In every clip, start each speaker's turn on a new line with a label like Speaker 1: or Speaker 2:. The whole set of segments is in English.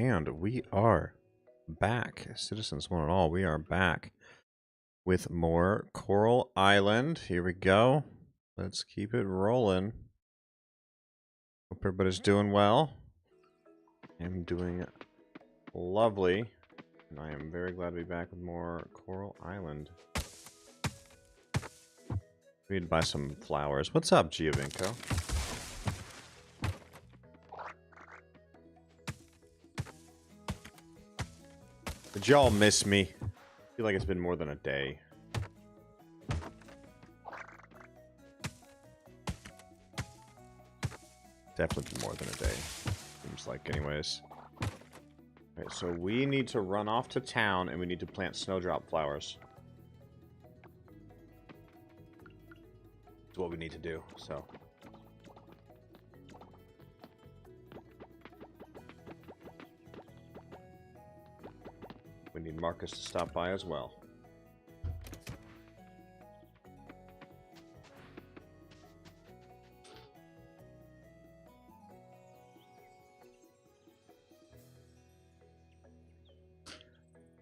Speaker 1: And we are back, citizens one and all. We are back with more Coral Island. Here we go. Let's keep it rolling. Hope everybody's doing well. I'm doing lovely, and I am very glad to be back with more Coral Island. We need to buy some flowers. What's up, Giovinco? Did y'all miss me? I feel like it's been more than a day. Definitely been more than a day. Seems like, anyways. Alright, so we need to run off to town and we need to plant snowdrop flowers. That's what we need to do, so. We need Marcus to stop by as well.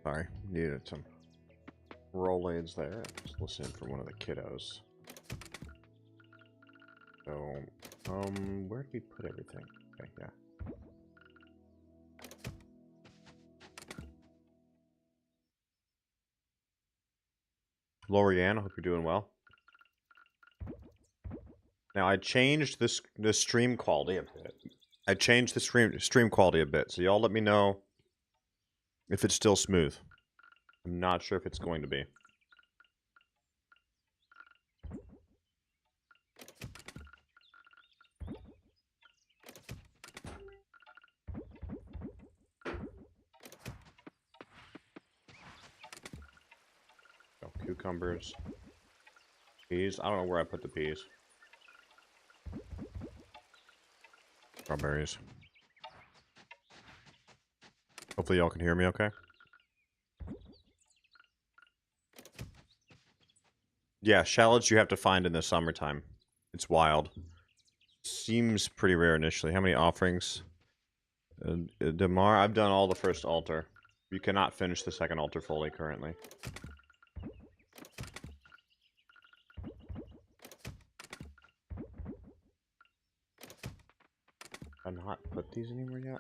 Speaker 1: Sorry, needed some roll-aids there. Just listening for one of the kiddos. So, where did we put everything? Okay, yeah. Lorianne, I hope you're doing well. Now, I changed the stream quality a bit. I changed the stream quality a bit, so y'all let me know if it's still smooth. I'm not sure if it's going to be. Oh, cucumbers. Peas. I don't know where I put the peas. Strawberries. Hopefully y'all can hear me okay. Yeah, shallots you have to find in the summertime. It's wild. Seems pretty rare initially. How many offerings? Damar, I've done all the first altar. You cannot finish the second altar fully currently. I've not put these anywhere yet.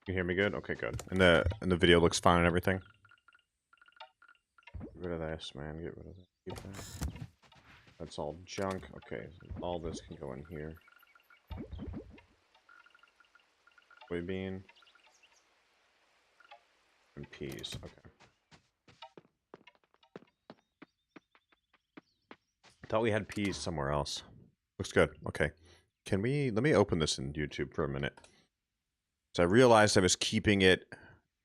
Speaker 1: You hear me good? Okay, good. And the video looks fine and everything. Get rid of this, man. Get rid of that. Keep that. That's all junk. Okay, so all this can go in here. Soybean. And peas. Okay. Thought we had peas somewhere else. Looks good. Okay. Can we... Let me open this in YouTube for a minute. So I realized I was keeping it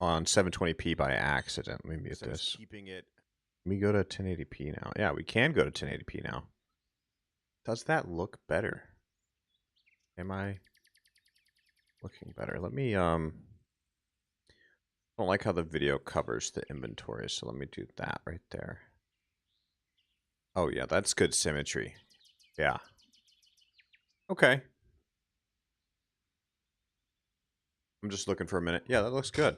Speaker 1: on 720p by accident. Let me mute this. Keeping it... Let me go to 1080p now. Yeah, we can go to 1080p now. Does that look better? Am I looking better? Let me, I don't like how the video covers the inventory, so let me do that right there. Oh yeah, that's good symmetry. Yeah. Okay. I'm just looking for a minute. Yeah, that looks good.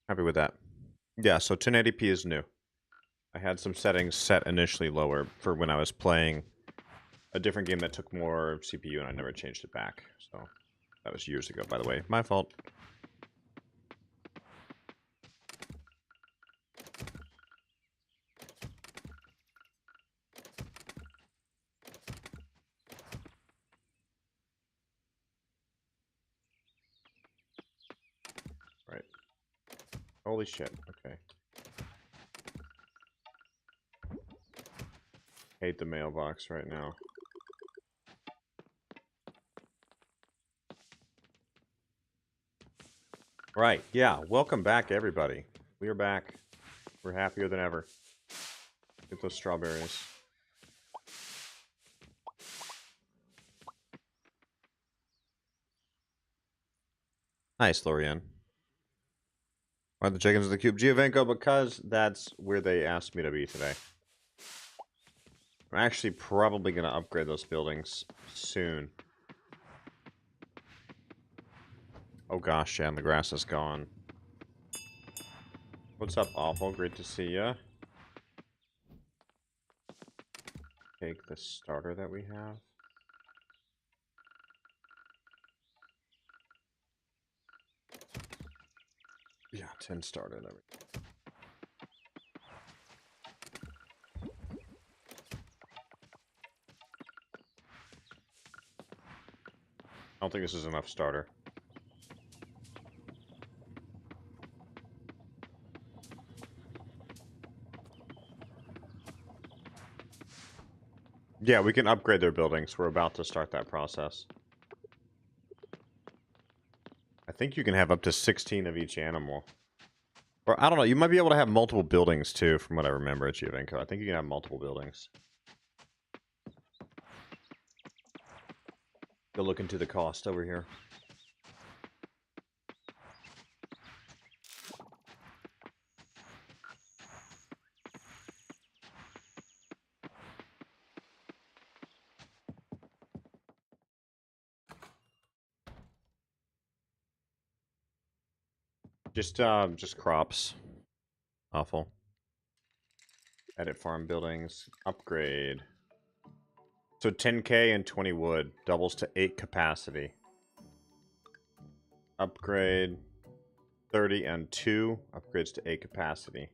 Speaker 1: Happy with that. Yeah, so 1080p is new. I had some settings set initially lower for when I was playing a different game that took more CPU, and I never changed it back. So that was years ago, by the way. My fault. Right. Holy shit. Okay. Hate the mailbox right now. Right, yeah. Welcome back, everybody. We are back. We're happier than ever. Get those strawberries. Nice, Lorian. Why the chickens of the cube? Giovinco, because that's where they asked me to be today. I'm actually probably going to upgrade those buildings soon. Oh gosh, yeah, and the grass is gone. What's up, Awful? Great to see ya. Take the starter that we have. Yeah, 10 starter. There we go. I don't think this is enough starter. Yeah, we can upgrade their buildings. We're about to start that process. I think you can have up to 16 of each animal. Or, I don't know, you might be able to have multiple buildings, too, from what I remember at Giovenco. I think you can have multiple buildings. Go look into the cost over here. Just crops. Awful. Edit farm buildings. Upgrade. So 10k and 20 wood. Doubles to 8 capacity. Upgrade. 30 and 2. Upgrades to 8 capacity.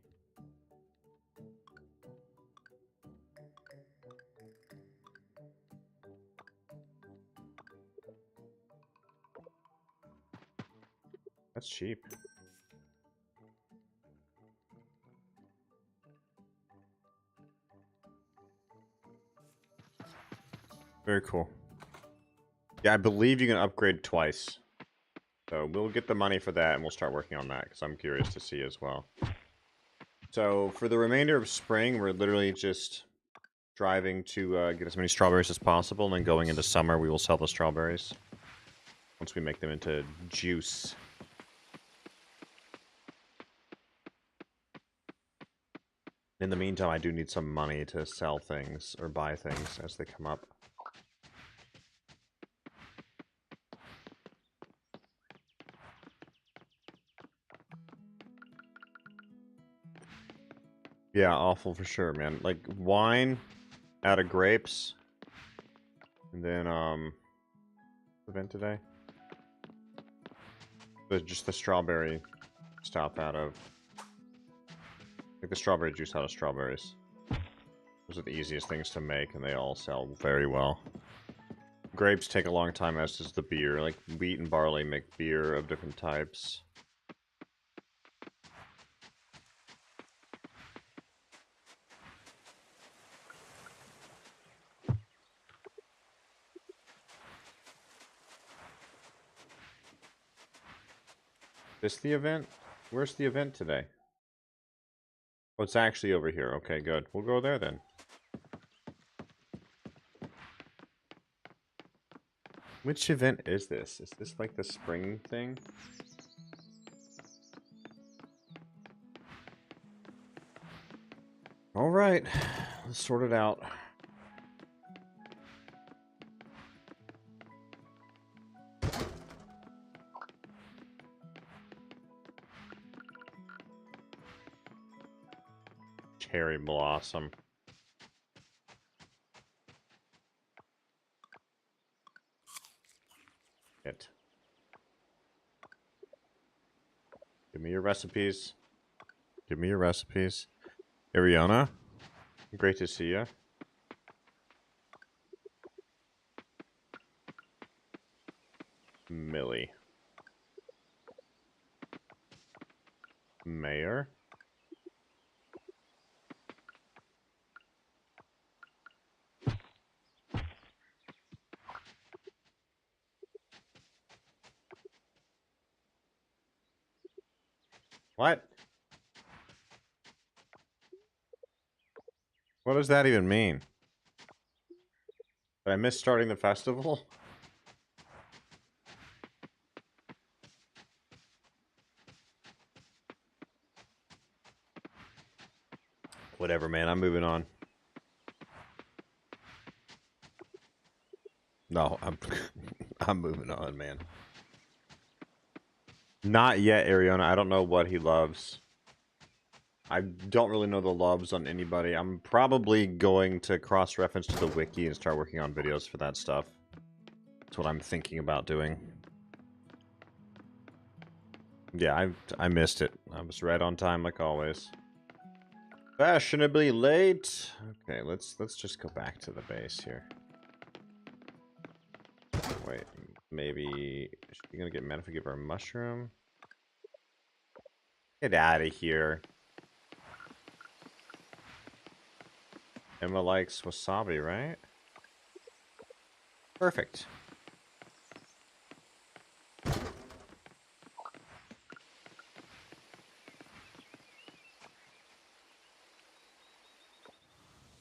Speaker 1: That's cheap. Very cool. Yeah, I believe you can upgrade twice. So we'll get the money for that and we'll start working on that because I'm curious to see as well. So for the remainder of spring, we're literally just driving to get as many strawberries as possible, and then going into summer, we will sell the strawberries once we make them into juice. In the meantime, I do need some money to sell things or buy things as they come up. Yeah, awful for sure, man. Like, wine out of grapes. And then, event today? Just the strawberry stop out of... Like the strawberry juice out of strawberries. Those are the easiest things to make, and they all sell very well. Grapes take a long time, as does the beer. Like, wheat and barley make beer of different types. This the event? Where's the event today? Oh, it's actually over here. Okay, good. We'll go there then. Which event is this? Is this like the spring thing? Alright, let's sort it out. Cherry blossom. It. Give me your recipes. Give me your recipes. Ariana, great to see you. Millie. Mayor. What? What does that even mean? Did I miss starting the festival? Whatever, man. I'm moving on. No, I'm I'm moving on, man. Not yet, Ariana. I don't know what he loves. I don't really know the loves on anybody. I'm probably going to cross-reference to the wiki and start working on videos for that stuff. That's what I'm thinking about doing. Yeah, I missed it. I was right on time like always. Fashionably late. Okay, let's just go back to the base here. Wait, maybe you're gonna get mad if we give her a mushroom. Get out of here. Emma likes wasabi, right? Perfect.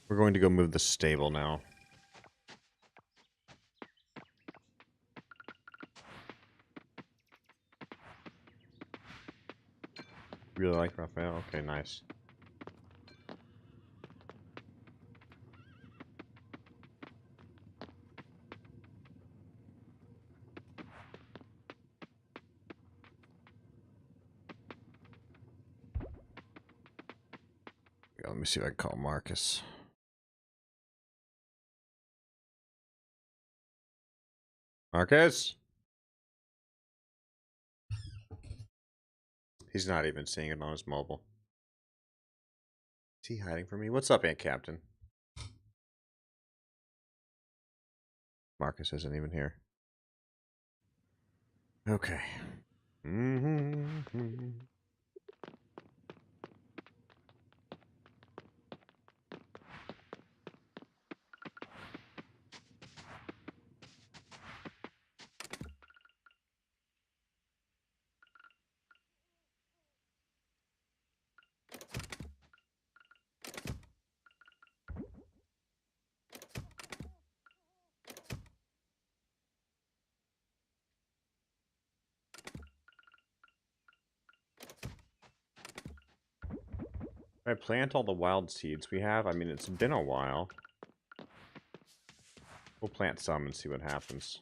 Speaker 1: We're going to go move the stable now. Really like Raphael? Okay, nice. Let me see if I can call Marcus. Marcus? He's not even seeing it on his mobile. Is he hiding from me? What's up, Aunt Captain? Marcus isn't even here. Okay. I plant all the wild seeds we have. I mean, it's been a while. We'll plant some and see what happens.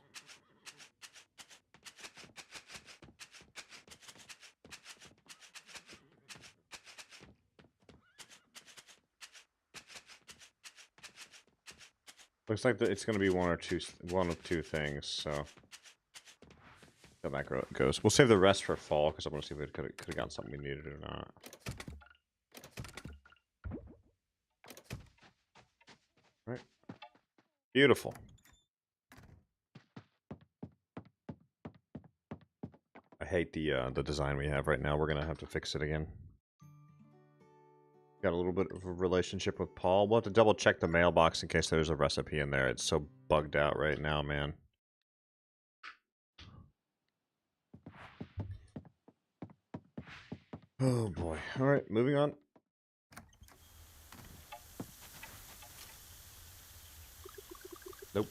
Speaker 1: Looks like it's going to be one of two things. So how that goes. We'll save the rest for fall because I want to see if we could have gotten something we needed or not. All right. Beautiful. I hate the design we have right now. We're gonna have to fix it again. Got a little bit of a relationship with Paul. We'll have to double check the mailbox in case there's a recipe in there. It's so bugged out right now, man. Oh boy. All right, moving on. Nope.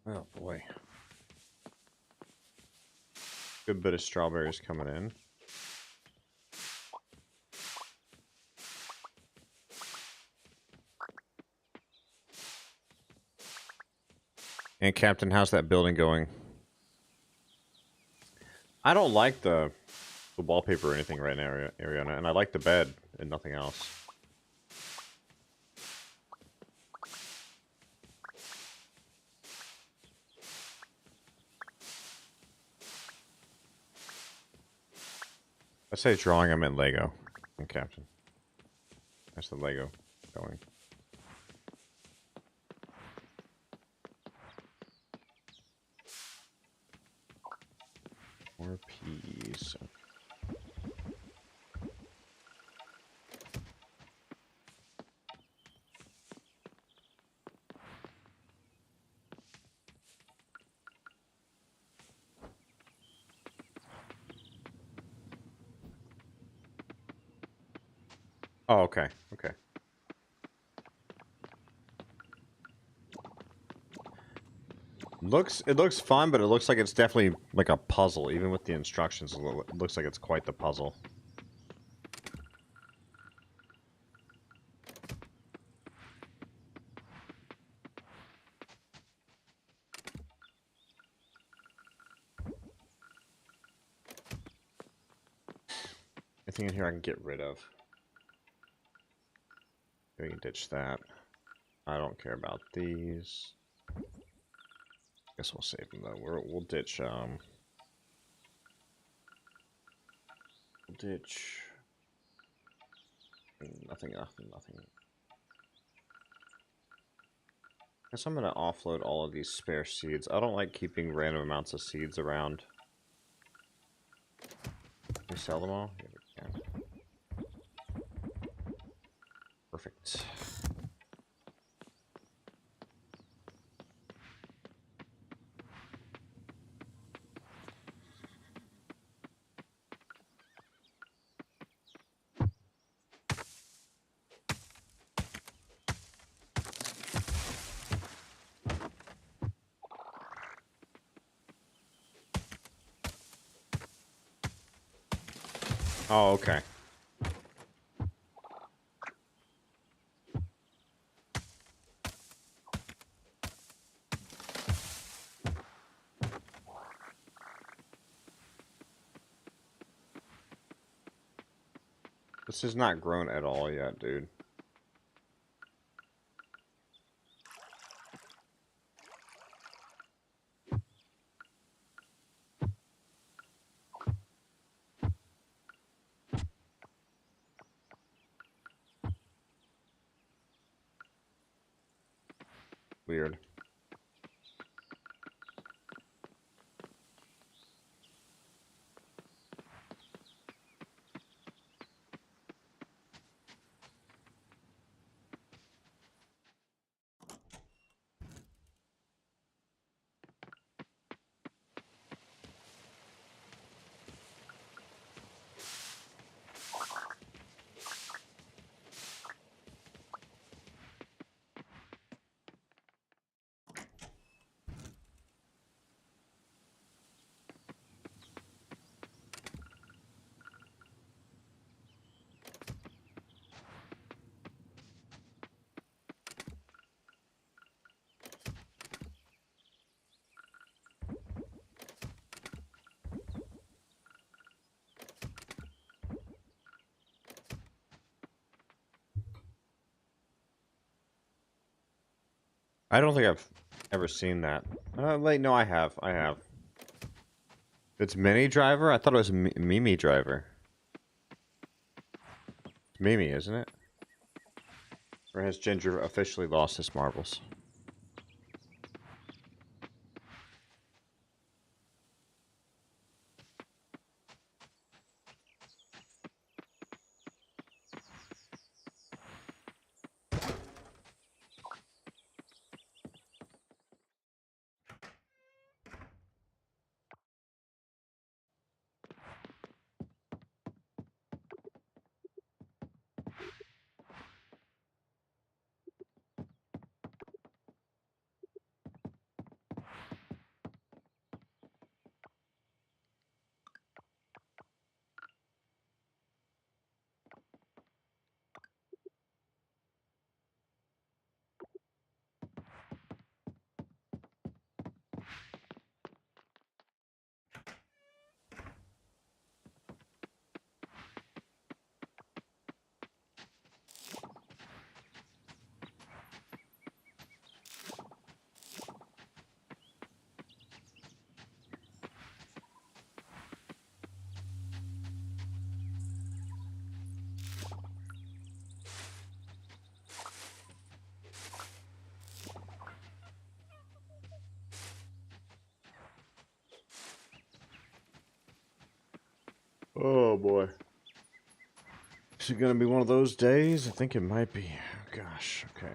Speaker 1: Oh boy. Good bit of strawberries coming in. And Captain, how's that building going? I don't like the wallpaper or anything right now, Ariana, and I like the bed and nothing else. I say drawing, I meant Lego. And Captain. That's the Lego going. More peas. Oh, okay. Okay. It looks fun, but it looks like it's definitely like a puzzle. Even with the instructions, it looks like it's quite the puzzle. Anything in here I can get rid of? We can ditch that. I don't care about these. Guess we'll save them though. We'll ditch ditch. Nothing. Guess I'm gonna offload all of these spare seeds. I don't like keeping random amounts of seeds around. Can we sell them all? Yeah, we can. Perfect. Oh, okay. This is not grown at all yet, dude. Weird. I don't think I've ever seen that. Wait, no, I have. I have. It's Mini Driver? I thought it was Mimi Driver. It's Mimi, isn't it? Or has Ginger officially lost his marbles? Oh boy. Is it gonna be one of those days? I think it might be. Oh, gosh, okay.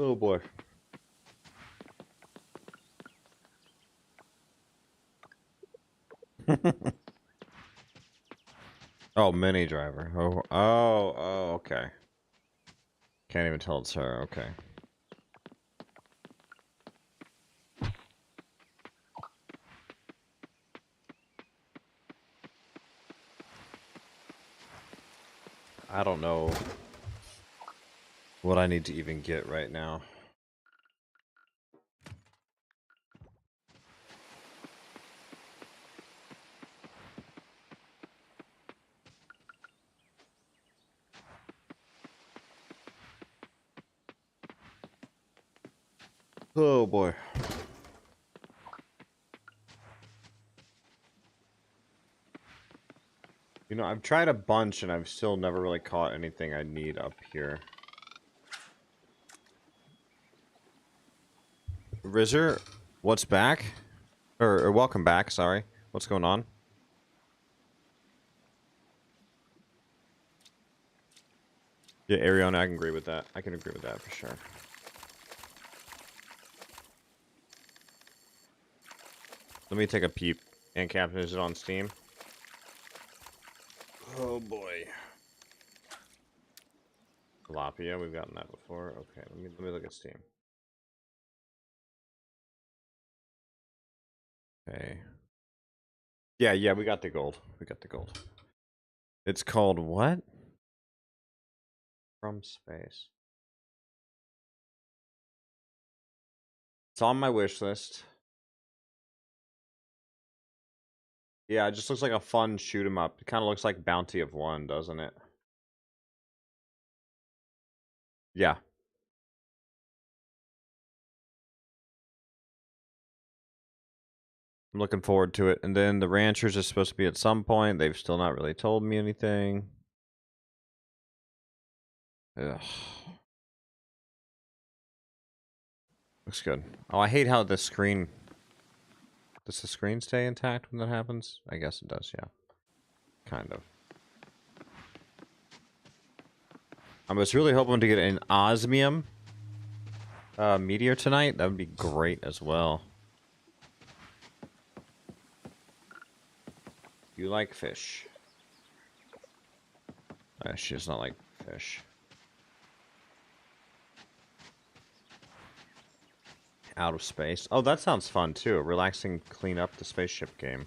Speaker 1: Oh boy. Oh, mini driver. Oh, okay. Can't even tell it's her. Okay. I don't know what I need to even get right now. Oh boy. You know, I've tried a bunch and I've still never really caught anything I need up here. Rizzer, what's back? Or welcome back, sorry. What's going on? Yeah, Ariana, I can agree with that. I can agree with that for sure. Let me take a peep. And Captain, is it on Steam? Oh boy. Tilapia, we've gotten that before. Okay, let me look at Steam. Okay. Yeah, we got the gold. We got the gold. It's called what? From Space. It's on my wish list. Yeah, it just looks like a fun shoot 'em up. It kind of looks like Bounty of One, doesn't it? Yeah. I'm looking forward to it. And then the Ranchers is supposed to be at some point. They've still not really told me anything. Ugh. Looks good. Oh, I hate how the screen... Does the screen stay intact when that happens? I guess it does, yeah. Kind of. I was really hoping to get an osmium meteor tonight. That would be great as well. You like fish. She does not like fish. Out of space. Oh, that sounds fun too. A relaxing clean up the spaceship game.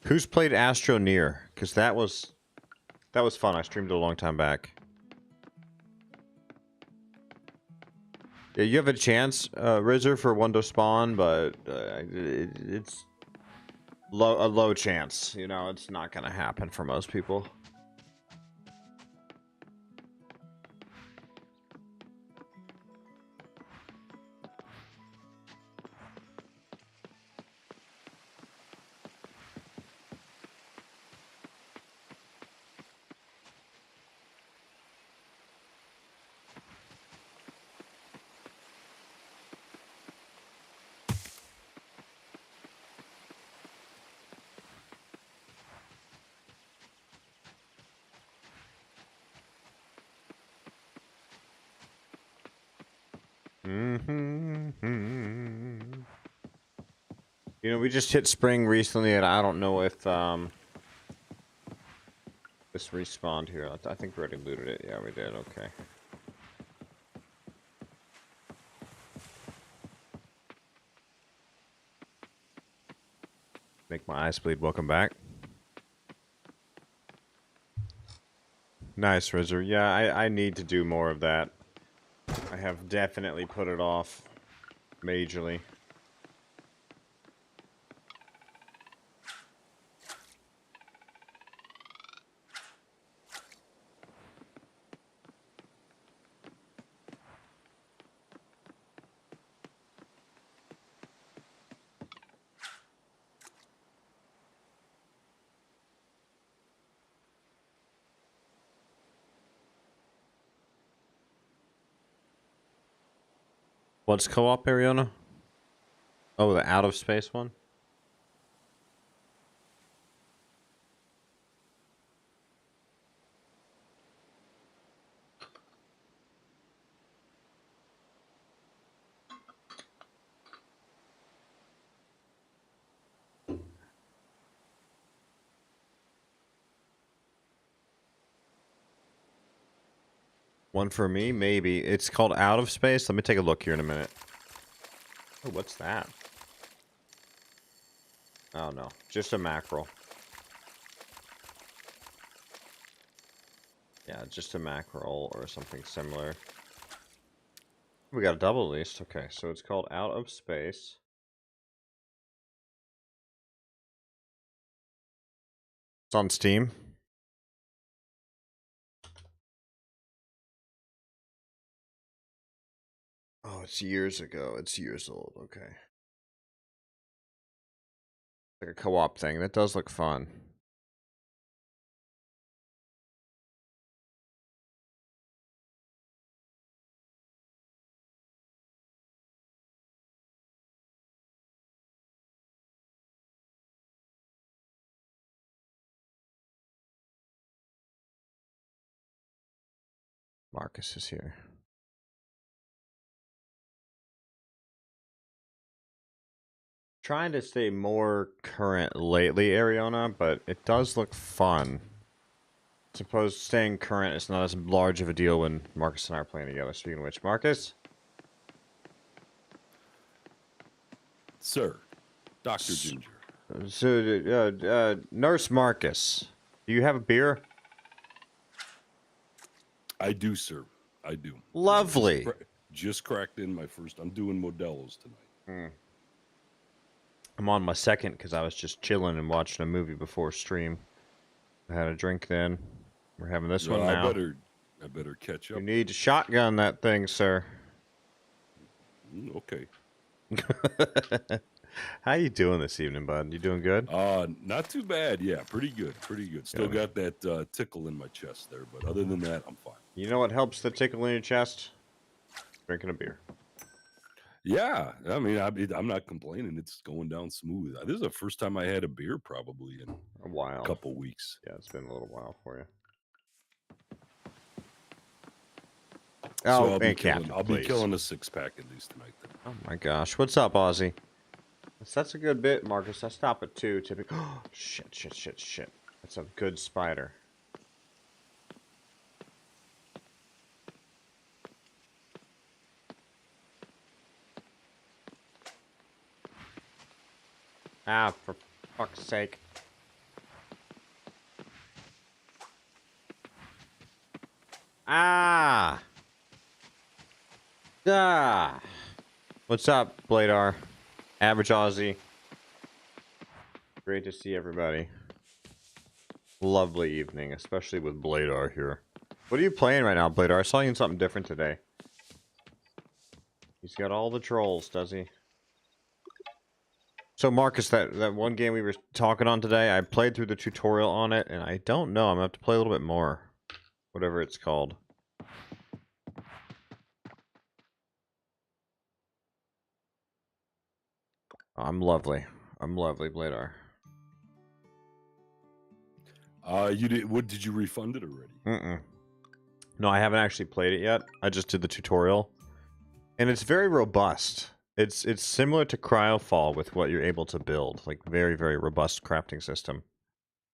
Speaker 1: Who's played Astro Near? Because that was fun. I streamed it a long time back. Yeah, you have a chance, Rizzer, for one to spawn, but it's a low chance. You know, it's not gonna happen for most people. You know, we just hit spring recently, and I don't know if this respawned here. I think we already looted it. Yeah, we did. Okay. Make my eyes bleed. Welcome back. Nice, Rizzer. Yeah, I need to do more of that. I have definitely put it off majorly. What's co-op, Ariana? Oh, the out of space one? One for me, maybe. It's called Out of Space. Let me take a look here in a minute. Oh, what's that? Oh, no. Just a mackerel. Yeah, just a mackerel or something similar. We got a double at least. Okay, so it's called Out of Space. It's on Steam. Oh, it's years ago. It's years old. Okay. Like a co-op thing. That does look fun. Marcus is here. Trying to stay more current lately, Ariana, but it does look fun. Suppose staying current is not as large of a deal when Marcus and I are playing together. Speaking of which, Marcus?
Speaker 2: Sir, Dr. Ginger.
Speaker 1: So, Nurse Marcus, do you have a beer?
Speaker 2: I do, sir. I do.
Speaker 1: Lovely.
Speaker 2: Just cracked in my first. I'm doing Modelo's tonight.
Speaker 1: I'm on my second because I was just chilling and watching a movie before stream. I had a drink then. We're having this one now.
Speaker 2: I better catch up.
Speaker 1: You need to shotgun that thing, sir.
Speaker 2: Okay.
Speaker 1: How you doing this evening, bud? You doing good?
Speaker 2: Not too bad. Yeah, pretty good. Pretty good. Still got that tickle in my chest there, but other than that, I'm fine.
Speaker 1: You know what helps the tickle in your chest? Drinking a beer.
Speaker 2: Yeah, I mean, I'm not complaining. It's going down smooth. This is the first time I had a beer probably in
Speaker 1: a while,
Speaker 2: a couple weeks.
Speaker 1: Yeah, it's been a little while for you.
Speaker 2: So I'll be killing a 6-pack at least tonight. Then.
Speaker 1: Oh my gosh, what's up, Ozzy? That's a good bit, Marcus. I stop at 2 typically. Oh, shit. That's a good spider. Ah, for fuck's sake. Ah! Ah! What's up, Bladar? Average Aussie. Great to see everybody. Lovely evening, especially with Bladar here. What are you playing right now, Bladar? I saw you in something different today. He's got all the trolls, does he? So, Marcus, that one game we were talking on today, I played through the tutorial on it, and I don't know. I'm going to have to play a little bit more. Whatever it's called. I'm lovely. I'm lovely, Bladar.
Speaker 2: Did you refund it already?
Speaker 1: Mm-mm. No, I haven't actually played it yet. I just did the tutorial. And it's very robust. It's similar to Cryofall with what you're able to build. Like, very, very robust crafting system.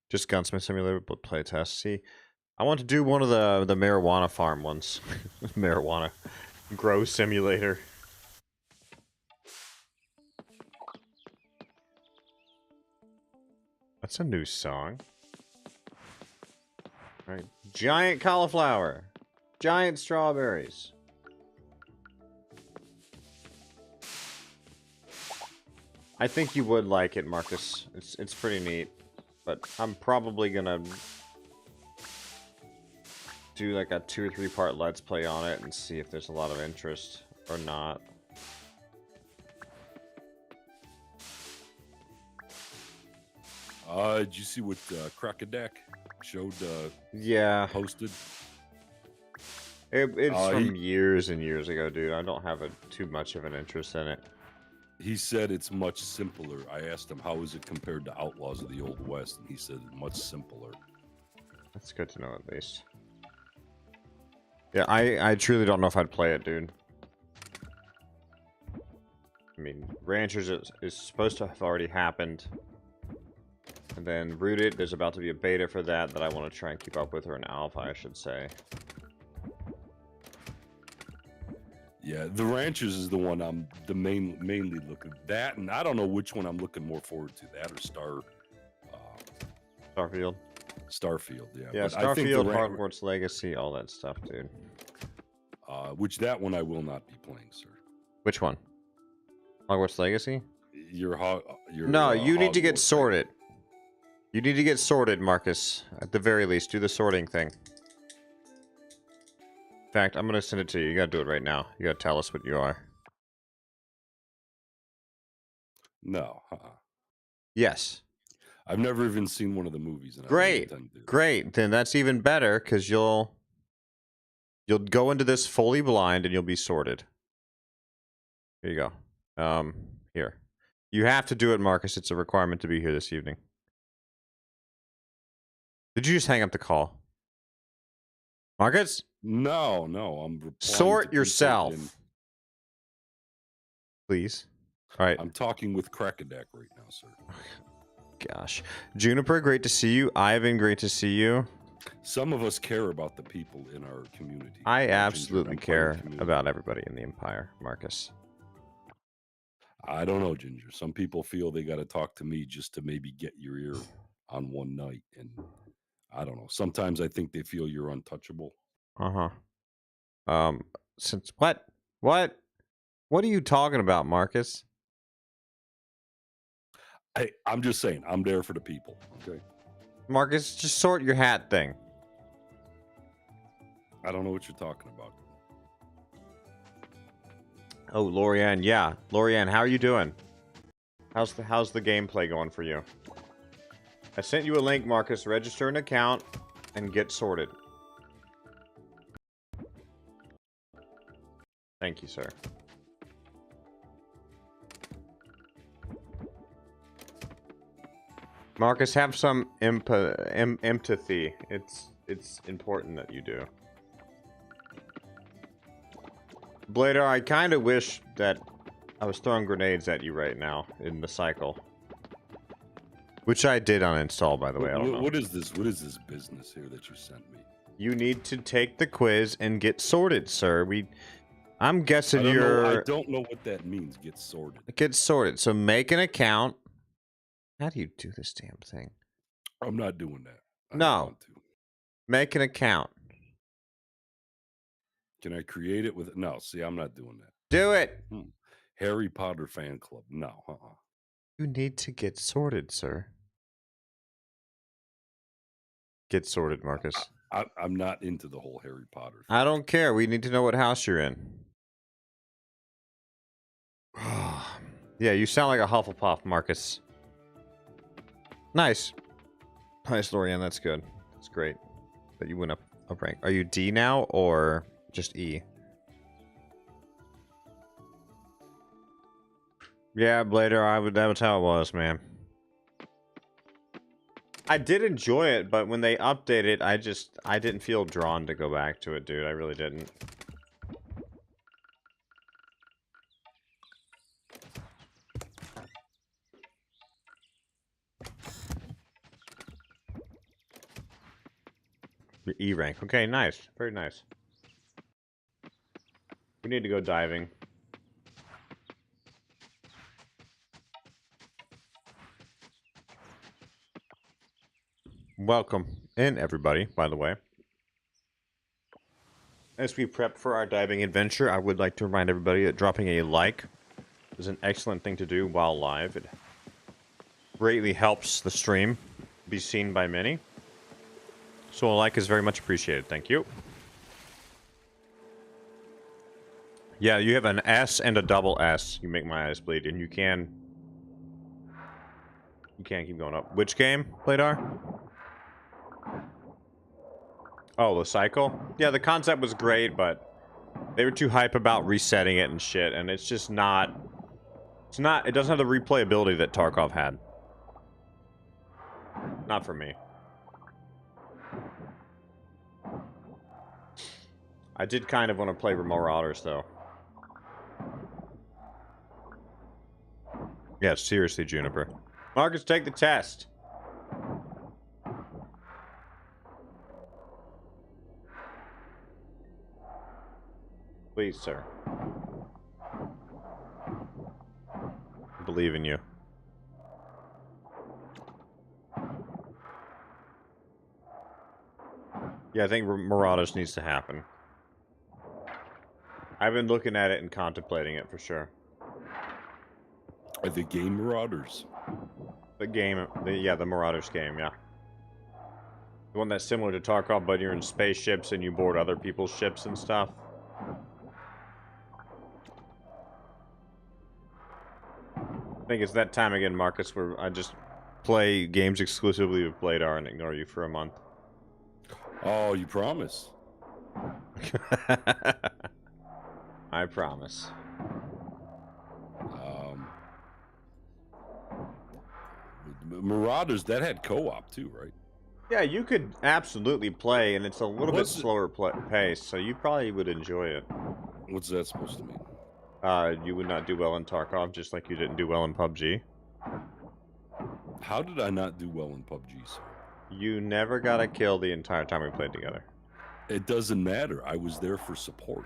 Speaker 1: Just Gunsmith Simulator, but playtest. See, I want to do one of the marijuana farm ones. Marijuana grow simulator. That's a new song. All right, giant cauliflower, giant strawberries. I think you would like it, Marcus. It's pretty neat, but I'm probably gonna do like a 2 or 3 part let's play on it and see if there's a lot of interest or not.
Speaker 2: Did you see what XIDAX showed?
Speaker 1: Yeah.
Speaker 2: Posted.
Speaker 1: It's from years and years ago, dude. I don't have too much of an interest in it.
Speaker 2: He said it's much simpler. I asked him, how is it compared to Outlaws of the Old West? And he said much simpler.
Speaker 1: That's good to know, at least. Yeah, I truly don't know if I'd play it, dude. I mean, Ranchers is supposed to have already happened. And then Rooted, there's about to be a beta for that I want to try and keep up with, or an alpha, I should say.
Speaker 2: Yeah, the Ranchers is the one I'm mainly looking at. That, and I don't know which one I'm looking more forward to. That or
Speaker 1: Starfield.
Speaker 2: Starfield, yeah.
Speaker 1: Yeah,
Speaker 2: But I think the
Speaker 1: Starfield, Hogwarts Legacy, all that stuff, dude.
Speaker 2: which that one I will not be playing, sir.
Speaker 1: Which one? Hogwarts Legacy?
Speaker 2: No,
Speaker 1: you need to get sorted. You need to get sorted, Marcus. At the very least, do the sorting thing. In fact, I'm gonna send it to you. You gotta do it right now. You gotta tell us what you are.
Speaker 2: No.
Speaker 1: Yes.
Speaker 2: I've never even seen one of the movies. And
Speaker 1: Great. Great. Then that's even better, because you'll go into this fully blind and you'll be sorted. Here you go. Here. You have to do it, Marcus. It's a requirement to be here this evening. Did you just hang up the call? Marcus?
Speaker 2: No, I'm
Speaker 1: sort yourself. Please. All right.
Speaker 2: I'm talking with Crackadak right now, sir.
Speaker 1: Gosh. Juniper, great to see you. Ivan, great to see you.
Speaker 2: Some of us care about the people in our community.
Speaker 1: I absolutely care about everybody in the Empire, Marcus.
Speaker 2: I don't know, Ginger. Some people feel they got to talk to me just to maybe get your ear on one night. And I don't know. Sometimes I think they feel you're untouchable.
Speaker 1: Since what? What are you talking about, Marcus?
Speaker 2: I'm just saying, I'm there for the people. Okay.
Speaker 1: Marcus, just sort your hat thing.
Speaker 2: I don't know what you're talking about.
Speaker 1: Oh, Lorianne, yeah. Lorianne, how are you doing? How's the gameplay going for you? I sent you a link, Marcus. Register an account and get sorted. Thank you, sir. Marcus, have some empathy. It's important that you do. Blader, I kind of wish that I was throwing grenades at you right now in the cycle. Which I did uninstall, by the way. I don't know.
Speaker 2: What is this? What is this business here that you sent me?
Speaker 1: You need to take the quiz and get sorted, sir. I'm guessing
Speaker 2: I don't know what that means, get sorted.
Speaker 1: Get sorted. So make an account. How do you do this damn thing?
Speaker 2: I'm not doing that. I
Speaker 1: no.
Speaker 2: don't want to.
Speaker 1: Make an account.
Speaker 2: Can I create it with... No, see, I'm not doing that.
Speaker 1: Do it.
Speaker 2: Harry Potter fan club. No,
Speaker 1: You need to get sorted, sir. Get sorted, Marcus.
Speaker 2: I'm not into the whole Harry Potter thing.
Speaker 1: I don't care. We need to know what house you're in. Yeah, you sound like a Hufflepuff, Marcus. Nice. Nice, Lorianne. That's good. That's great. But you went up rank. Are you D now or just E? Yeah, Blader, that was how it was, man. I did enjoy it, but when they updated, I didn't feel drawn to go back to it, dude. I really didn't. Your E rank. Okay, nice. Very nice. We need to go diving. Welcome in, everybody, by the way. As we prep for our diving adventure, I would like to remind everybody that dropping a like is an excellent thing to do while live. It greatly helps the stream be seen by many. So a like is very much appreciated. Thank you. Yeah, you have an S and a double S. You make my eyes bleed, and you can't keep going up. Which game, Pladar? Oh, the cycle? Yeah, the concept was great, but they were too hype about resetting it and shit, and it's just not... it doesn't have the replayability that Tarkov had. Not for me. I did kind of want to play Marauders, though. Yeah, seriously, Juniper. Marcus, take the test. Please, sir. believe in you. Yeah, I think Marauders needs to happen. I've been looking at it and contemplating it for sure.
Speaker 2: Are the game Marauders?
Speaker 1: The game, yeah, the Marauders game, yeah. The one that's similar to Tarkov, but you're in spaceships and you board other people's ships and stuff. I think it's that time again, Marcus, where I just play games exclusively with Bladar and ignore you for a month.
Speaker 2: Oh, you promise?
Speaker 1: I promise.
Speaker 2: Marauders, that had co-op too, right?
Speaker 1: Yeah, you could absolutely play, and it's a little bit slower pace, so you probably would enjoy it.
Speaker 2: What's that supposed to mean?
Speaker 1: You would not do well in Tarkov, just like you didn't do well in PUBG.
Speaker 2: How did I not do well in PUBG, sir?
Speaker 1: You never got a kill the entire time we played together.
Speaker 2: It doesn't matter. I was there for support.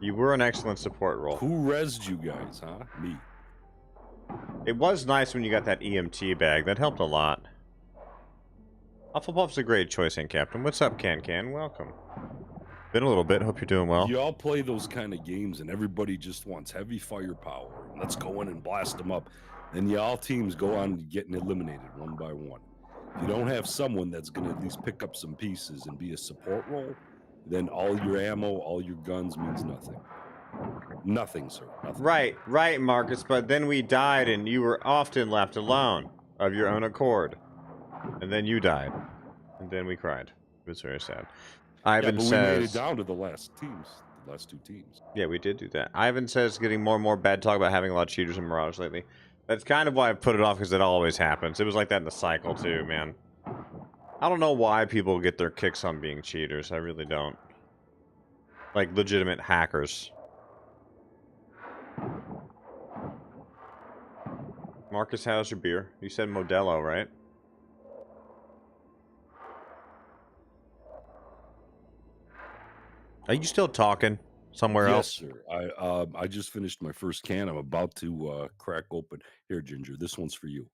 Speaker 1: You were an excellent support role.
Speaker 2: Who rezzed you guys, huh? Me.
Speaker 1: It was nice when you got that EMT bag. That helped a lot. Hufflepuff's a great choice, Ain't Captain. What's up, Can? Welcome. Been a little bit. Hope you're doing well.
Speaker 2: You all play those kind of games, and everybody just wants heavy firepower. Let's go in and blast them up. And y'all teams go on getting eliminated one by one. If you don't have someone that's going to at least pick up some pieces and be a support role, then all your ammo, all your guns means nothing. Nothing, sir. Nothing.
Speaker 1: Right, Marcus. But then we died, and you were often left alone of your own accord. And then you died. And then we cried. It was very sad. Ivan says...
Speaker 2: we made it down to the last teams. The last two teams.
Speaker 1: Yeah, we did do that. Ivan says getting more and more bad talk about having a lot of cheaters and Marauders lately. That's kind of why I put it off, because it always happens. It was like that in the cycle, too, man. I don't know why people get their kicks on being cheaters. I really don't. Like, legitimate hackers. Marcus, how's your beer? You said Modelo, right? Are you still talking somewhere else?
Speaker 2: Yes, sir. I just finished my first can. I'm about to crack open. Here, Ginger, this one's for you.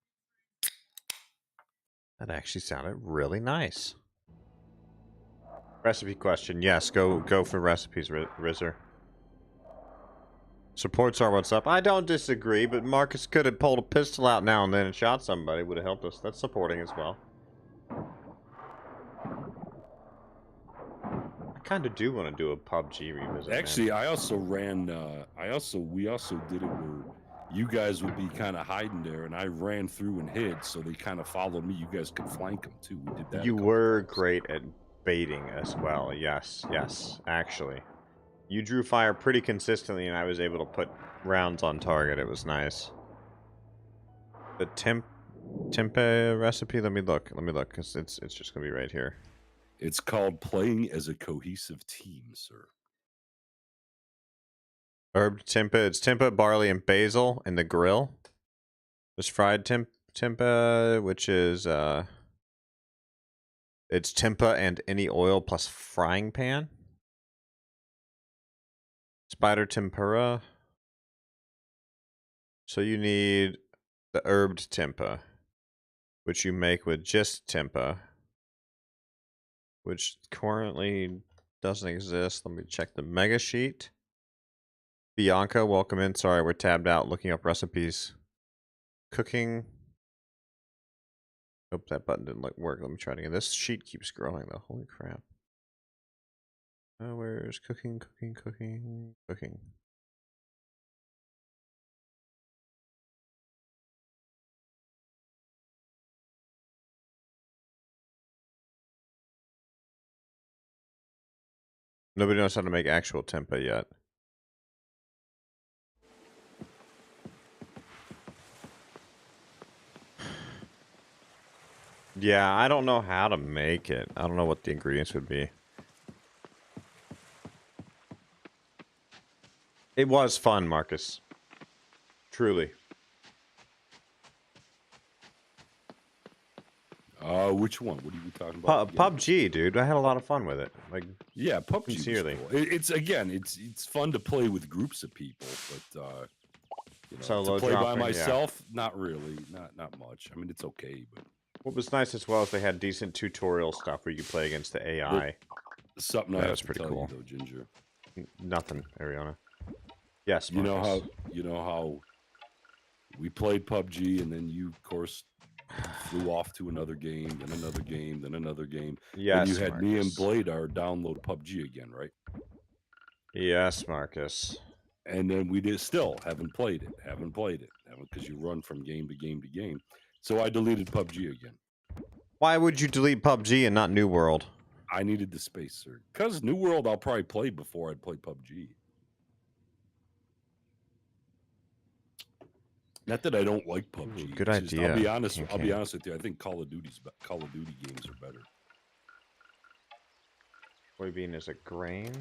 Speaker 1: That actually sounded really nice. Recipe question. Yes, go for recipes, Rizzer. Supports are what's up. I don't disagree, but Marcus could have pulled a pistol out now and then and shot somebody. Would have helped us. That's supporting as well. I kind of do want to do a PUBG revisit.
Speaker 2: Actually,
Speaker 1: man.
Speaker 2: I also ran. We also did it where you guys would be kind of hiding there, and I ran through and hid, so they kind of followed me. You guys could flank them too. We did that.
Speaker 1: You were great at baiting as well. Yes, actually. You drew fire pretty consistently, and I was able to put rounds on target. It was nice. The tempeh recipe. Let me look, because it's just gonna be right here.
Speaker 2: It's called playing as a cohesive team, sir.
Speaker 1: Herb tempeh. It's tempeh, barley, and basil in the grill. There's fried tempeh, which is it's tempeh and any oil plus frying pan. Spider tempura. So you need the herbed tempeh, which you make with just tempeh, which currently doesn't exist. Let me check the mega sheet. Bianca, welcome in. Sorry, we're tabbed out looking up recipes. Cooking. Nope, that button didn't work. Let me try it again. This sheet keeps growing though. Holy crap. Where's cooking? Nobody knows how to make actual tempeh yet. Yeah, I don't know how to make it. I don't know what the ingredients would be. It was fun, Marcus. Truly.
Speaker 2: Which one? What are you talking about?
Speaker 1: PUBG, dude. I had a lot of fun with it. Like,
Speaker 2: yeah, PUBG.
Speaker 1: Sincerely.
Speaker 2: Cool. It's fun to play with groups of people, but You know,
Speaker 1: Solo
Speaker 2: to play
Speaker 1: dropping,
Speaker 2: by
Speaker 1: yeah.
Speaker 2: myself, not really, not much. I mean, it's okay, but
Speaker 1: What was nice as well is they had decent tutorial stuff where you could play against the AI.
Speaker 2: something I
Speaker 1: That
Speaker 2: have
Speaker 1: was
Speaker 2: to
Speaker 1: pretty
Speaker 2: tell
Speaker 1: cool.
Speaker 2: you though, Ginger.
Speaker 1: Nothing, Ariana. Yes,
Speaker 2: You know
Speaker 1: Marcus.
Speaker 2: how we played PUBG and then you, of course, flew off to another game, then another game, then another game.
Speaker 1: Yes,
Speaker 2: and you had me and
Speaker 1: Marcus.
Speaker 2: Bladar download PUBG again, right?
Speaker 1: Yes, Marcus.
Speaker 2: And then we still haven't played it, because you run from game to game to game. So I deleted PUBG again.
Speaker 1: Why would you delete PUBG and not New World?
Speaker 2: I needed the space, sir. Because New World I'll probably play before I'd play PUBG. Not that I don't like PUBG.
Speaker 1: Ooh, good
Speaker 2: it's just,
Speaker 1: idea.
Speaker 2: I'll be honest.
Speaker 1: Can.
Speaker 2: I'll be honest with you. I think Call of Duty games are better.
Speaker 1: Soybean is a grain.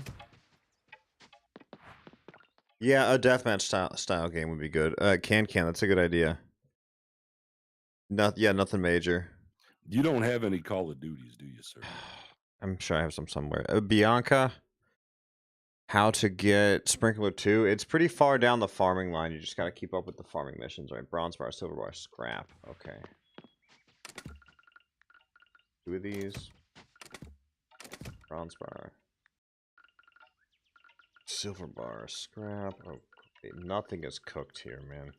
Speaker 1: Yeah, a deathmatch style game would be good. Can. That's a good idea. Nothing major.
Speaker 2: You don't have any Call of Duties, do you, sir?
Speaker 1: I'm sure I have some somewhere. Bianca, how to get Sprinkler 2. It's pretty far down the farming line. You just got to keep up with the farming missions, right? Bronze bar, silver bar, scrap. Okay. 2 of these. Bronze bar. Silver bar, scrap. Oh, nothing is cooked here, man.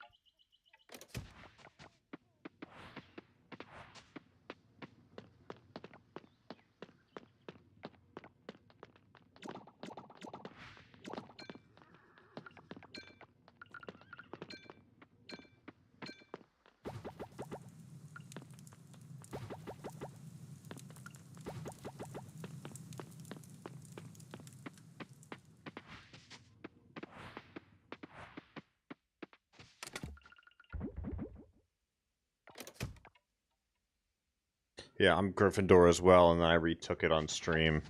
Speaker 1: Yeah, I'm Gryffindor as well, and then I retook it on stream,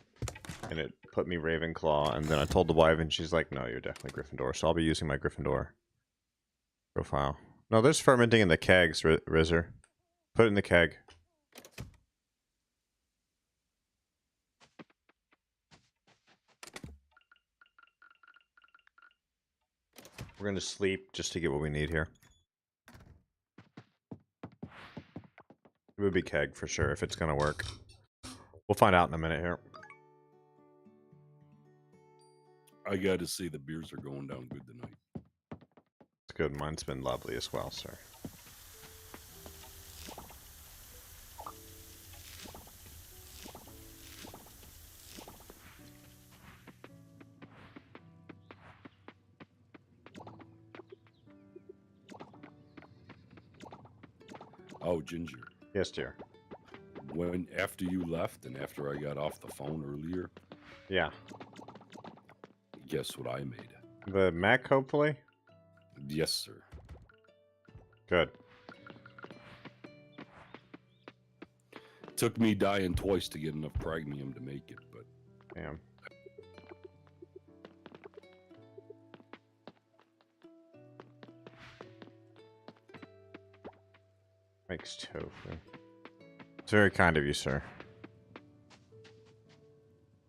Speaker 1: and it put me Ravenclaw, and then I told the wife, and she's like, no, you're definitely Gryffindor, so I'll be using my Gryffindor profile. No, there's fermenting in the kegs, Rizzer. Put it in the keg. We're gonna sleep just to get what we need here. It would be keg for sure if it's gonna work. We'll find out in a minute here.
Speaker 2: I got to see the beers are going down good tonight.
Speaker 1: It's good. Mine's been lovely as well, sir.
Speaker 2: Oh, Ginger.
Speaker 1: Yes, dear.
Speaker 2: After you left and after I got off the phone earlier,
Speaker 1: Yeah.
Speaker 2: guess what I made?
Speaker 1: The Mac, hopefully?
Speaker 2: Yes, sir.
Speaker 1: Good.
Speaker 2: Took me dying twice to get enough pragmium to make it, but
Speaker 1: Damn. Makes tofu. It's very kind of you, sir.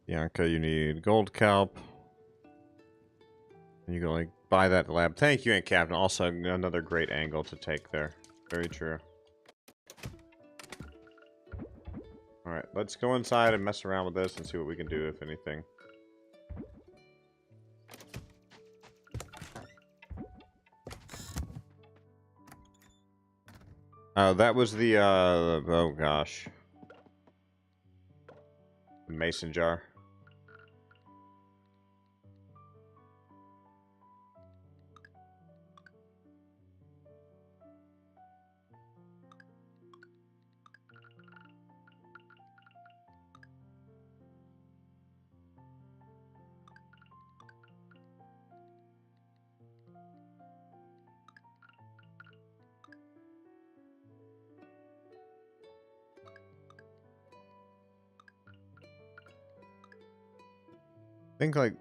Speaker 1: Bianca, you need gold kelp. And you can like buy that at the lab. Thank you, Aunt Captain. Also, another great angle to take there. Very true. Alright, let's go inside and mess around with this and see what we can do, if anything. Oh, that was the, oh gosh. The mason jar.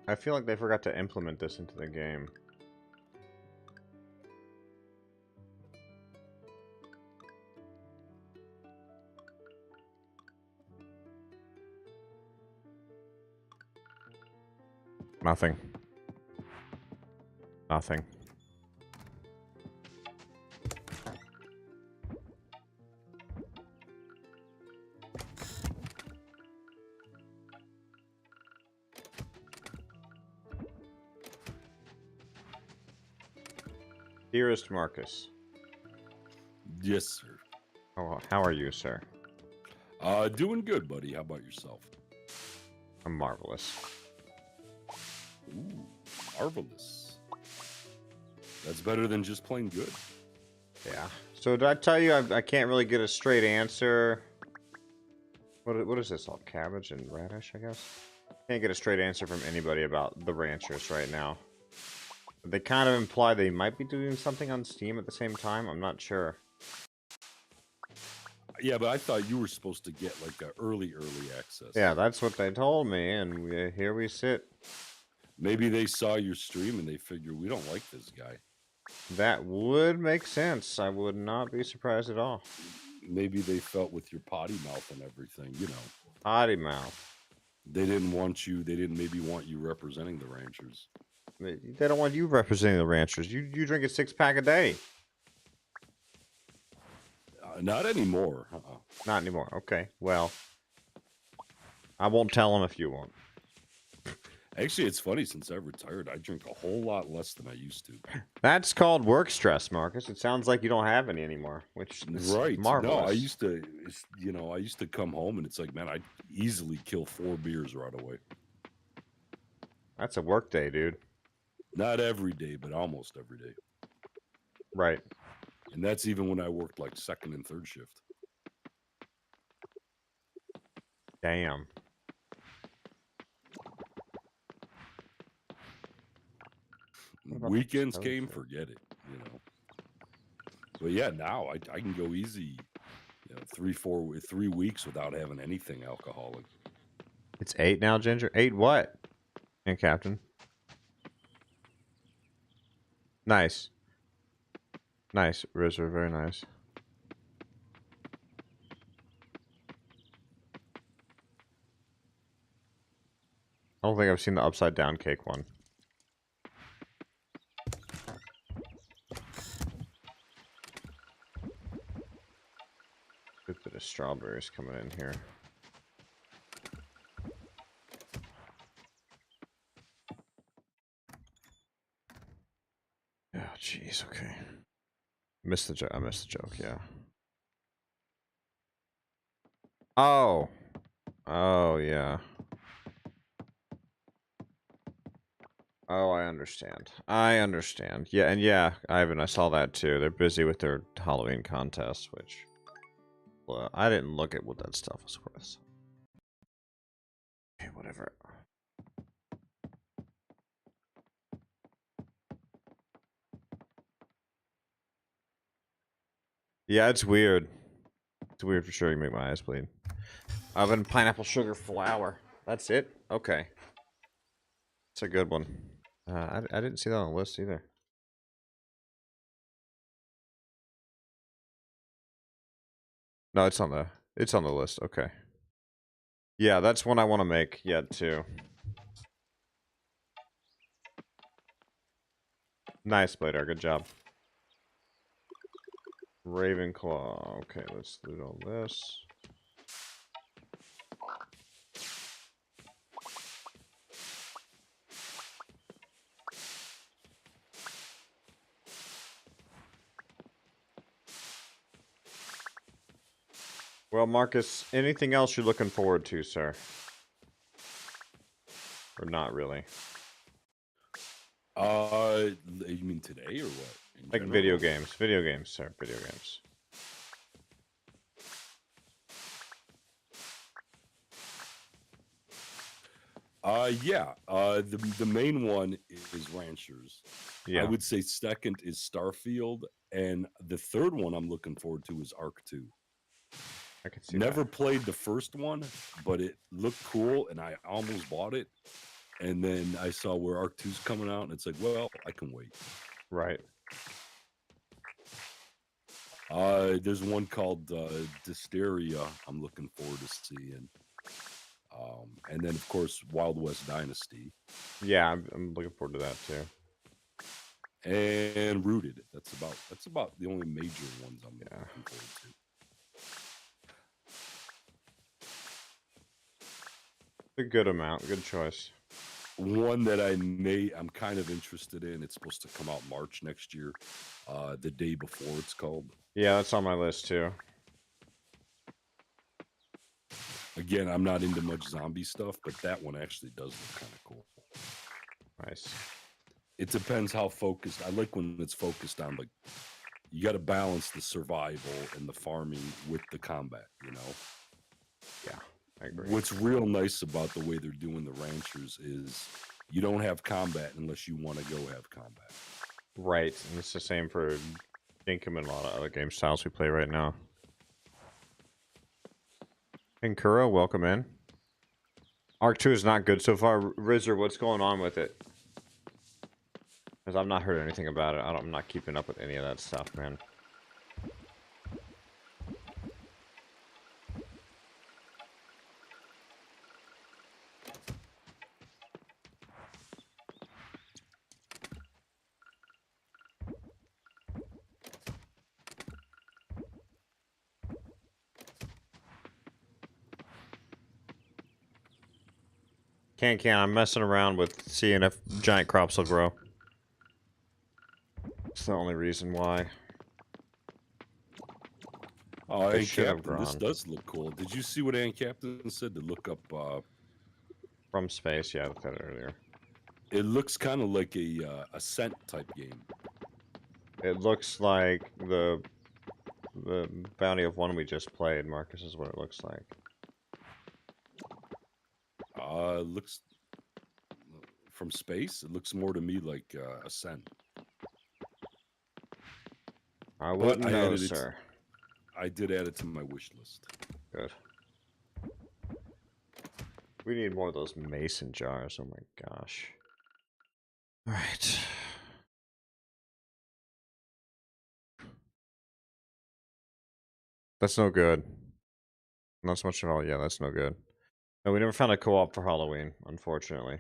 Speaker 1: I feel like they forgot to implement this into the game. Nothing. Nothing. Dearest Marcus.
Speaker 2: Yes, sir.
Speaker 1: How are you, sir?
Speaker 2: Doing good, buddy. How about yourself?
Speaker 1: I'm marvelous.
Speaker 2: Ooh, marvelous. That's better than just plain good.
Speaker 1: Yeah. So did I tell you I can't really get a straight answer? What is this all? Cabbage and radish, I guess? Can't get a straight answer from anybody about the ranchers right now. They kind of imply they might be doing something on Steam at the same time. I'm not sure.
Speaker 2: Yeah, but I thought you were supposed to get like a early access.
Speaker 1: Yeah, that's what they told me, and here we sit.
Speaker 2: Maybe they saw your stream and they figured we don't like this guy.
Speaker 1: That would make sense. I would not be surprised at all.
Speaker 2: Maybe they felt with your potty mouth and everything, you know.
Speaker 1: Potty mouth.
Speaker 2: They didn't want you. They didn't maybe want you representing the ranchers.
Speaker 1: They don't want you representing the ranchers. You drink a 6-pack a day.
Speaker 2: Not anymore.
Speaker 1: Not anymore. Okay. Well, I won't tell them if you won't.
Speaker 2: Actually, it's funny. Since I retired, I drink a whole lot less than I used to.
Speaker 1: That's called work stress, Marcus. It sounds like you don't have any anymore, which is
Speaker 2: right.
Speaker 1: marvelous.
Speaker 2: No, I used to. I used to come home and it's like, man, I'd easily kill 4 beers right away.
Speaker 1: That's a work day, dude.
Speaker 2: Not every day, but almost every day.
Speaker 1: Right.
Speaker 2: And that's even when I worked like second and third shift.
Speaker 1: Damn.
Speaker 2: Weekends came, forget it, you know. But yeah, now I can go easy, 3 weeks without having anything alcoholic.
Speaker 1: It's 8 now, Ginger? 8 what? And Captain. Nice. Nice, Rizzer, very nice. I don't think I've seen the upside down cake one. Good bit of strawberries coming in here. Oh, jeez, okay. Missed the joke. I missed the joke, yeah. Oh. Oh, yeah. Oh, I understand. I understand. Yeah, and yeah, Ivan, I saw that too. They're busy with their Halloween contest, which... Well, I didn't look at what that stuff was worth. Okay, whatever. Yeah, it's weird. It's weird for sure. You make my eyes bleed. Oven pineapple sugar flour. That's it? Okay. It's a good one. I didn't see that on the list either. No, it's on the list. Okay. Yeah, that's one I want to make yet too. Nice, Blader. Good job. Ravenclaw. Okay, let's loot all this. Well, Marcus, anything else you're looking forward to, sir? Or not really?
Speaker 2: You mean today or what?
Speaker 1: Like video games. Video games, sir. Video games.
Speaker 2: Yeah. The main one is Ranchers.
Speaker 1: Yeah.
Speaker 2: I would say second is Starfield, and the third one I'm looking forward to is Arc 2.
Speaker 1: I can see
Speaker 2: Never
Speaker 1: that.
Speaker 2: played the first one, but it looked cool, and I almost bought it. And then I saw where Arc 2's coming out, and it's like, well, I can wait.
Speaker 1: Right.
Speaker 2: There's one called Dysteria I'm looking forward to seeing. And then, of course, Wild West Dynasty.
Speaker 1: Yeah, I'm looking forward to that too.
Speaker 2: And Rooted. That's about the only major ones I'm looking forward to.
Speaker 1: A good amount. Good choice.
Speaker 2: One that I'm kind of interested in. It's supposed to come out March next year. The day before it's called.
Speaker 1: Yeah, that's on my list too.
Speaker 2: Again, I'm not into much zombie stuff, but that one actually does look kind of cool.
Speaker 1: Nice.
Speaker 2: It depends how focused. I like when it's focused on, like, you got to balance the survival and the farming with the combat, you know?
Speaker 1: Yeah, I agree.
Speaker 2: What's real nice about the way they're doing the ranchers is you don't have combat unless you want to go have combat.
Speaker 1: Right, and it's the same for Dinkum and a lot of other game styles we play right now. And Kuro, welcome in. Arc 2 is not good so far. Rizzer, what's going on with it? Because I've not heard anything about it. I'm not keeping up with any of that stuff, man. Can't. I'm messing around with seeing if giant crops will grow. It's the only reason why.
Speaker 2: Oh,
Speaker 1: They
Speaker 2: and
Speaker 1: should have
Speaker 2: Captain, this
Speaker 1: grown.
Speaker 2: does look cool. Did you see what Ann Captain said to look up?
Speaker 1: From space, yeah, I looked at it earlier.
Speaker 2: It looks kind of like a Ascent type game.
Speaker 1: It looks like the Bounty of One we just played, Marcus, is what it looks like.
Speaker 2: Looks from space. It looks more to me like Ascent.
Speaker 1: I wouldn't know, sir.
Speaker 2: I did add it to my wish list.
Speaker 1: Good. We need more of those mason jars. Oh my gosh. All right. That's no good. Not so much at all. Yeah, that's no good. No, we never found a co-op for Halloween, unfortunately.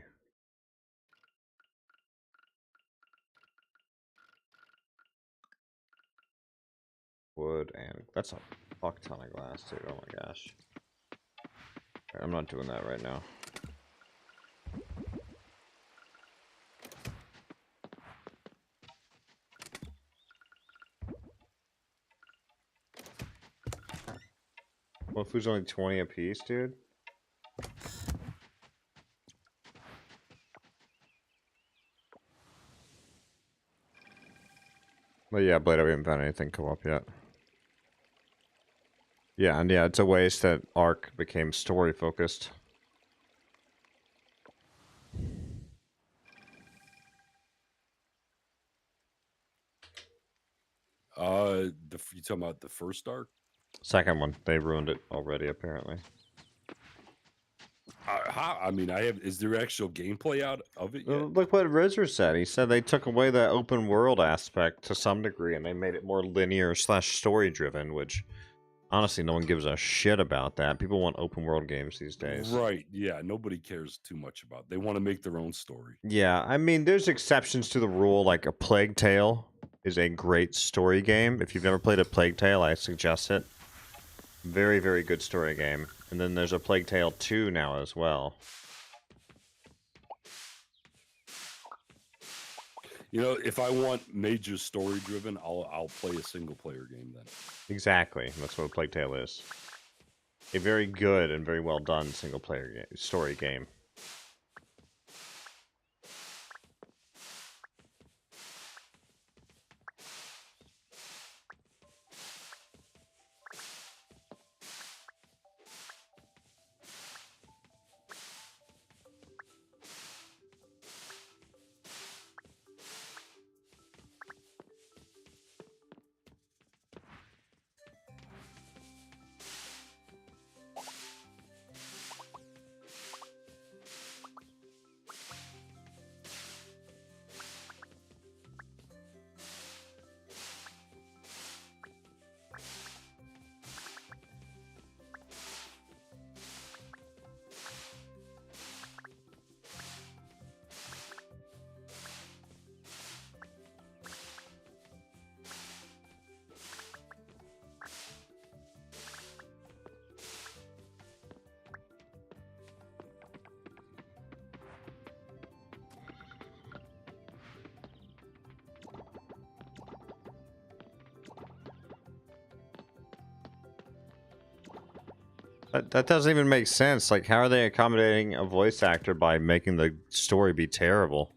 Speaker 1: Wood and that's a fuck ton of glass too. Oh my gosh. I'm not doing that right now. Well, food's only 20 a piece, dude. Well, yeah, Blade, I haven't found anything come up yet. Yeah, and yeah, it's a waste that Arc became story focused.
Speaker 2: You talking about the first arc?
Speaker 1: Second one, they ruined it already, apparently.
Speaker 2: I mean, is there actual gameplay out of it yet?
Speaker 1: Look what Rizzer said. He said they took away the open world aspect to some degree, and they made it more linear / story driven, which honestly, no one gives a shit about that. People want open world games these days.
Speaker 2: Right, yeah, nobody cares too much about it. They want to make their own story.
Speaker 1: Yeah, I mean, there's exceptions to the rule, like a Plague Tale is a great story game. If you've never played a Plague Tale, I suggest it. Very, very good story game. And then there's a Plague Tale 2 now as well.
Speaker 2: You know, if I want major story driven, I'll play a single player game then.
Speaker 1: Exactly. That's what a Plague Tale is. A very good and very well done single player story game. That doesn't even make sense. Like, how are they accommodating a voice actor by making the story be terrible?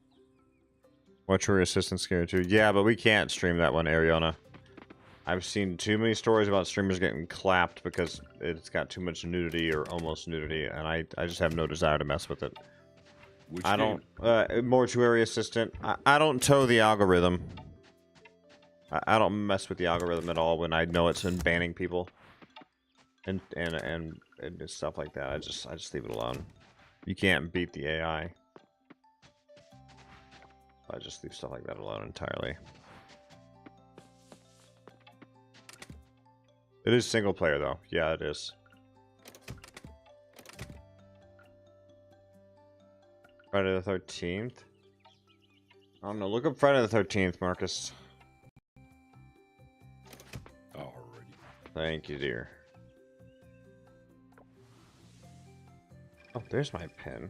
Speaker 1: Watch your assistant scare too. Yeah, but we can't stream that one, Ariana. I've seen too many stories about streamers getting clapped because it's got too much nudity or almost nudity, and I just have no desire to mess with it.
Speaker 2: Which
Speaker 1: I
Speaker 2: game?
Speaker 1: don't. Mortuary assistant. I don't toe the algorithm. I don't mess with the algorithm at all when I know it's in banning people. And stuff like that. I just leave it alone. You can't beat the AI. I just leave stuff like that alone entirely. It is single player though. Yeah, it is. Friday the 13th? I don't know. Look up Friday the 13th, Marcus.
Speaker 2: Alrighty.
Speaker 1: Thank you, dear. Oh, there's my pen.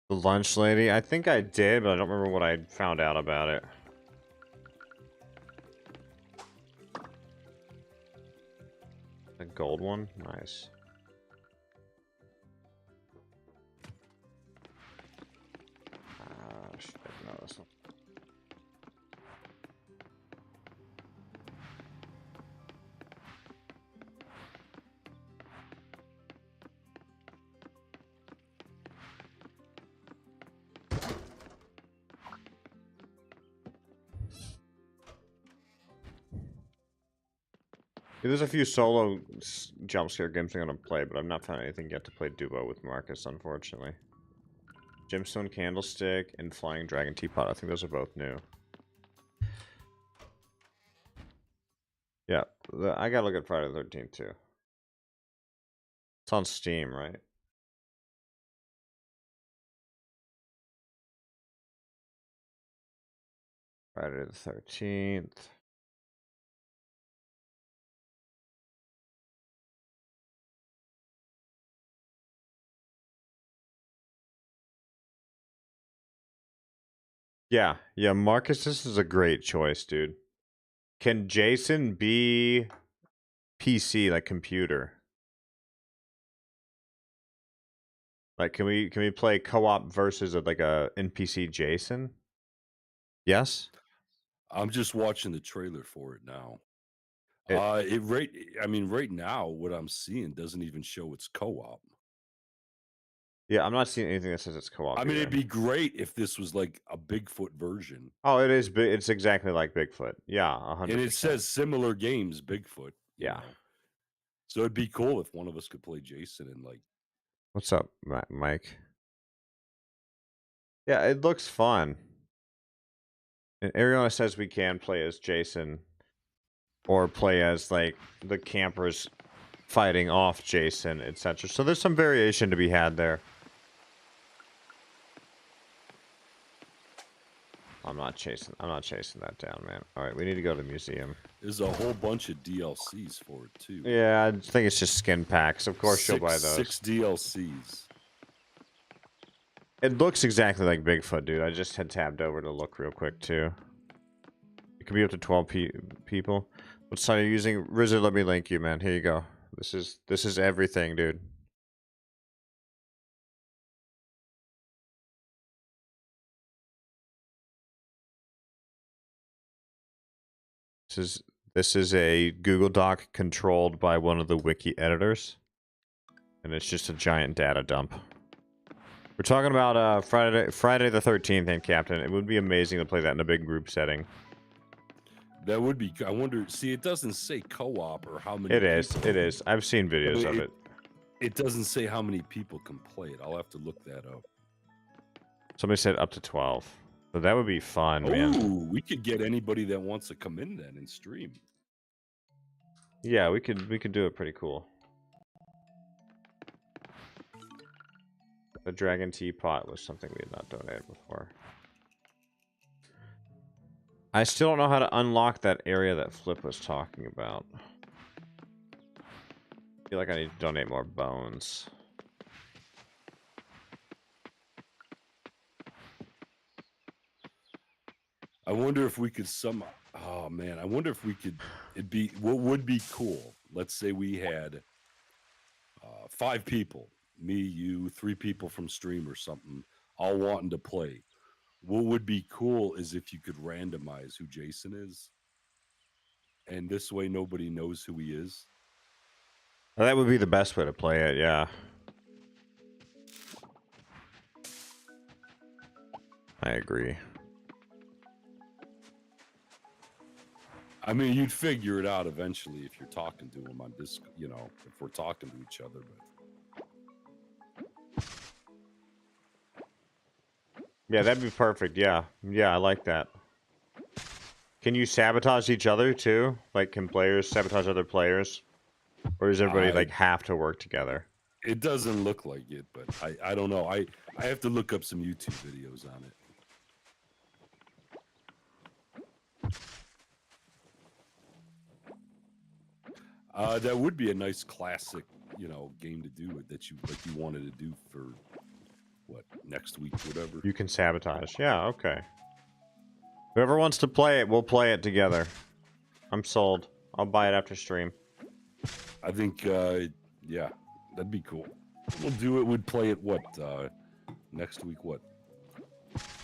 Speaker 1: The lunch lady? I think I did, but I don't remember what I found out about it. A gold one? Nice. Shit, no, that's not. There's a few solo jump scare games I'm gonna play, but I've not found anything yet to play duo with Marcus, unfortunately. Gemstone Candlestick and Flying Dragon Teapot. I think those are both new. Yeah, I gotta look at Friday the 13th too. It's on Steam, right? Friday the 13th. Yeah, Marcus, this is a great choice, dude. Can Jason be PC, like computer? Like, can we play co-op versus like a NPC Jason? Yes.
Speaker 2: I'm just watching the trailer for it now.
Speaker 1: It,
Speaker 2: Right now, what I'm seeing doesn't even show it's co-op.
Speaker 1: yeah, I'm not seeing anything that says it's co-op.
Speaker 2: I mean,
Speaker 1: either.
Speaker 2: it'd be great if this was like a Bigfoot version.
Speaker 1: Oh, it is. It's exactly like Bigfoot. Yeah, 100%.
Speaker 2: And it says similar games, Bigfoot.
Speaker 1: Yeah.
Speaker 2: Know? So it'd be cool if one of us could play Jason and like.
Speaker 1: What's up, Mike? Yeah, it looks fun. And Ariana says we can play as Jason, or play as like the campers fighting off Jason, etc. So there's some variation to be had there. I'm not chasing that down, man. All right, we need to go to the museum.
Speaker 2: There's a whole bunch of DLCs for it too.
Speaker 1: Yeah, I think it's just skin packs. Of course, you'll buy those.
Speaker 2: 6 DLCs.
Speaker 1: It looks exactly like Bigfoot, dude. I just had tabbed over to look real quick too. It could be up to 12 people. What site are you using? Rizard, let me link you, man. Here you go. This is everything, dude. This is a Google Doc controlled by one of the wiki editors, and it's just a giant data dump. We're talking about Friday the 13th, and Captain. It would be amazing to play that in a big group setting.
Speaker 2: That would be. I wonder. See, it doesn't say co-op or how many.
Speaker 1: It is. I've seen videos of it.
Speaker 2: It doesn't say how many people can play it. I'll have to look that up.
Speaker 1: Somebody said up to 12. So that would be fun, man.
Speaker 2: Ooh, we could get anybody that wants to come in then and stream.
Speaker 1: Yeah, we could do it pretty cool. The Dragon Teapot was something we had not donated before. I still don't know how to unlock that area that Flip was talking about. I feel like I need to donate more bones.
Speaker 2: I wonder if we could oh man, I wonder if we could, what would be cool. Let's say we had 5 people, me, you, 3 people from stream or something, all wanting to play. What would be cool is if you could randomize who Jason is. And this way nobody knows who he is.
Speaker 1: Well, that would be the best way to play it, yeah. I agree.
Speaker 2: I mean, you'd figure it out eventually if you're talking to him on Discord, you know, if we're talking to each other. But
Speaker 1: yeah, that'd be perfect. Yeah. Yeah, I like that. Can you sabotage each other too? Like, can players sabotage other players? Or does everybody like have to work together?
Speaker 2: It doesn't look like it, but I don't know. I have to look up some YouTube videos on it. That would be a nice classic, you know, game to do it that you wanted to do for what, next week, whatever.
Speaker 1: You can sabotage. Yeah, okay. Whoever wants to play it, we'll play it together. I'm sold. I'll buy it after stream.
Speaker 2: I think, yeah, that'd be cool. We'll do it. We'd play it what, next week? What?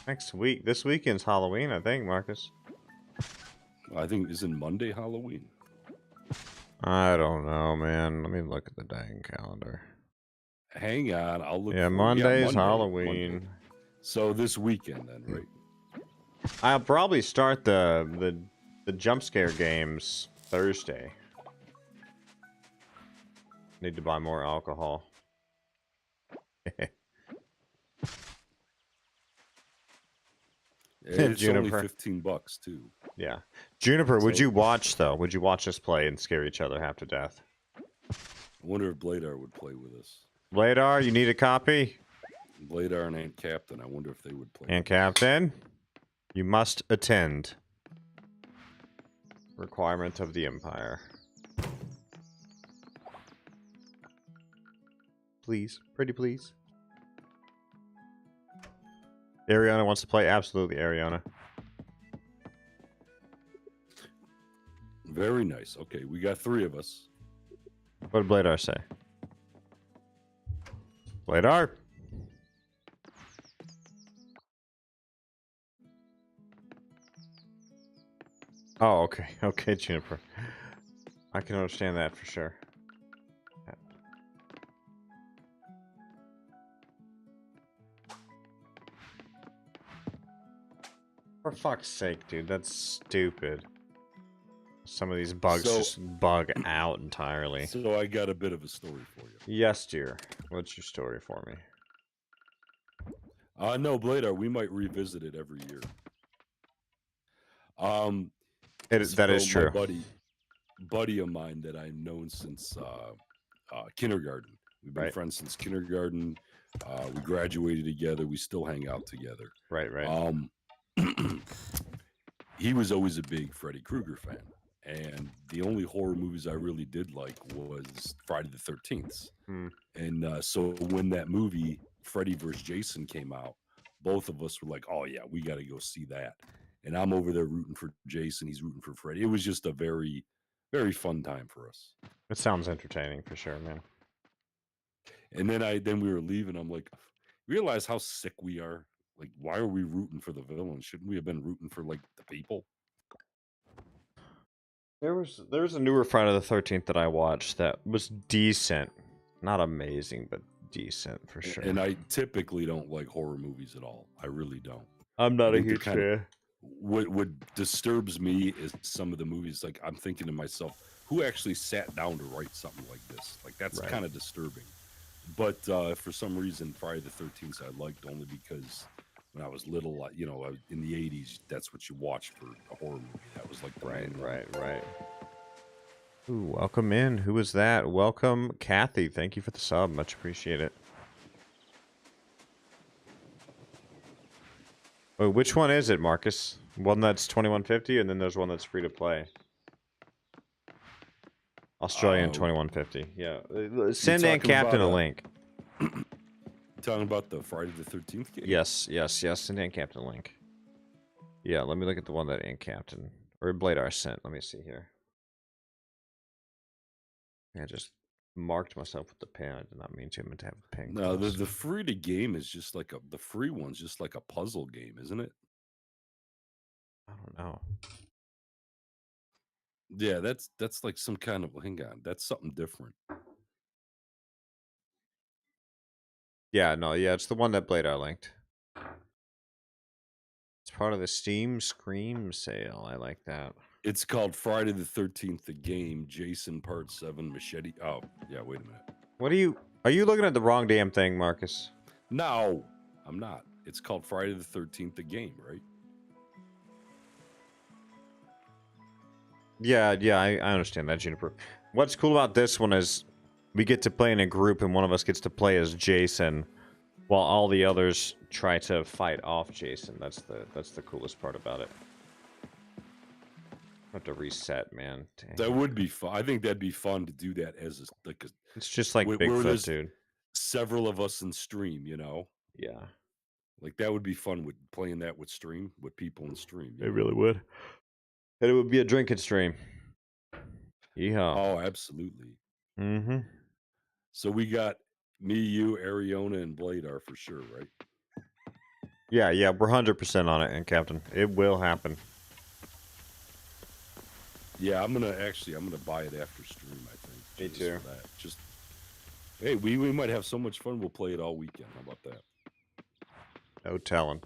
Speaker 1: Next week. This weekend's Halloween, I think, Marcus.
Speaker 2: I think isn't Monday Halloween.
Speaker 1: I don't know, man. Let me look at the dang calendar.
Speaker 2: Hang on, I'll look.
Speaker 1: Yeah, Monday's Halloween. Monday.
Speaker 2: So this weekend, then, right?
Speaker 1: I'll probably start the jump scare games Thursday. Need to buy more alcohol.
Speaker 2: It's
Speaker 1: Juniper.
Speaker 2: only $15 too.
Speaker 1: Yeah, Juniper. So, would you watch though? Would you watch us play and scare each other half to death?
Speaker 2: I wonder if Bladar would play with us.
Speaker 1: Bladar, you need a copy?
Speaker 2: Bladar and Aunt Captain. I wonder if they would play.
Speaker 1: Aunt Captain, you must attend. Requirement of the Empire. Please, pretty please. Ariana wants to play. Absolutely, Ariana.
Speaker 2: Very nice. Okay, we got 3 of us.
Speaker 1: What did Bladar say? Bladar? Oh, okay. Okay, Juniper. I can understand that for sure. For fuck's sake, dude. That's stupid. Some of these bugs just bug out entirely.
Speaker 2: So I got a bit of a story for you.
Speaker 1: Yes, dear. What's your story for me?
Speaker 2: No, Bladar, we might revisit it every year.
Speaker 1: That is true.
Speaker 2: My buddy of mine that I've known since kindergarten. We've been friends since kindergarten. We graduated together. We still hang out together.
Speaker 1: Right.
Speaker 2: He was always a big Freddy Krueger fan. And the only horror movies I really did like was Friday the 13th. And so when that movie, Freddy vs. Jason, came out, both of us were like, oh, yeah, we got to go see that. And I'm over there rooting for Jason. He's rooting for Freddy. It was just a very, very fun time for us.
Speaker 1: It sounds entertaining for sure, man.
Speaker 2: And then we were leaving. I'm like, realize how sick we are. Like, why are we rooting for the villain? Shouldn't we have been rooting for, like, the people?
Speaker 1: There was a newer Friday the 13th that I watched that was decent. Not amazing, but decent for sure.
Speaker 2: And I typically don't like horror movies at all. I really don't.
Speaker 1: I'm not a huge fan.
Speaker 2: What disturbs me is some of the movies, like, I'm thinking to myself, who actually sat down to write something like this? Like, that's kind of disturbing. But for some reason, Friday the 13th I liked only because when I was little, you know, in the 80s, that's what you watched for a horror movie. That was like the
Speaker 1: right. Ooh, welcome in. Who is that? Welcome, Kathy. Thank you for the sub. Much appreciate it. Wait, which one is it, Marcus? One that's 2150, and then there's one that's free to play. Australian 2150. Yeah. Send and Captain a link.
Speaker 2: Talking about the Friday the 13th game?
Speaker 1: Yes. Send and Captain a link. Yeah, let me look at the one that and Captain or Bladar sent. Let me see here. I just marked myself with the pen. I did not mean to. I meant to have a pen.
Speaker 2: No, the free to game is just like the free one's just like a puzzle game, isn't it?
Speaker 1: I don't know.
Speaker 2: Yeah, that's like some kind of, hang on, that's something different.
Speaker 1: Yeah, no, yeah, it's the one that Bladar linked. It's part of the Steam Scream sale. I like that.
Speaker 2: It's called Friday the 13th, the game, Jason Part 7, Machete. Oh, yeah, wait a minute.
Speaker 1: What are you looking at the wrong damn thing, Marcus?
Speaker 2: No, I'm not. It's called Friday the 13th, the game, right?
Speaker 1: Yeah, I understand that, Juniper. What's cool about this one is we get to play in a group, and one of us gets to play as Jason, while all the others try to fight off Jason. That's the coolest part about it. I have to reset, man. Dang.
Speaker 2: That would be fun. I think that'd be fun to do that as a, like a.
Speaker 1: It's just like Bigfoot, dude.
Speaker 2: Several of us in stream, you know.
Speaker 1: Yeah.
Speaker 2: Like that would be fun with playing that with stream with people in stream.
Speaker 1: It really would. And it would be a drinking stream. Yeehaw.
Speaker 2: Oh, absolutely.
Speaker 1: Mm-hmm.
Speaker 2: So we got me, you, Ariona, and Bladar for sure, right?
Speaker 1: Yeah, we're 100% on it, and Captain. It will happen.
Speaker 2: Yeah, I'm gonna buy it after stream, I think.
Speaker 1: Me too.
Speaker 2: Just hey, we might have so much fun, we'll play it all weekend. How about that?
Speaker 1: No telling.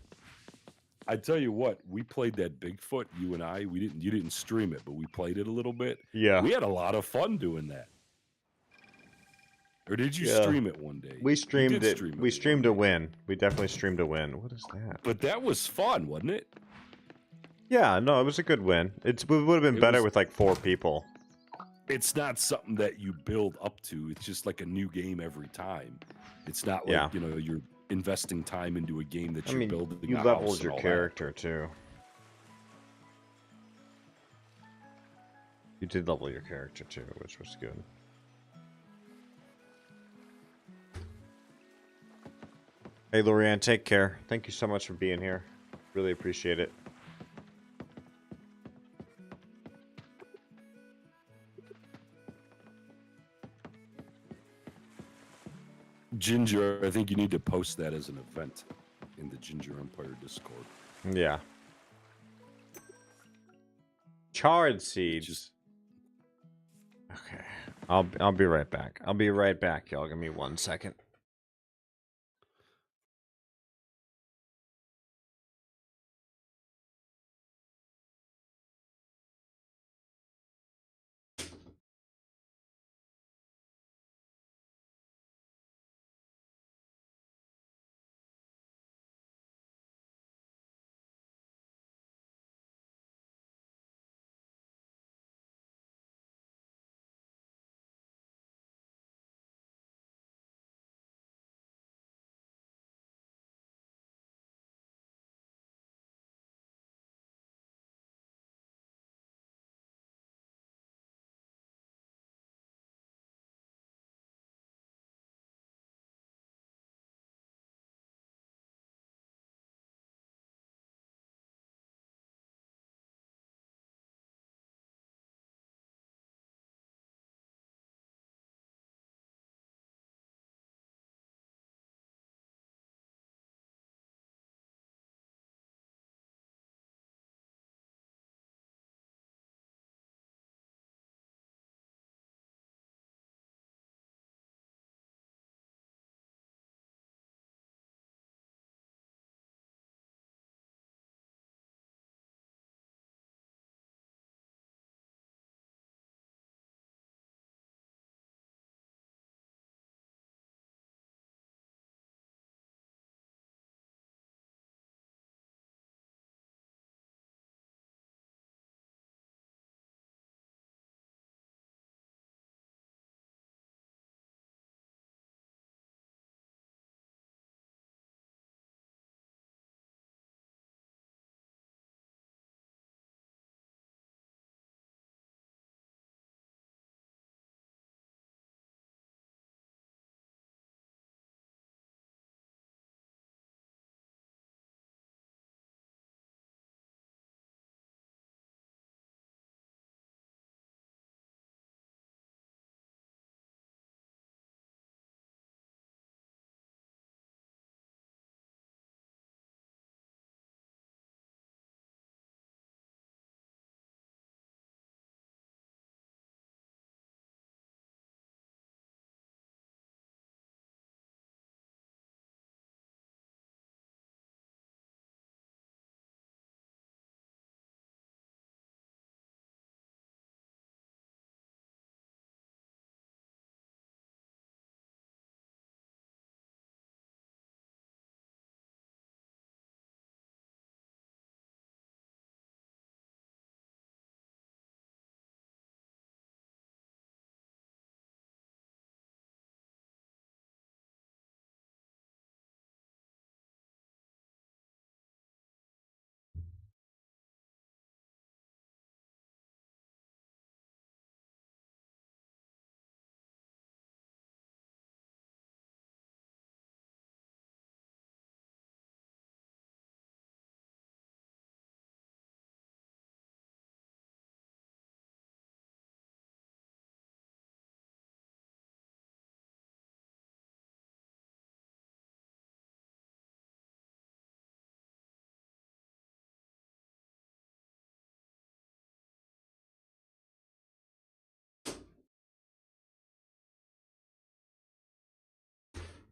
Speaker 2: I tell you what, we played that Bigfoot, you and I. You didn't stream it, but we played it a little bit.
Speaker 1: Yeah.
Speaker 2: We had a lot of fun doing that. Or did you stream it one day?
Speaker 1: We streamed it. We streamed a win. We definitely streamed a win. What is that?
Speaker 2: But that was fun, wasn't it?
Speaker 1: Yeah, no, it was a good win. It would have been better with like 4 people.
Speaker 2: It's not something that you build up to. It's just like a new game every time. It's not like, you know, you're investing time into a game that you're building.
Speaker 1: You leveled your character too. You did level your character too, which was good. Hey, Lorianne, take care. Thank you so much for being here. Really appreciate it.
Speaker 2: Ginger, I think you need to post that as an event in the Ginger Empire Discord.
Speaker 1: Yeah. Charred seeds. Okay. I'll be right back. I'll be right back, y'all. Give me 1 second.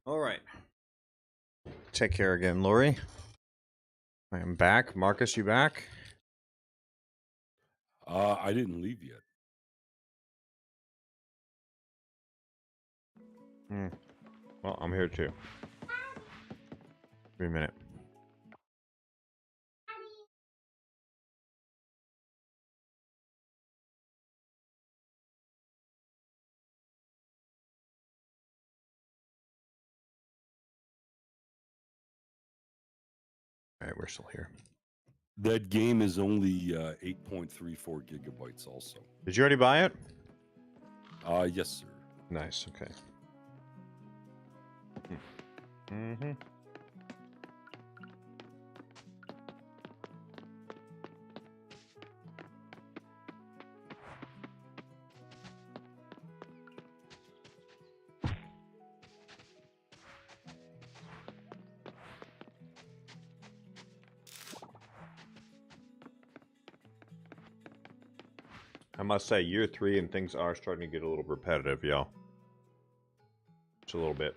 Speaker 1: All right. Take care again, Lori. I am back. Marcus, you back?
Speaker 2: I didn't leave yet.
Speaker 1: Well, I'm here too. Give me a minute. All right, we're still here.
Speaker 2: That game is only 8.34 gigabytes also.
Speaker 1: Did you already buy it?
Speaker 2: Yes, sir.
Speaker 1: Nice, okay. Mm-hmm. I must say, year 3 and things are starting to get a little repetitive, y'all. Just a little bit.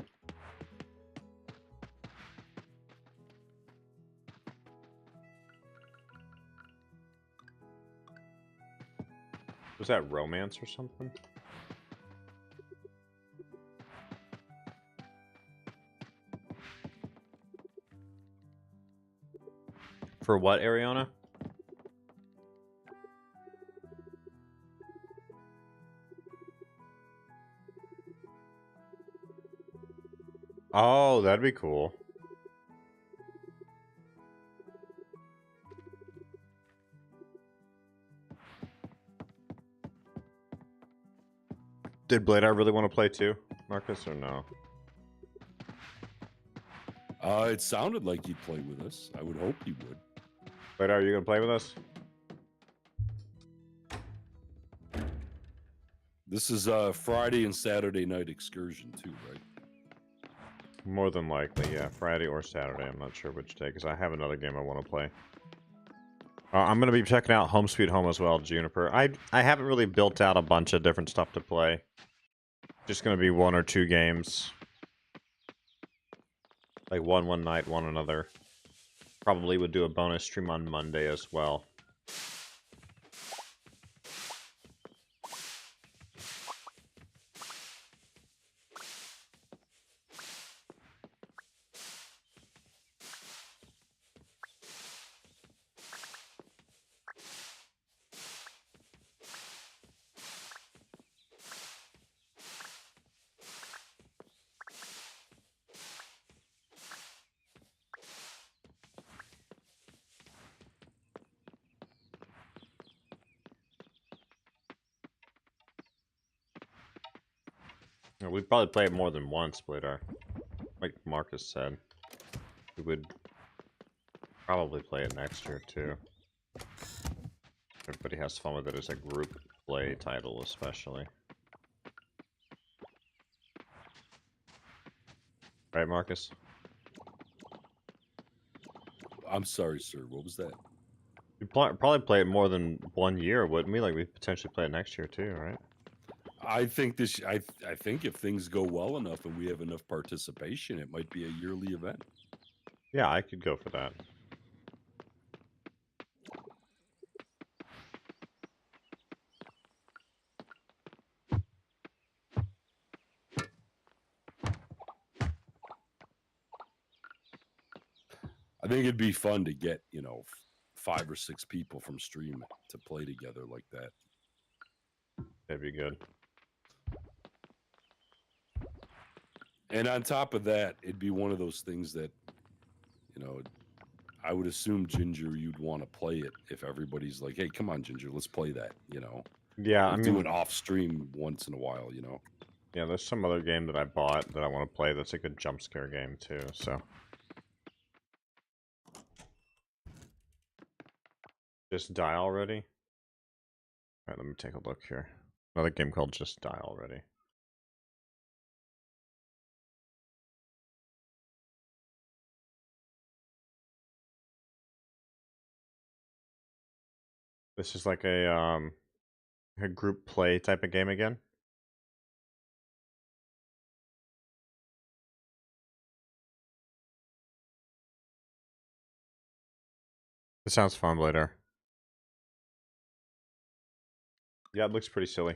Speaker 1: Was that romance or something? For what, Ariana? Oh, that'd be cool. Did Bladar really want to play too, Marcus, or no?
Speaker 2: It sounded like he'd play with us. I would hope he would.
Speaker 1: Bladar, are you going to play with us?
Speaker 2: This is a Friday and Saturday night excursion too, right?
Speaker 1: More than likely, yeah. Friday or Saturday. I'm not sure which day, because I have another game I want to play. I'm going to be checking out Home Sweet Home as well, Juniper. I haven't really built out a bunch of different stuff to play. Just going to be 1 or 2 games. Like one night, one another. Probably would do a bonus stream on Monday as well. We'd probably play it more than once, Bladar. Like Marcus said. We would probably play it next year, too. Everybody has fun with it as a group play title, especially. Right, Marcus?
Speaker 2: I'm sorry, sir. What was that?
Speaker 1: We'd probably play it more than 1 year, wouldn't we? Like, we'd potentially play it next year, too, right?
Speaker 2: I think I think if things go well enough and we have enough participation, it might be a yearly event.
Speaker 1: Yeah, I could go for that.
Speaker 2: I think it'd be fun to get, 5 or 6 people from stream to play together like that.
Speaker 1: That'd be good.
Speaker 2: And on top of that, it'd be one of those things that, I would assume, Ginger, you'd want to play it if everybody's like, hey, come on, Ginger, let's play that,
Speaker 1: Yeah,
Speaker 2: like do it off stream once in a while,
Speaker 1: Yeah, there's some other game that I bought that I want to play that's a good jump scare game, too, so. Just Die Already? Alright, let me take a look here. Another game called Just Die Already. This is like a group play type of game again. It sounds fun later. Yeah, it looks pretty silly.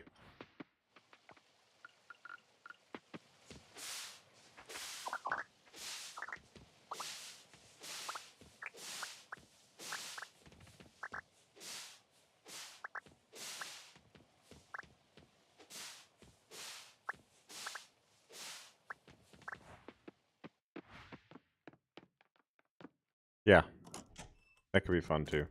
Speaker 1: Yeah, that could be fun too.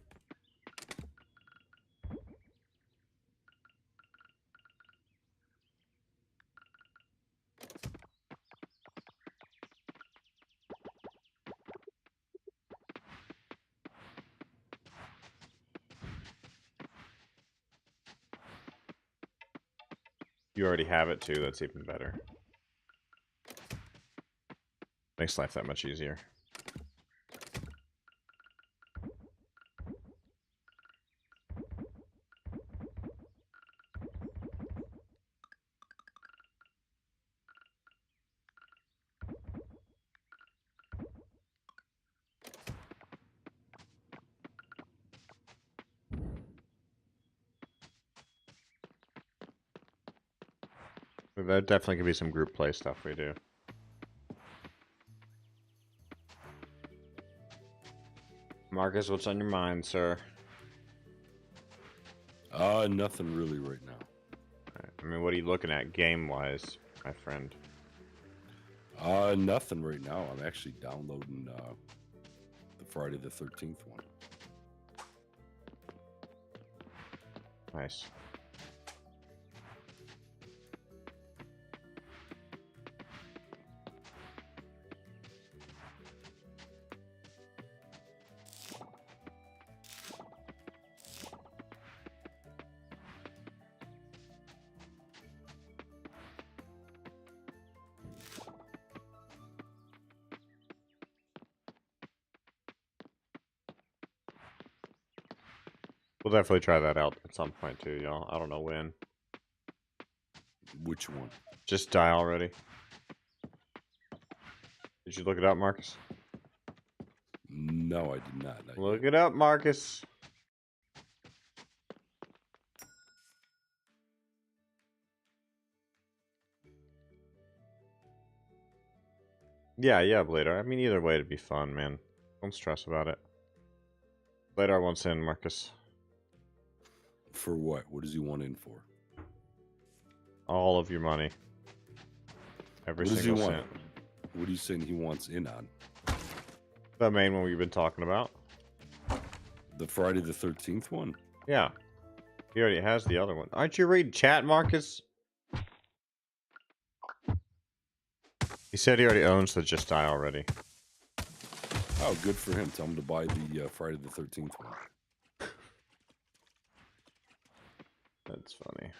Speaker 1: You already have it too, that's even better. Makes life that much easier. There definitely could be some group play stuff we do. Marcus, what's on your mind, sir?
Speaker 2: Nothing really right now.
Speaker 1: I mean, what are you looking at game-wise, my friend?
Speaker 2: Nothing right now. I'm actually downloading the Friday the 13th one.
Speaker 1: Nice. We'll definitely try that out at some point too, y'all. I don't know when.
Speaker 2: Which one?
Speaker 1: Just die already. Did you look it up, Marcus?
Speaker 2: No, I did not.
Speaker 1: Look it up, Marcus. Yeah, Blader. I mean, either way, it'd be fun, man. Don't stress about it. Blader wants in, Marcus.
Speaker 2: For what? What does he want in for?
Speaker 1: All of your money. Every single cent.
Speaker 2: What are you saying he wants in on?
Speaker 1: The main one we've been talking about.
Speaker 2: The Friday the 13th one?
Speaker 1: Yeah. He already has the other one. Aren't you reading chat, Marcus? He said he already owns the Just Die already.
Speaker 2: Oh, good for him. Tell him to buy the Friday the 13th one.
Speaker 1: That's funny.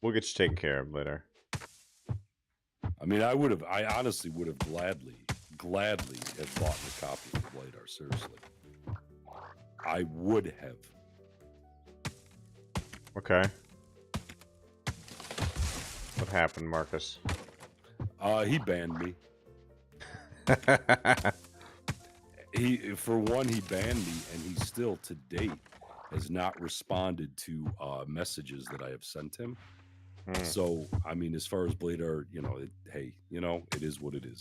Speaker 1: We'll get you taken care of later.
Speaker 2: I mean, I honestly would have gladly have bought a copy of Bladar, seriously. I would have.
Speaker 1: Okay. What happened, Marcus?
Speaker 2: He banned me. For one, he banned me, and he still, to date, has not responded to messages that I have sent him. So, I mean, as far as Bladar, hey, it is what it is.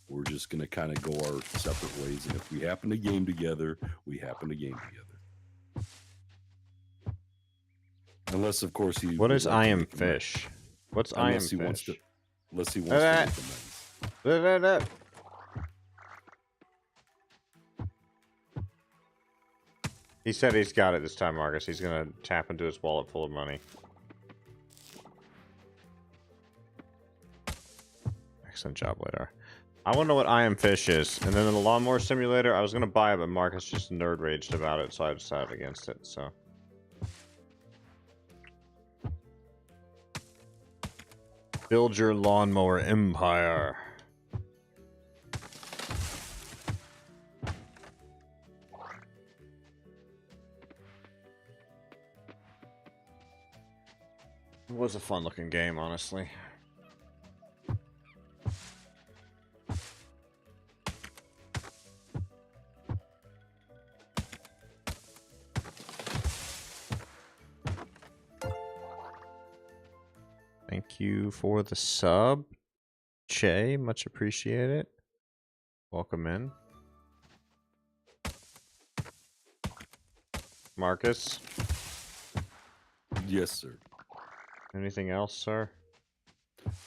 Speaker 2: We're just going to kind of go our separate ways, and if we happen to game together, we happen to game together. Unless, of course, he...
Speaker 1: What is I am fish? What's I am fish?
Speaker 2: Unless he wants to make amends.
Speaker 1: He said he's got it this time, Marcus. He's going to tap into his wallet full of money. Excellent job, Bladar. I want to know what I am fish is. And then in the lawnmower simulator, I was going to buy it, but Marcus just nerd raged about it, so I decided against it, so... Build your lawnmower empire. It was a fun looking game, honestly. Thank you for the sub, Che. Much appreciate it. Welcome in. Marcus?
Speaker 2: Yes, sir.
Speaker 1: Anything else, sir?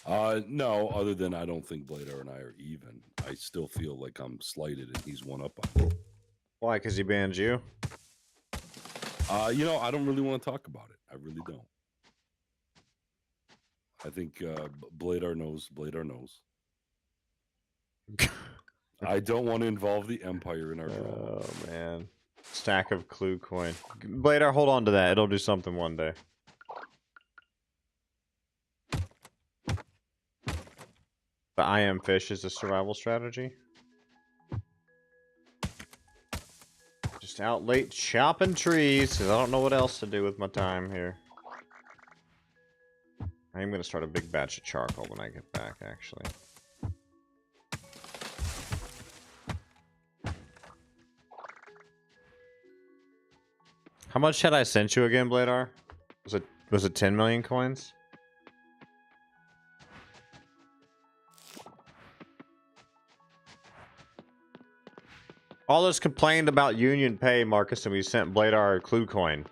Speaker 2: No, other than I don't think Bladar and I are even. I still feel like I'm slighted and he's one up on me.
Speaker 1: Why? Because he banned you?
Speaker 2: You know, I don't really want to talk about it. I really don't. I think Bladar knows. Bladar knows. I don't want to involve the Empire in our drama.
Speaker 1: Oh, man. Stack of clue coin. Bladar, hold on to that. It'll do something one day. The I am fish is a survival strategy. Just out late chopping trees because I don't know what else to do with my time here. I am going to start a big batch of charcoal when I get back, actually. How much had I sent you again, Bladar? Was it 10 million coins? All this complained about union pay, Marcus, and we sent Bladar a clue coin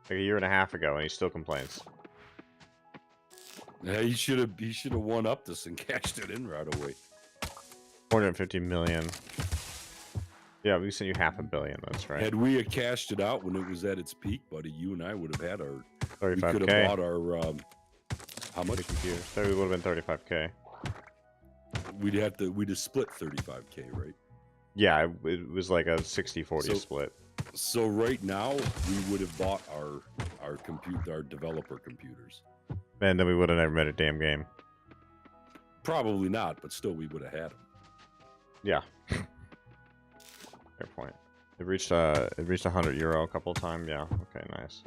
Speaker 1: like a year and a half ago, and he still complains.
Speaker 2: Yeah, he should have one up this and cashed it in right away.
Speaker 1: 450 million. Yeah, we sent you $500 million. That's right.
Speaker 2: Had we cashed it out when it was at its peak, buddy, you and I would have had our
Speaker 1: 35K.
Speaker 2: We could have bought our how much?
Speaker 1: It would have been 35K.
Speaker 2: We'd have split 35K, right?
Speaker 1: Yeah, it was like a 60-40 split.
Speaker 2: So right now we would have bought our developer computers.
Speaker 1: And then we would have never made a damn game.
Speaker 2: Probably not, but still we would have had them.
Speaker 1: Yeah. Fair point. It reached €100 a couple of times. Yeah. Okay. Nice.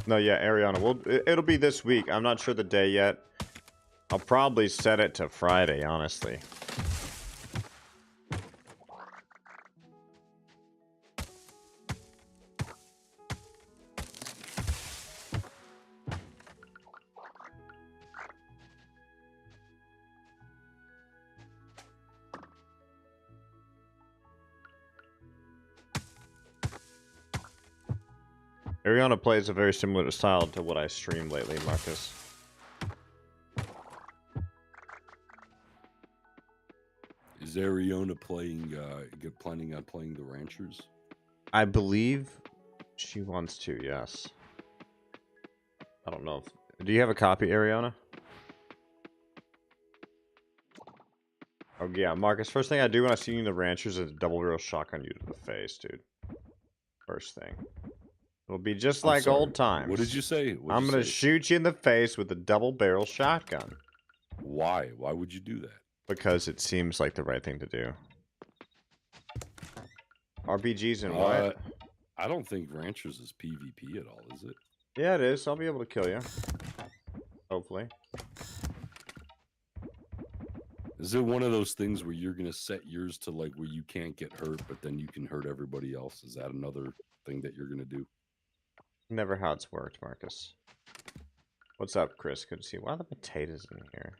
Speaker 1: No, yeah, Ariana. Well, it'll be this week. I'm not sure the day yet. I'll probably set it to Friday, honestly. Ariana plays a very similar style to what I streamed lately, Marcus.
Speaker 2: Is Ariana planning on playing the Ranchers?
Speaker 1: I believe she wants to, yes. I don't know if... Do you have a copy, Ariana? Oh, yeah, Marcus, first thing I do when I see you in the Ranchers is a double barrel shotgun you to the face, dude. First thing. It'll be just like old times.
Speaker 2: What did you say?
Speaker 1: I'm going to shoot you in the face with a double barrel shotgun.
Speaker 2: Why? Why would you do that?
Speaker 1: Because it seems like the right thing to do. RPGs and what?
Speaker 2: I don't think Ranchers is PvP at all, is it?
Speaker 1: Yeah, it is. I'll be able to kill you. Hopefully.
Speaker 2: Is it one of those things where you're going to set yours to like where you can't get hurt, but then you can hurt everybody else? Is that another thing that you're going to do?
Speaker 1: Never how it's worked, Marcus. What's up, Chris? Good to see you. Why are the potatoes in here?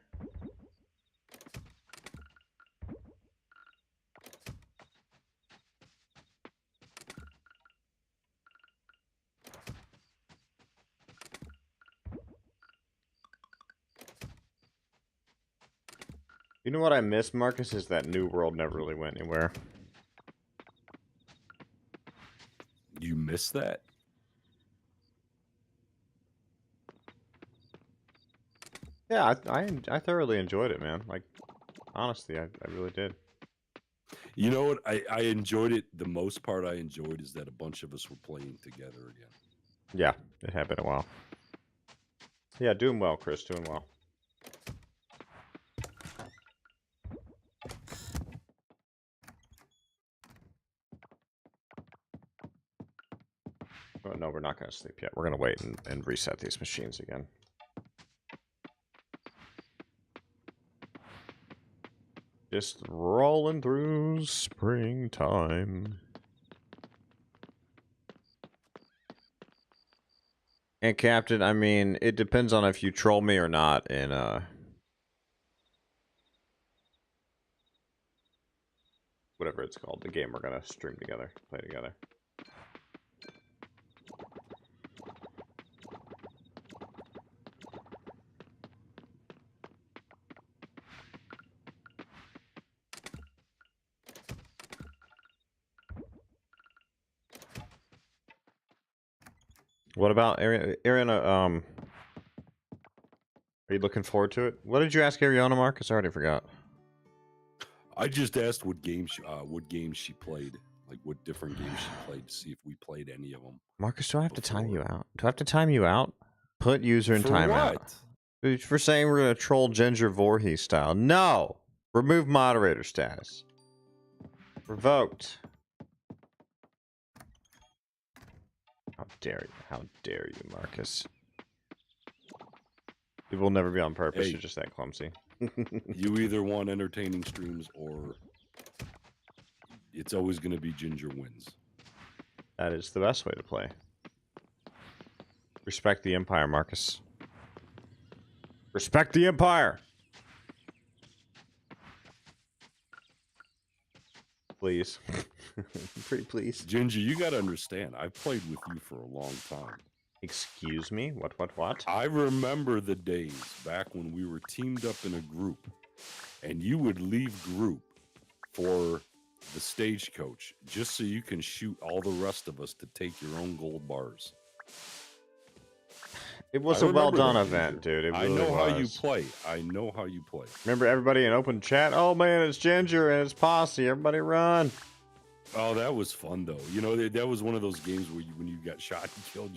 Speaker 1: You know what I miss, Marcus, is that New World never really went anywhere.
Speaker 2: You miss that?
Speaker 1: Yeah, I thoroughly enjoyed it, man. Like, honestly, I really did.
Speaker 2: You know what? I enjoyed it. The most part I enjoyed is that a bunch of us were playing together again.
Speaker 1: Yeah, it had been a while. Yeah, doing well, Chris. Doing well. Oh, no, we're not going to sleep yet. We're going to wait and reset these machines again. Just rolling through springtime. And Captain, I mean, it depends on if you troll me or not in whatever it's called, the game we're gonna stream together, play together. What about Ariana? Are you looking forward to it? What did you ask Ariana, Marcus? I already forgot.
Speaker 2: I just asked what games she played, like what different games she played, to see if we played any of them.
Speaker 1: Marcus, do I have to time you out? Do I have to time you out? Put user in timeout. For saying we're gonna troll Ginger Voorhees style. No! Remove moderator status. Revoked. How dare you? How dare you, Marcus? It will never be on purpose.
Speaker 2: Hey,
Speaker 1: you're just that clumsy.
Speaker 2: You either want entertaining streams or it's always going to be Ginger wins.
Speaker 1: That is the best way to play. Respect the Empire, Marcus. Respect the Empire! Please. Pretty please.
Speaker 2: Ginger, you got to understand, I've played with you for a long time.
Speaker 1: Excuse me? What?
Speaker 2: I remember the days back when we were teamed up in a group and you would leave group for the stagecoach just so you can shoot all the rest of us to take your own gold bars.
Speaker 1: It was a well-done event, dude. It really
Speaker 2: I know
Speaker 1: was.
Speaker 2: how you play. I know how you play.
Speaker 1: Remember everybody in open chat? Oh man, it's Ginger and it's Posse. Everybody run.
Speaker 2: Oh, that was fun though. You know, that was one of those games where when you got shot and killed,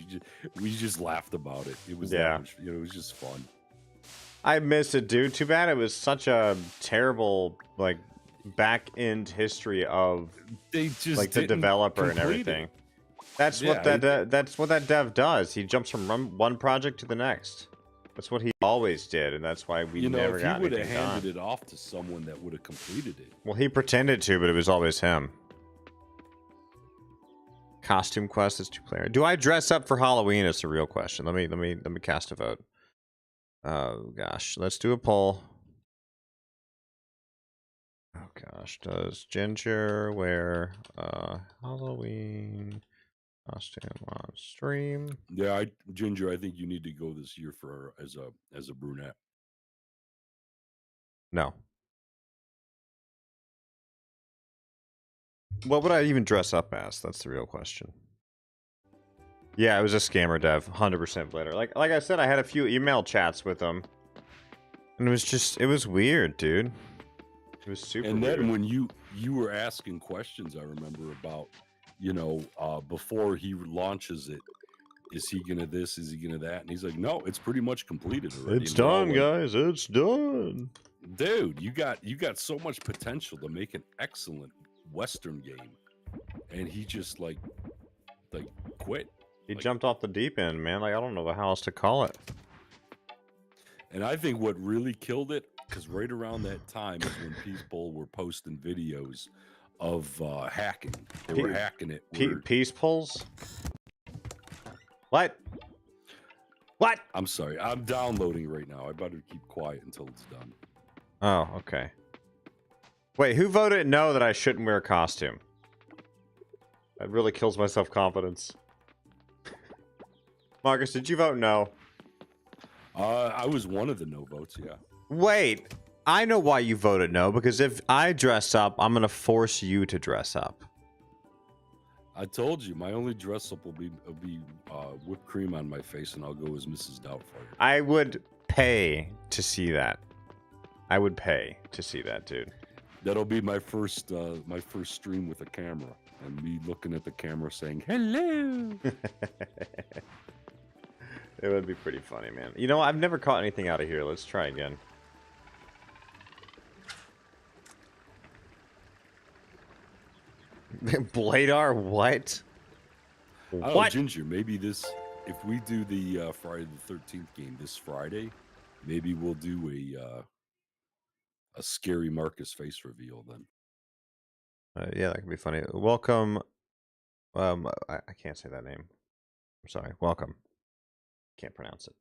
Speaker 2: we just laughed about it. It was
Speaker 1: yeah,
Speaker 2: it was just fun.
Speaker 1: I miss it, dude. Too bad it was such a terrible like back end history of
Speaker 2: they just
Speaker 1: like the developer and everything.
Speaker 2: It.
Speaker 1: That's what that dev does. He jumps from one project to the next. That's what he always did, and that's why we never got anything done.
Speaker 2: If he would have handed it off to someone that would have completed it.
Speaker 1: Well, he pretended to, but it was always him. Costume quest is 2-player. Do I dress up for Halloween? Is the real question. Let me cast a vote. Oh gosh, let's do a poll. Oh gosh, does Ginger wear Halloween costume on stream?
Speaker 2: Yeah, Ginger, I think you need to go this year for as a brunette.
Speaker 1: No. What would I even dress up as? That's the real question. Yeah, it was a scammer dev, 100% Blader. Like I said, I had a few email chats with him, and it was weird, dude. It was super.
Speaker 2: And then
Speaker 1: weird.
Speaker 2: when you were asking questions, I remember about, before he launches it, is he gonna this? Is he gonna that? And he's like, no, it's pretty much completed already.
Speaker 1: It's done, guys. It's done.
Speaker 2: Dude, you got so much potential to make an excellent Western game, and he just like quit.
Speaker 1: He jumped off the deep end, man. Like I don't know how else to call it.
Speaker 2: And I think what really killed it, because right around that time is when people were posting videos of hacking. They were hacking it.
Speaker 1: Peace pulls? What? What?
Speaker 2: I'm sorry. I'm downloading right now. I better keep quiet until it's done.
Speaker 1: Oh, okay. Wait, who voted no that I shouldn't wear a costume? That really kills my self-confidence. Marcus, did you vote no?
Speaker 2: I was one of the no votes, yeah.
Speaker 1: Wait, I know why you voted no, because if I dress up, I'm going to force you to dress up.
Speaker 2: I told you, my only dress up will be whipped cream on my face, and I'll go as Mrs. Doubtfire.
Speaker 1: I would pay to see that. I would pay to see that, dude.
Speaker 2: That'll be my first stream with a camera, and me looking at the camera saying, hello.
Speaker 1: It would be pretty funny, man. You know, I've never caught anything out of here. Let's try again. Bladar, what?
Speaker 2: What? Ginger, maybe if we do the Friday the 13th game this Friday, maybe we'll do a scary Marcus face reveal then.
Speaker 1: Yeah, that could be funny. Welcome. I can't say that name. I'm sorry. Welcome. Can't pronounce it.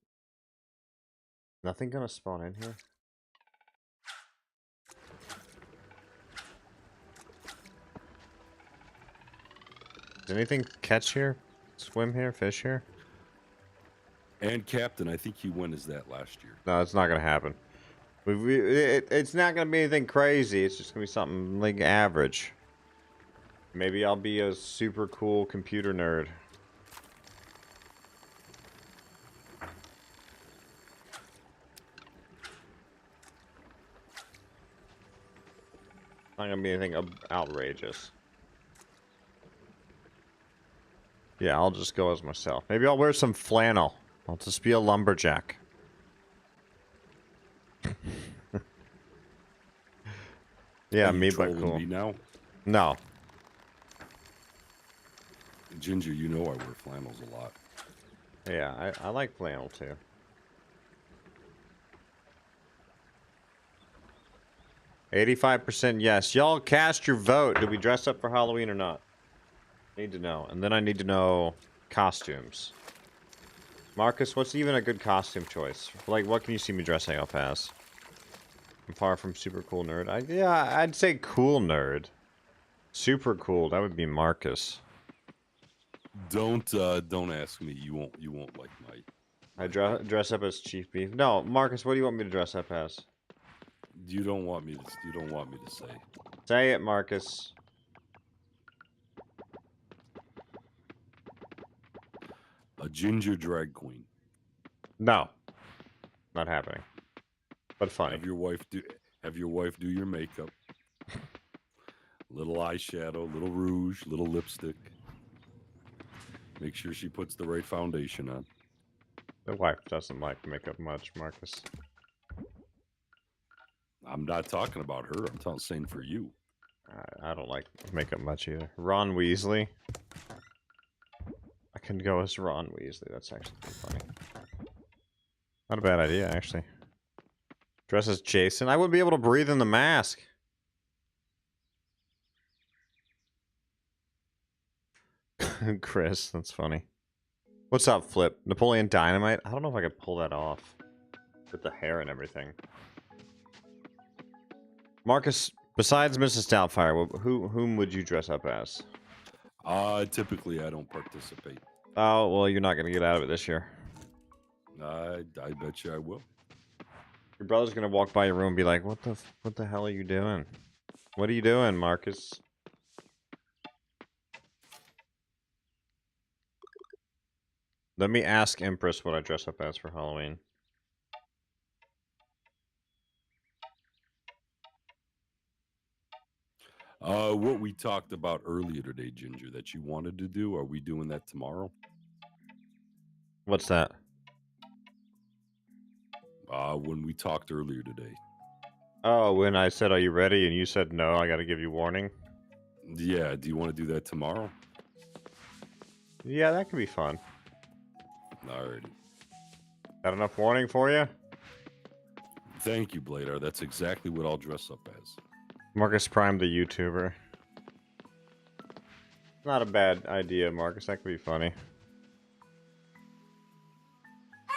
Speaker 1: Nothing gonna spawn in here? Does anything catch here? Swim here? Fish here?
Speaker 2: And Captain, I think he went as that last year.
Speaker 1: No, it's not gonna happen. It's not gonna be anything crazy. It's just gonna be something like average. Maybe I'll be a super cool computer nerd. Not gonna be anything outrageous. Yeah, I'll just go as myself. Maybe I'll wear some flannel. I'll just be a lumberjack. Yeah, me but cool.
Speaker 2: Me now?
Speaker 1: No.
Speaker 2: Ginger, you know I wear flannels a lot.
Speaker 1: Yeah, I like flannel too. %85% yes. Y'all cast your vote. Do we dress up for Halloween or not? Need to know. And then I need to know costumes. Marcus, what's even a good costume choice? Like, what can you see me dressing up as? I'm far from super cool nerd. Yeah, I'd say cool nerd. Super cool. That would be Marcus.
Speaker 2: Don't ask me. You won't like my.
Speaker 1: I dress up as Chief Beef. No, Marcus, what do you want me to dress up as?
Speaker 2: You don't want me to say.
Speaker 1: Say it, Marcus.
Speaker 2: A ginger drag queen.
Speaker 1: No. Not happening. But funny.
Speaker 2: Have your wife do your makeup. Little eyeshadow, little rouge, little lipstick. Make sure she puts the right foundation on.
Speaker 1: The wife doesn't like makeup much, Marcus.
Speaker 2: I'm not talking about her. I'm saying for you.
Speaker 1: I don't like makeup much either. Ron Weasley. I can go as Ron Weasley. That's actually pretty funny. Not a bad idea, actually. Dress as Jason. I wouldn't be able to breathe in the mask. Chris, that's funny. What's up, Flip? Napoleon Dynamite? I don't know if I could pull that off. With the hair and everything. Marcus, besides Mrs. Doubtfire, whom would you dress up as?
Speaker 2: Typically I don't participate.
Speaker 1: Oh, well, you're not going to get out of it this year.
Speaker 2: I bet you I will.
Speaker 1: Your brother's going to walk by your room and be like, what the hell are you doing? What are you doing, Marcus? Let me ask Empress what I dress up as for Halloween.
Speaker 2: What we talked about earlier today, Ginger, that you wanted to do, are we doing that tomorrow?
Speaker 1: What's that?
Speaker 2: When we talked earlier today.
Speaker 1: Oh, when I said, are you ready? And you said, no, I got to give you warning.
Speaker 2: Yeah, do you want to do that tomorrow?
Speaker 1: Yeah, that could be fun.
Speaker 2: Alrighty.
Speaker 1: Got enough warning for you?
Speaker 2: Thank you, Bladar. That's exactly what I'll dress up as.
Speaker 1: Marcus Prime, the YouTuber. Not a bad idea, Marcus. That could be funny.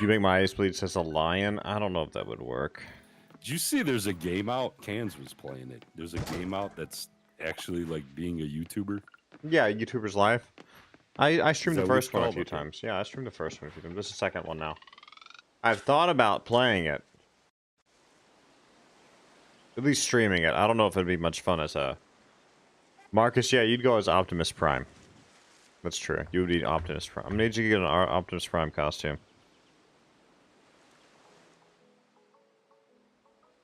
Speaker 1: You make my eyes bleed says a lion? I don't know if that would work.
Speaker 2: Did you see there's a game out? Cans was playing it. There's a game out that's actually like being a YouTuber.
Speaker 1: Yeah, YouTuber's Live. I streamed the first one a few
Speaker 2: Okay.
Speaker 1: times. Yeah, I streamed the first one a few times. This is the second one now. I've thought about playing it. At least streaming it. I don't know if it'd be much fun as a... Marcus, yeah, you'd go as Optimus Prime. That's true. You would be Optimus Prime. I'm gonna need you to get an Optimus Prime costume.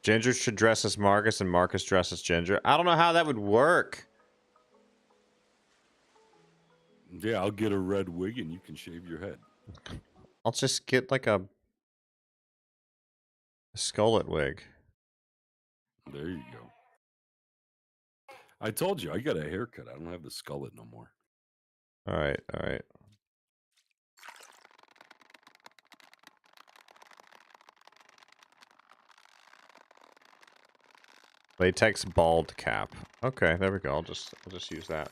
Speaker 1: Ginger should dress as Marcus and Marcus dress as Ginger. I don't know how that would work.
Speaker 2: Yeah, I'll get a red wig and you can shave your head.
Speaker 1: I'll just get like a skullet wig.
Speaker 2: There you go. I told you, I got a haircut. I don't have the skullet no more.
Speaker 1: Alright, alright. Latex bald cap. Okay, there we go. I'll just use that.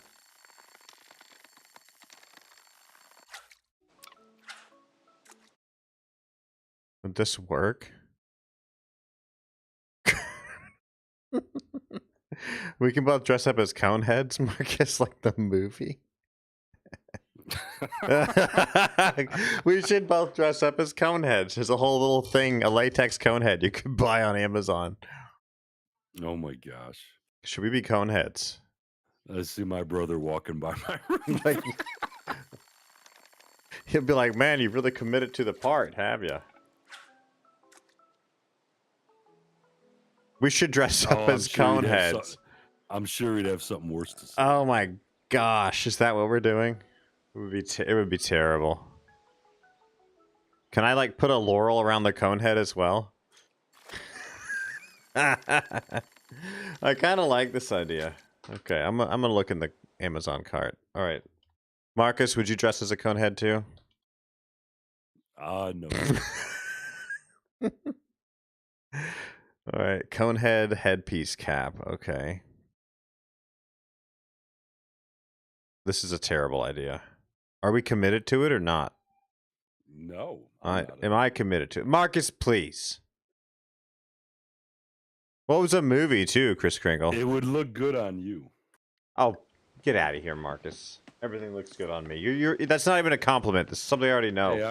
Speaker 1: Would this work? We can both dress up as cone heads, Marcus, like the movie. We should both dress up as cone heads. There's a whole little thing, a latex cone head you could buy on Amazon.
Speaker 2: Oh my gosh.
Speaker 1: Should we be cone heads?
Speaker 2: I see my brother walking by my room.
Speaker 1: Like, he'll be like, man, you've really committed to the part, have you? We should dress up as cone heads.
Speaker 2: I'm sure he'd have something worse to say.
Speaker 1: Oh my gosh, is that what we're doing? It would be terrible. Can I like put a laurel around the cone head as well? I kind of like this idea. Okay, I'm gonna look in the Amazon cart. All right, Marcus, would you dress as a cone head too?
Speaker 2: No.
Speaker 1: All right, cone head headpiece cap. Okay. This is a terrible idea. Are we committed to it or not?
Speaker 2: No.
Speaker 1: Am I committed to it? Marcus, please. What was a movie too, Chris Kringle?
Speaker 2: It would look good on you.
Speaker 1: Oh, get out of here, Marcus. Everything looks good on me. That's not even a compliment. This is something I already know.
Speaker 2: Hey,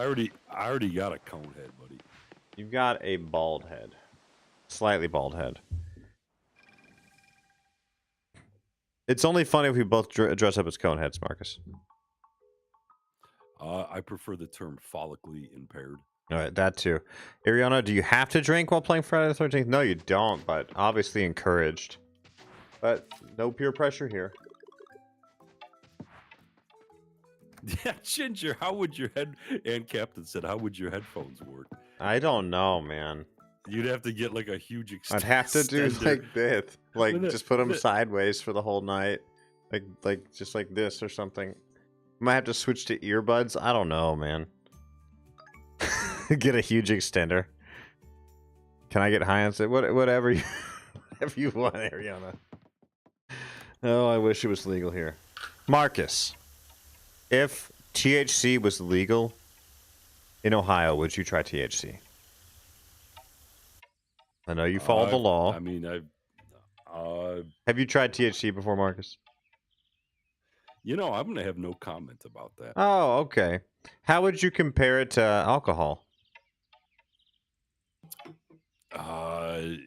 Speaker 2: I already got a cone head, buddy.
Speaker 1: You've got a bald head. Slightly bald head. It's only funny if we both dress up as cone heads, Marcus.
Speaker 2: I prefer the term follically impaired.
Speaker 1: All right, that too. Ariana, do you have to drink while playing Friday the 13th? No, you don't, but obviously encouraged. But no peer pressure here.
Speaker 2: Yeah, Ginger, how would your head... And Captain said, how would your headphones work?
Speaker 1: I don't know, man.
Speaker 2: You'd have to get like a huge
Speaker 1: I'd have to do like this. Like, just put them sideways for the whole night. Like just like this or something. Might have to switch to earbuds. I don't know, man. Get a huge extender. Can I get high on it? Whatever you, whatever you want, Ariana. Oh, I wish it was legal here. Marcus, if THC was legal in Ohio, would you try THC? I know you follow the law.
Speaker 2: I mean,
Speaker 1: have you tried THC before, Marcus?
Speaker 2: You know, I'm going to have no comment about that.
Speaker 1: Oh, okay. How would you compare it to alcohol?
Speaker 2: I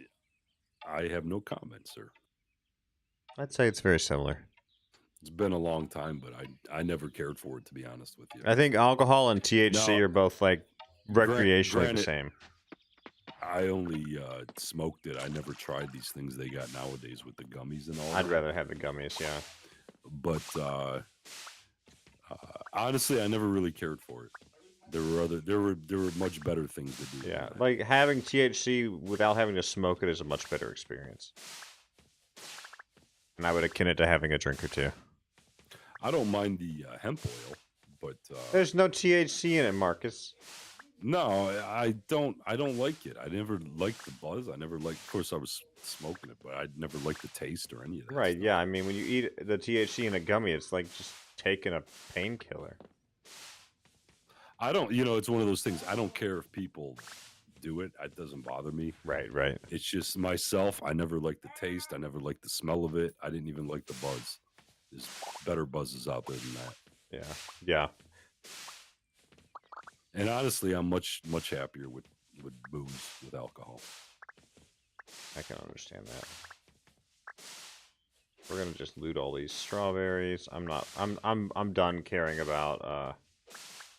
Speaker 2: have no comment, sir.
Speaker 1: I'd say it's very similar.
Speaker 2: It's been a long time, but I never cared for it, to be honest with you.
Speaker 1: I think alcohol and THC are both like recreationally the same.
Speaker 2: I only smoked it. I never tried these things they got nowadays with the gummies and all.
Speaker 1: I'd rather have the gummies, yeah.
Speaker 2: But honestly, I never really cared for it. There were much better things to do.
Speaker 1: Yeah, like having THC without having to smoke it is a much better experience. And I would akin it to having a drink or two.
Speaker 2: I don't mind the hemp oil, but
Speaker 1: there's no THC in it, Marcus.
Speaker 2: No, I don't like it. I never liked the buzz. I never liked. Of course, I was smoking it, but I never liked the taste or any of that.
Speaker 1: Right?
Speaker 2: Stuff.
Speaker 1: Yeah. I mean, when you eat the THC in a gummy, it's like just taking a painkiller.
Speaker 2: I don't. You know, it's one of those things. I don't care if people do it. It doesn't bother me.
Speaker 1: Right.
Speaker 2: It's just myself. I never liked the taste. I never liked the smell of it. I didn't even like the buzz. There's better buzzes out there than that.
Speaker 1: Yeah.
Speaker 2: And honestly, I'm much happier with booze, with alcohol.
Speaker 1: I can understand that. We're gonna just loot all these strawberries. I'm done caring about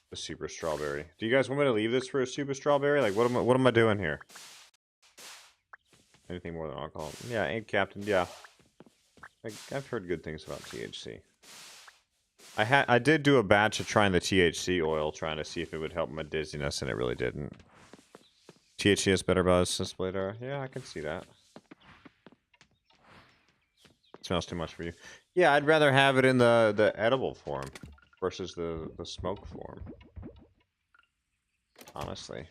Speaker 1: the super strawberry. Do you guys want me to leave this for a super strawberry? Like, what am I doing here? Anything more than alcohol? Yeah, and Captain. Yeah, I've heard good things about THC. I did do a batch of trying the THC oil, trying to see if it would help my dizziness, and it really didn't. THC has better buzz than Splitter. Yeah, I can see that. It smells too much for you. Yeah, I'd rather have it in the edible form versus the smoke form. Honestly.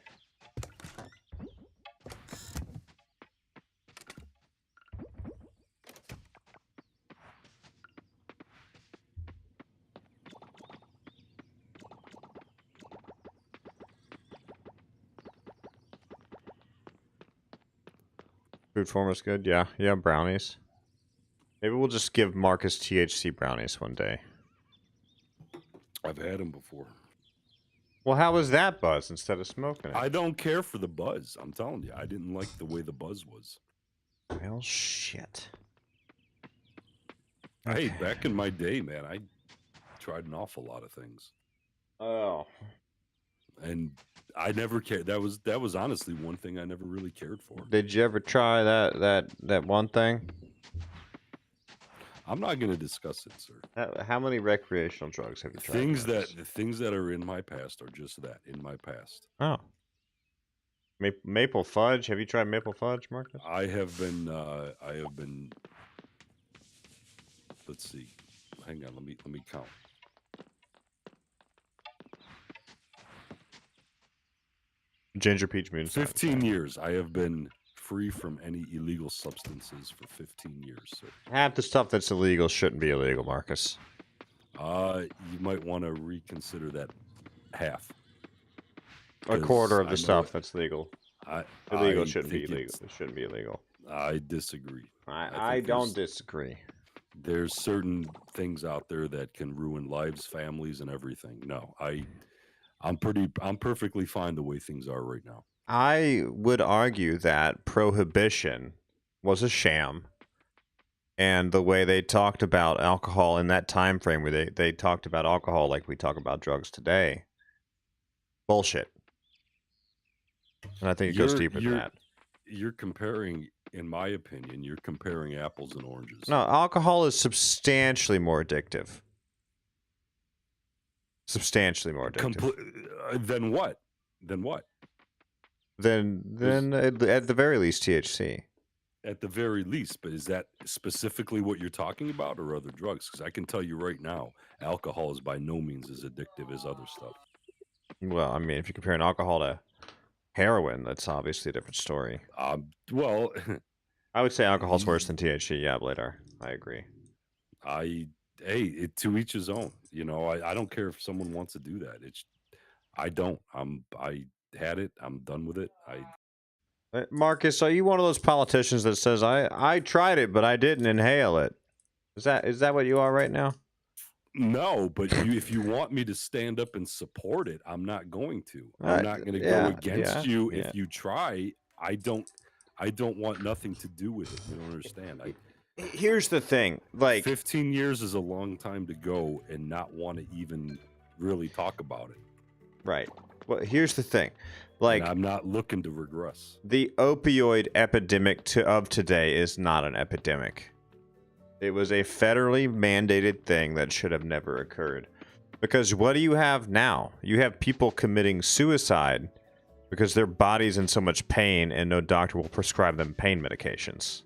Speaker 1: Food form is good. Yeah, yeah, brownies. Maybe we'll just give Marcus THC brownies one day.
Speaker 2: I've had them before.
Speaker 1: Well, how was that buzz instead of smoking it?
Speaker 2: I don't care for the buzz. I'm telling you, I didn't like the way the buzz was.
Speaker 1: Well, shit.
Speaker 2: Hey, back in my day, man, I tried an awful lot of things.
Speaker 1: Oh.
Speaker 2: And I never cared. That was honestly one thing I never really cared for.
Speaker 1: Did you ever try that one thing?
Speaker 2: I'm not going to discuss it, sir.
Speaker 1: How many recreational drugs have you tried?
Speaker 2: The things that are in my past are just that, in my past.
Speaker 1: Oh. Maple fudge. Have you tried maple fudge, Marcus?
Speaker 2: I have been. Let's see. Hang on. Let me count.
Speaker 1: Ginger peach moon.
Speaker 2: 15 years. I have been free from any illegal substances for 15 years, sir.
Speaker 1: Half the stuff that's illegal shouldn't be illegal, Marcus.
Speaker 2: You might want to reconsider that half.
Speaker 1: A quarter of the stuff that's legal. Illegal shouldn't be illegal. It shouldn't be illegal.
Speaker 2: I disagree.
Speaker 1: I don't disagree.
Speaker 2: There's certain things out there that can ruin lives, families, and everything. No, I'm perfectly fine the way things are right now.
Speaker 1: I would argue that prohibition was a sham, and the way they talked about alcohol in that time frame, where they talked about alcohol like we talk about drugs today, bullshit. And I think it goes deeper than that.
Speaker 2: You're comparing, in my opinion, you're comparing apples and oranges.
Speaker 1: No, alcohol is substantially more addictive. Substantially more addictive.
Speaker 2: Than what? Than what?
Speaker 1: Then at the very least, THC.
Speaker 2: At the very least, but is that specifically what you're talking about, or other drugs? Because I can tell you right now, alcohol is by no means as addictive as other stuff.
Speaker 1: Well, I mean, if you're comparing alcohol to heroin, that's obviously a different story.
Speaker 2: Well,
Speaker 1: I would say alcohol's worse than THC. Yeah, Bladar. I agree.
Speaker 2: To each his own. You know, I don't care if someone wants to do that. I don't. I had it. I'm done with it.
Speaker 1: Marcus, are you one of those politicians that says I tried it, but I didn't inhale it? Is that what you are right now?
Speaker 2: No, but if you want me to stand up and support it, I'm not going to. I'm not going to go against you if you try. I don't want nothing to do with it. You don't understand.
Speaker 1: Here's the thing, like
Speaker 2: 15 years is a long time to go and not want to even really talk about it.
Speaker 1: Right. Well, here's the thing. Like,
Speaker 2: and I'm not looking to regress.
Speaker 1: The opioid epidemic of today is not an epidemic. It was a federally mandated thing that should have never occurred. Because what do you have now? You have people committing suicide because their body's in so much pain and no doctor will prescribe them pain medications.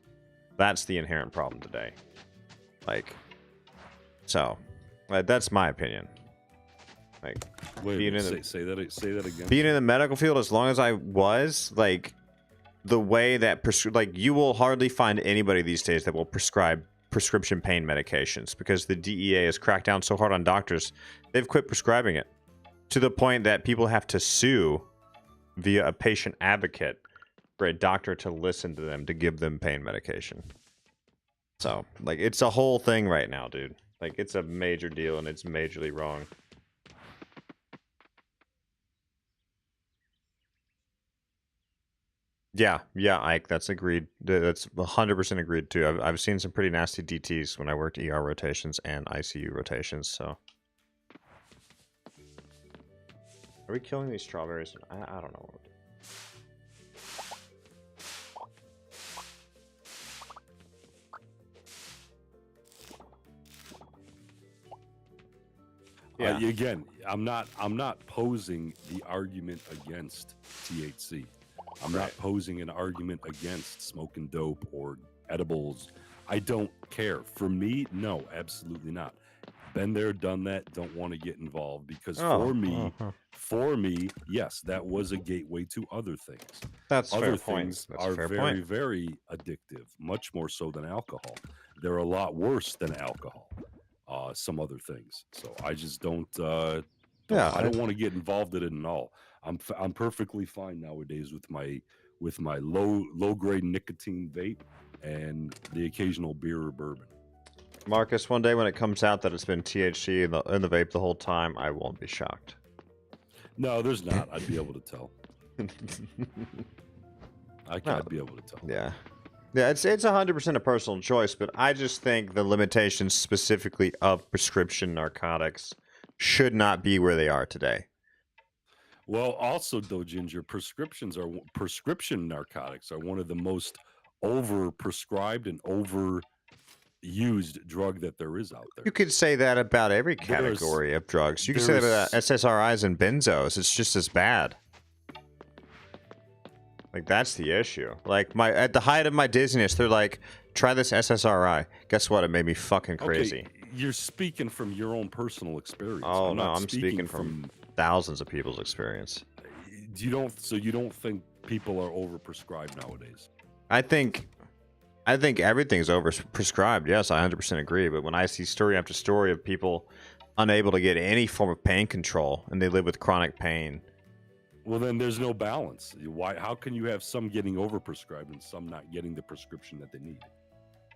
Speaker 1: That's the inherent problem today. Like, so, that's my opinion. Like,
Speaker 2: say that again.
Speaker 1: Being in the medical field, as long as I was, like, the way that you will hardly find anybody these days that will prescribe prescription pain medications, because the DEA has cracked down so hard on doctors, they've quit prescribing it, to the point that people have to sue via a patient advocate for a doctor to listen to them to give them pain medication. So, like, it's a whole thing right now, dude. Like, it's a major deal and it's majorly wrong. Yeah, Ike, that's agreed. That's 100% agreed too. I've seen some pretty nasty DTs when I worked ER rotations and ICU rotations, so. Are we killing these strawberries? I don't know.
Speaker 2: Yeah. Again, I'm not posing the argument against THC. I'm not posing an argument against smoking dope or edibles. I don't care. For me, no, absolutely not. Been there, done that, don't want to get involved, because for me, yes, that was a gateway to other things.
Speaker 1: That's
Speaker 2: other
Speaker 1: fair
Speaker 2: things
Speaker 1: point.
Speaker 2: are very, very addictive, much more so than alcohol. They're a lot worse than alcohol. Some other things. So I just don't. I don't want to get involved in it at all. I'm perfectly fine nowadays with my with my low grade nicotine vape and the occasional beer or bourbon.
Speaker 1: Marcus, one day when it comes out that it's been THC in the vape the whole time, I won't be shocked.
Speaker 2: No, there's not. I'd be able to tell. I'd be able to tell.
Speaker 1: Yeah. Yeah, it's 100% a personal choice, but I just think the limitations specifically of prescription narcotics should not be where they are today.
Speaker 2: Well, also though, Ginger, prescription narcotics are one of the most over-prescribed and overused drug that there is out there.
Speaker 1: You could say that about every category of drugs. You could say that about SSRIs and benzos. It's just as bad. Like, that's the issue. Like, at the height of my dizziness, they're like, try this SSRI. Guess what? It made me fucking crazy.
Speaker 2: Okay, you're speaking from your own personal experience.
Speaker 1: Oh, no, I'm speaking from thousands of people's experience.
Speaker 2: You don't think people are overprescribed nowadays?
Speaker 1: I think everything's overprescribed. Yes, I 100% agree. But when I see story after story of people unable to get any form of pain control and they live with chronic pain,
Speaker 2: well, then there's no balance. How can you have some getting overprescribed and some not getting the prescription that they need?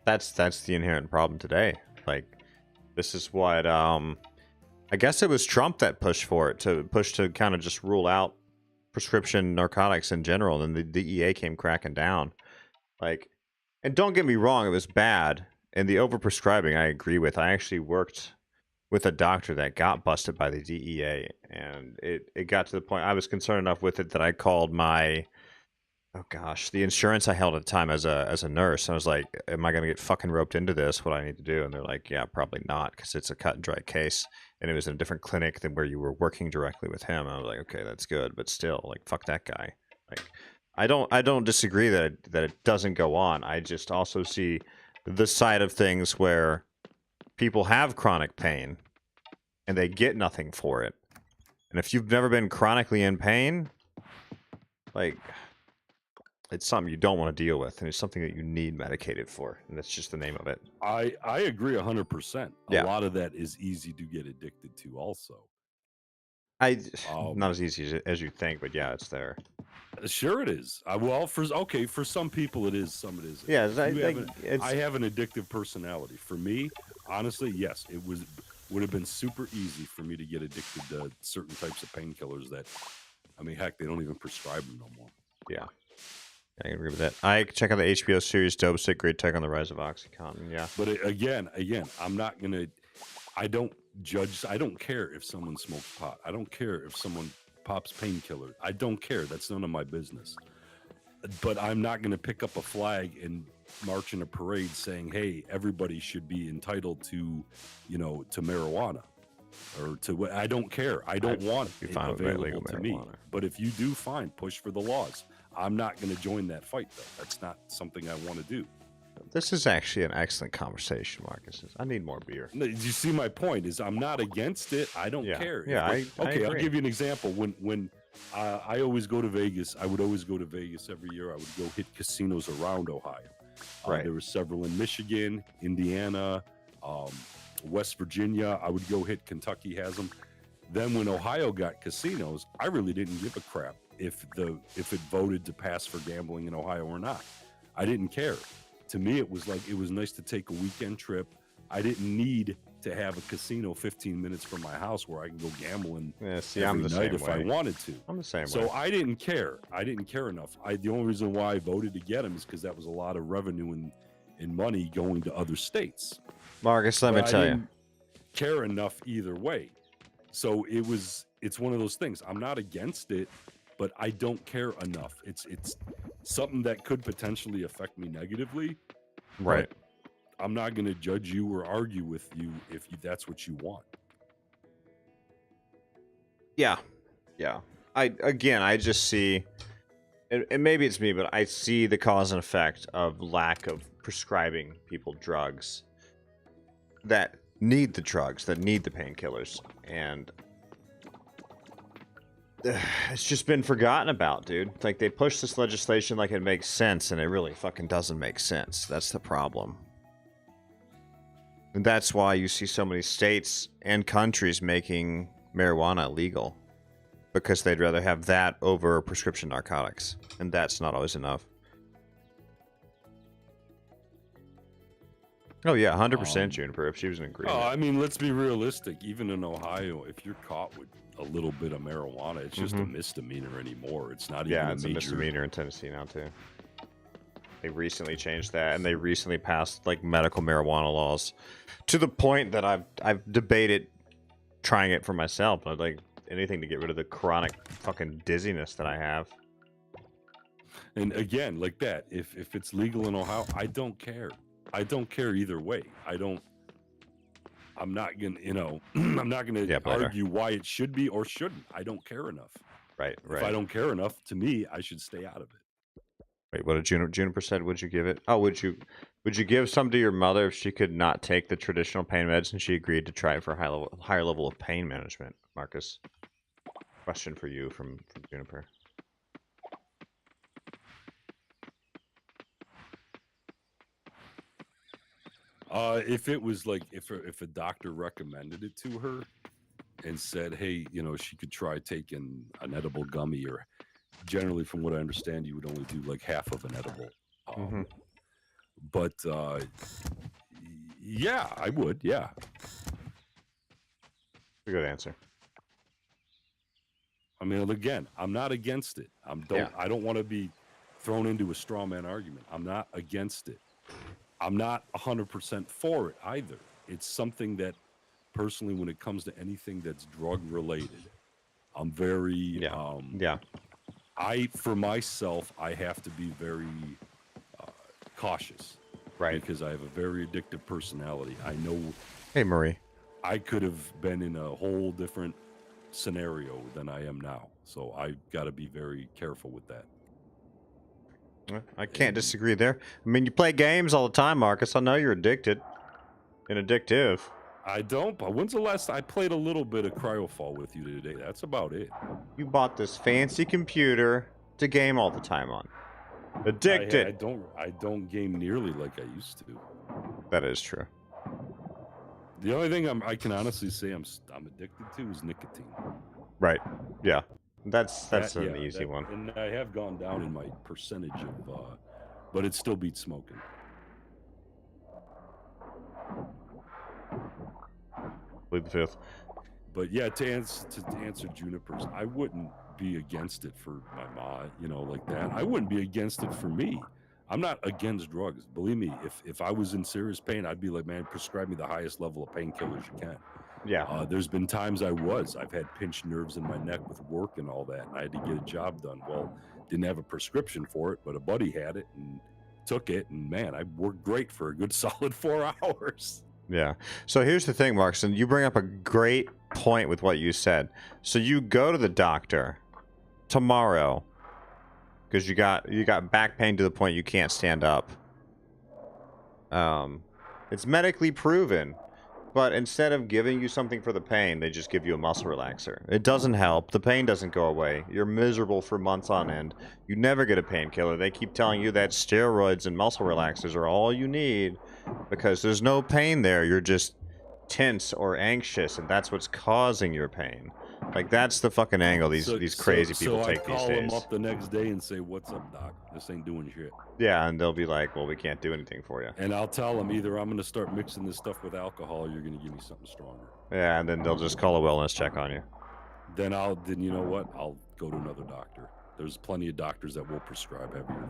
Speaker 1: That's the inherent problem today. Like, this is what I guess it was Trump that pushed for it, to kind of just rule out prescription narcotics in general, and the DEA came cracking down. Like, and don't get me wrong, it was bad, and the overprescribing I agree with. I actually worked with a doctor that got busted by the DEA, and it got to the point I was concerned enough with it that I called my, the insurance I held at the time as a nurse. I was like, am I going to get fucking roped into this? What do I need to do? And they're like, yeah, probably not, because it's a cut and dry case, and it was in a different clinic than where you were working directly with him. And I was like, okay, that's good, but still, like, fuck that guy. Like, I don't disagree that it doesn't go on. I just also see the side of things where people have chronic pain and they get nothing for it. And if you've never been chronically in pain, like, it's something you don't want to deal with, and it's something that you need medicated for, and that's just the name of it.
Speaker 2: I agree 100%. A lot of that is easy to get addicted to also.
Speaker 1: Not as easy as you think, but yeah, it's there.
Speaker 2: Sure it is. For some people it is, some it isn't.
Speaker 1: Yeah,
Speaker 2: I have an addictive personality. For me, honestly, yes, would have been super easy for me to get addicted to certain types of painkillers that, I mean, heck, they don't even prescribe them no more.
Speaker 1: Yeah. I agree with that. I check out the HBO series Dope Sick, Great Tech on the Rise of OxyContin. Yeah.
Speaker 2: But again, I'm not going to, I don't judge. I don't care if someone smokes pot. I don't care if someone pops painkiller. I don't care. That's none of my business. But I'm not going to pick up a flag and march in a parade saying, hey, everybody should be entitled to, to marijuana or to what. I don't care. I don't want it available to me. But if you do, fine, push for the laws. I'm not going to join that fight, though. That's not something I want to do.
Speaker 1: This is actually an excellent conversation, Marcus. I need more beer.
Speaker 2: No, you see my point is I'm not against it. I don't care.
Speaker 1: Yeah, I agree.
Speaker 2: I'll give you an example. When I always go to Vegas, I would always go to Vegas every year. I would go hit casinos around Ohio.
Speaker 1: Right.
Speaker 2: There were several in Michigan, Indiana, West Virginia. I would go hit. Kentucky has them. Then when Ohio got casinos, I really didn't give a crap if it voted to pass for gambling in Ohio or not. I didn't care. To me, it was nice to take a weekend trip. I didn't need to have a casino 15 minutes from my house where I can go gambling every night if I wanted to.
Speaker 1: I'm the same way.
Speaker 2: So I didn't care. I didn't care enough. The only reason why I voted to get them is because that was a lot of revenue and money going to other states.
Speaker 1: Marcus, let me tell you. I didn't
Speaker 2: care enough either way. So it's one of those things. I'm not against it, but I don't care enough. It's something that could potentially affect me negatively.
Speaker 1: Right.
Speaker 2: I'm not going to judge you or argue with you if that's what you want.
Speaker 1: Yeah. Yeah. I just see, and maybe it's me, but I see the cause and effect of lack of prescribing people drugs that need the drugs, that need the painkillers, and it's just been forgotten about, dude. Like, they push this legislation like it makes sense, and it really fucking doesn't make sense. That's the problem. And that's why you see so many states and countries making marijuana illegal. because they'd rather have that over prescription narcotics, and that's not always enough. Oh yeah, 100% Juniper. If she was in agreement.
Speaker 2: Oh, I mean, let's be realistic. Even in Ohio, if you're caught with a little bit of marijuana, it's just a misdemeanor anymore. It's not even
Speaker 1: it's a misdemeanor in Tennessee now too. They recently changed that, and they recently passed like medical marijuana laws, to the point that I've debated trying it for myself. I'd like anything to get rid of the chronic fucking dizziness that I have.
Speaker 2: And again, like that, if it's legal in Ohio, I don't care. I don't care either way. I'm not gonna, I'm not gonna argue why it should be or shouldn't. I don't care enough.
Speaker 1: Right.
Speaker 2: If I don't care enough, to me, I should stay out of it.
Speaker 1: Wait, what did Juniper said? Would you give it? Oh, would you give some to your mother if she could not take the traditional pain meds and she agreed to try it for a higher level of pain management? Marcus, question for you from Juniper.
Speaker 2: If it was like if a doctor recommended it to her and said, hey, she could try taking an edible gummy, or generally from what I understand, you would only do like half of an edible. But yeah, I would. Yeah.
Speaker 1: A good answer.
Speaker 2: I mean, again, I'm not against it. I don't want to be thrown into a straw man argument. I'm not against it. I'm not 100% for it either. It's something that, personally, when it comes to anything that's drug related, I'm very for myself, I have to be very cautious,
Speaker 1: right?
Speaker 2: Because I have a very addictive personality. I know.
Speaker 1: Hey, Marie.
Speaker 2: I could have been in a whole different scenario than I am now, so I got to be very careful with that.
Speaker 1: I can't disagree there. I mean, you play games all the time, Marcus. I know you're addicted and addictive.
Speaker 2: I don't, but when's the last I played a little bit of Cryofall with you today? That's about it.
Speaker 1: You bought this fancy computer to game all the time on. Addicted.
Speaker 2: I don't game nearly like I used to.
Speaker 1: That is true.
Speaker 2: The only thing I can honestly say I'm addicted to is nicotine.
Speaker 1: Right. Yeah. That's an easy one.
Speaker 2: And I have gone down in my percentage of, but it still beats smoking.
Speaker 1: Plead the fifth.
Speaker 2: But yeah, to answer Juniper's, I wouldn't be against it for my mom, like that. I wouldn't be against it for me. I'm not against drugs. Believe me, if I was in serious pain, I'd be like, man, prescribe me the highest level of painkillers you can.
Speaker 1: Yeah.
Speaker 2: There's been times I've had pinched nerves in my neck with work and all that, and I had to get a job done. Well, didn't have a prescription for it, but a buddy had it and took it, and man, I worked great for a good solid 4 hours.
Speaker 1: Yeah. So here's the thing, Mark, and you bring up a great point with what you said. So you go to the doctor tomorrow because you got back pain to the point you can't stand up. It's medically proven. But instead of giving you something for the pain, they just give you a muscle relaxer. It doesn't help. The pain doesn't go away. You're miserable for months on end. You never get a painkiller. They keep telling you that steroids and muscle relaxers are all you need because there's no pain there. You're just tense or anxious, and that's what's causing your pain. Like, that's the fucking angle these crazy people take these days.
Speaker 2: So I call them up the next day and say, what's up, doc? This ain't doing shit.
Speaker 1: Yeah, and they'll be like, well, we can't do anything for you.
Speaker 2: And I'll tell them either I'm going to start mixing this stuff with alcohol or you're going to give me something stronger.
Speaker 1: Yeah, and then they'll just call a wellness check on you.
Speaker 2: Then you know what? I'll go to another doctor. There's plenty of doctors that will prescribe heavier.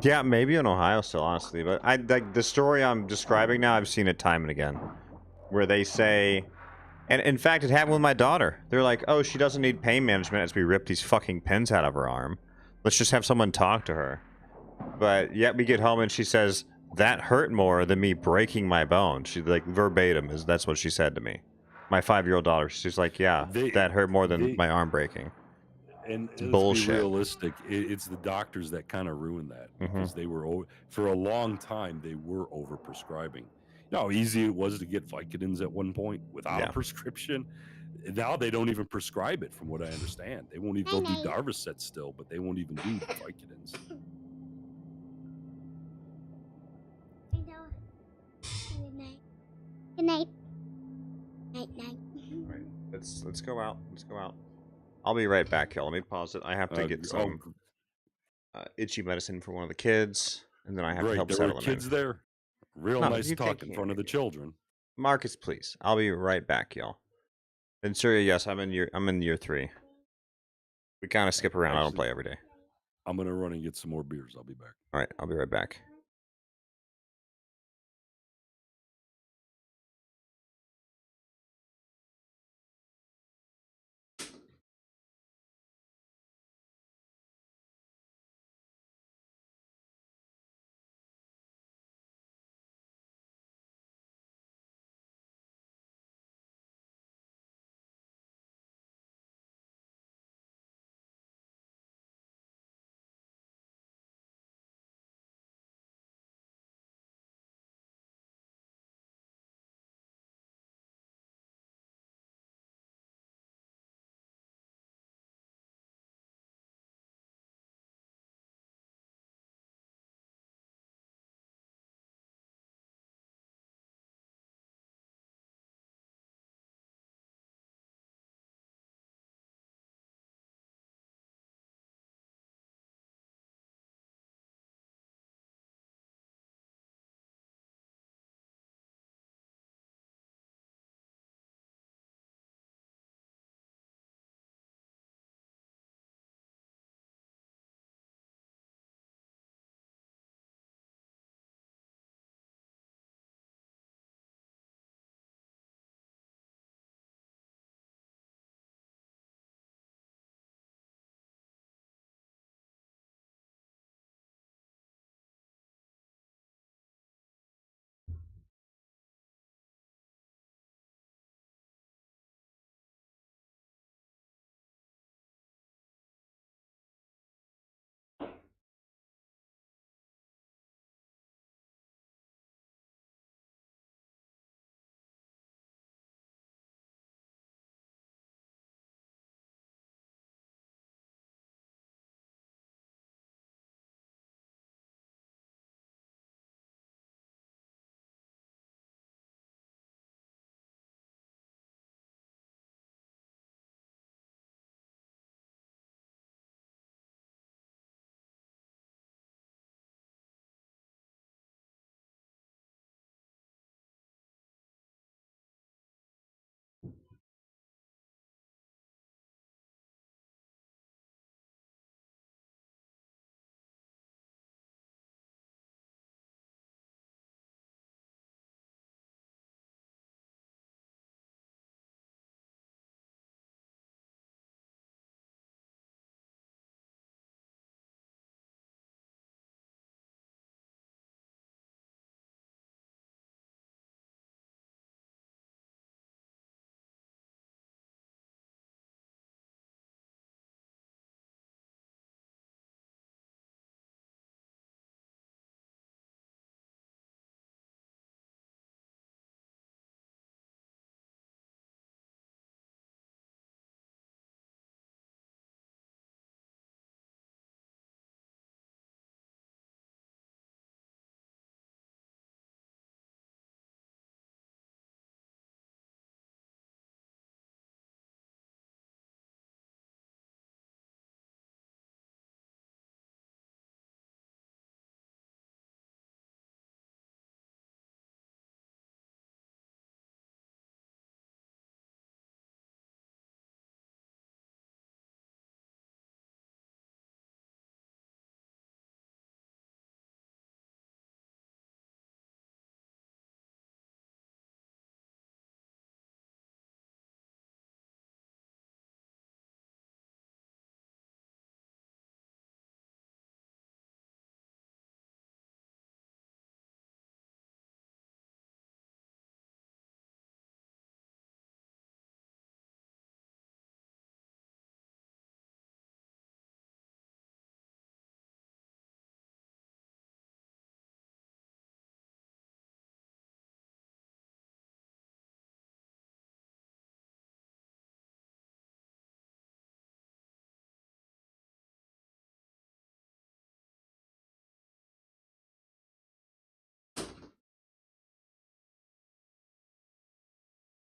Speaker 1: Yeah, maybe in Ohio still, honestly. But like the story I'm describing now, I've seen it time and again. Where they say... And in fact, it happened with my daughter. They're like, oh, she doesn't need pain management as we rip these fucking pins out of her arm. Let's just have someone talk to her. But yet we get home and she says, that hurt more than me breaking my bone. She, like, verbatim, that's what she said to me. My 5-year-old daughter, she's like, yeah, that hurt more than my arm breaking.
Speaker 2: And
Speaker 1: it's bullshit.
Speaker 2: Be realistic, it's the doctors that kind of ruined that. Because they were, for a long time, they were over-prescribing. You know how easy it was to get Vicodins at one point without a prescription? Now they don't even prescribe it, from what I understand. They won't even, they'll do Darvocet still, but they won't even do Vicodins.
Speaker 3: Good night. Good night. Night, night.
Speaker 1: Right. Let's go out. Let's go out. I'll be right back, y'all. Let me pause it. I have to get
Speaker 2: Oh,
Speaker 1: some itchy medicine for one of the kids, and then I have to
Speaker 2: great.
Speaker 1: help
Speaker 2: There were
Speaker 1: settle them in.
Speaker 2: kids there. Real
Speaker 1: No,
Speaker 2: nice
Speaker 1: you
Speaker 2: talk
Speaker 1: take
Speaker 2: in
Speaker 1: care
Speaker 2: front of
Speaker 1: of
Speaker 2: the
Speaker 1: it.
Speaker 2: children.
Speaker 1: Marcus, please. I'll be right back, y'all. And Surya, yes, I'm in year 3. We kind of skip around. I don't
Speaker 2: Actually,
Speaker 1: play every day.
Speaker 2: I'm gonna run and get some more beers. I'll be back.
Speaker 1: All right, I'll be right back.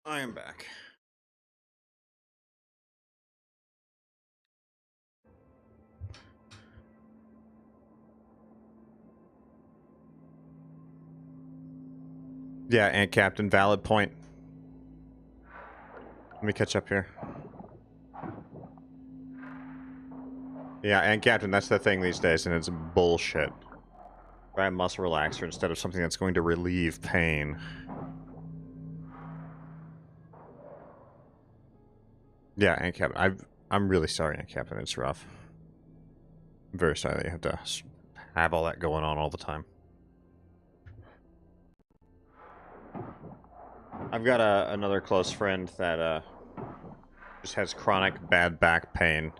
Speaker 1: I am back. Yeah, and Captain, valid point. Let me catch up here. Yeah, and Captain, that's the thing these days, and it's bullshit. Try a muscle relaxer instead of something that's going to relieve pain. Yeah, and Captain, I'm really sorry, and Captain, it's rough. I'm very sorry that you have to have all that going on all the time. I've got another close friend that just has chronic bad back pain.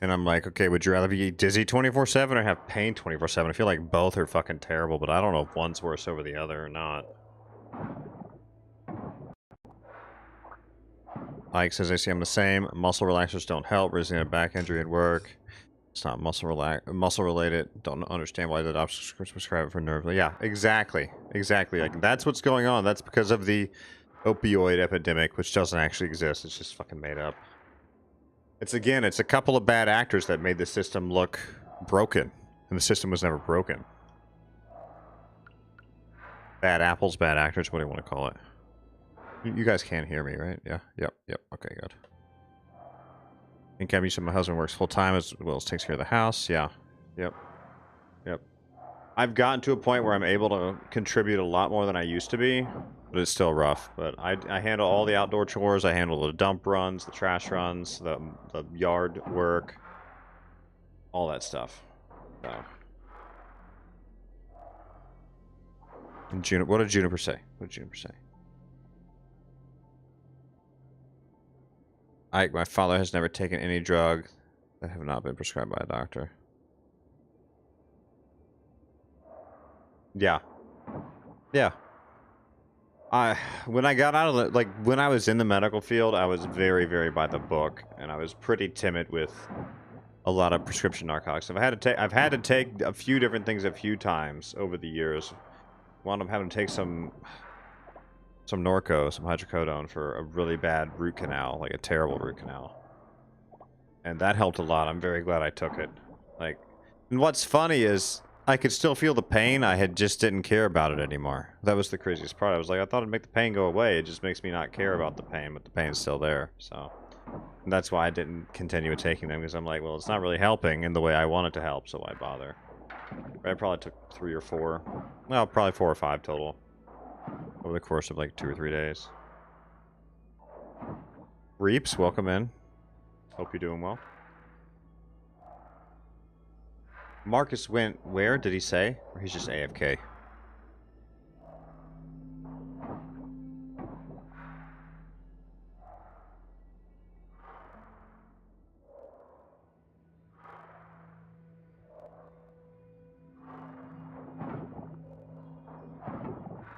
Speaker 1: And I'm like, okay, would you rather be dizzy 24/7 or have pain 24/7? I feel like both are fucking terrible, but I don't know if one's worse over the other or not. Ike says, I see I'm the same. Muscle relaxers don't help. Raising a back injury at work. It's not muscle related. Don't understand why the doctors prescribe it for nerve. Yeah, exactly. Exactly. Like, that's what's going on. That's because of the opioid epidemic, which doesn't actually exist. It's just fucking made up. It's a couple of bad actors that made the system look broken. And the system was never broken. Bad apples, bad actors, what do you want to call it? You guys can't hear me, right? Yeah, yep, okay, good. And Kevin, you said my husband works full-time as well as takes care of the house. Yeah, yep. I've gotten to a point where I'm able to contribute a lot more than I used to be, but it's still rough. But I handle all the outdoor chores. I handle the dump runs, the trash runs, the yard work, all that stuff. So. And what did Juniper say? My father has never taken any drug that have not been prescribed by a doctor. Yeah. When I got out of when I was in the medical field, I was very, very by the book, and I was pretty timid with a lot of prescription narcotics. I've had to take a few different things a few times over the years. Wound up having to take some Norco, some hydrocodone for a really bad root canal, like a terrible root canal. And that helped a lot. I'm very glad I took it. And what's funny is I could still feel the pain. I just didn't care about it anymore. That was the craziest part. I was like, I thought it'd make the pain go away. It just makes me not care about the pain, but the pain's still there. So and that's why I didn't continue taking them, because I'm like, well, it's not really helping in the way I want it to help, so why bother? I probably took 3 or 4. Well, probably 4 or 5 total. Over the course of like 2 or 3 days. Reaps, welcome in. Hope you're doing well. Marcus went where, did he say? Or he's just AFK?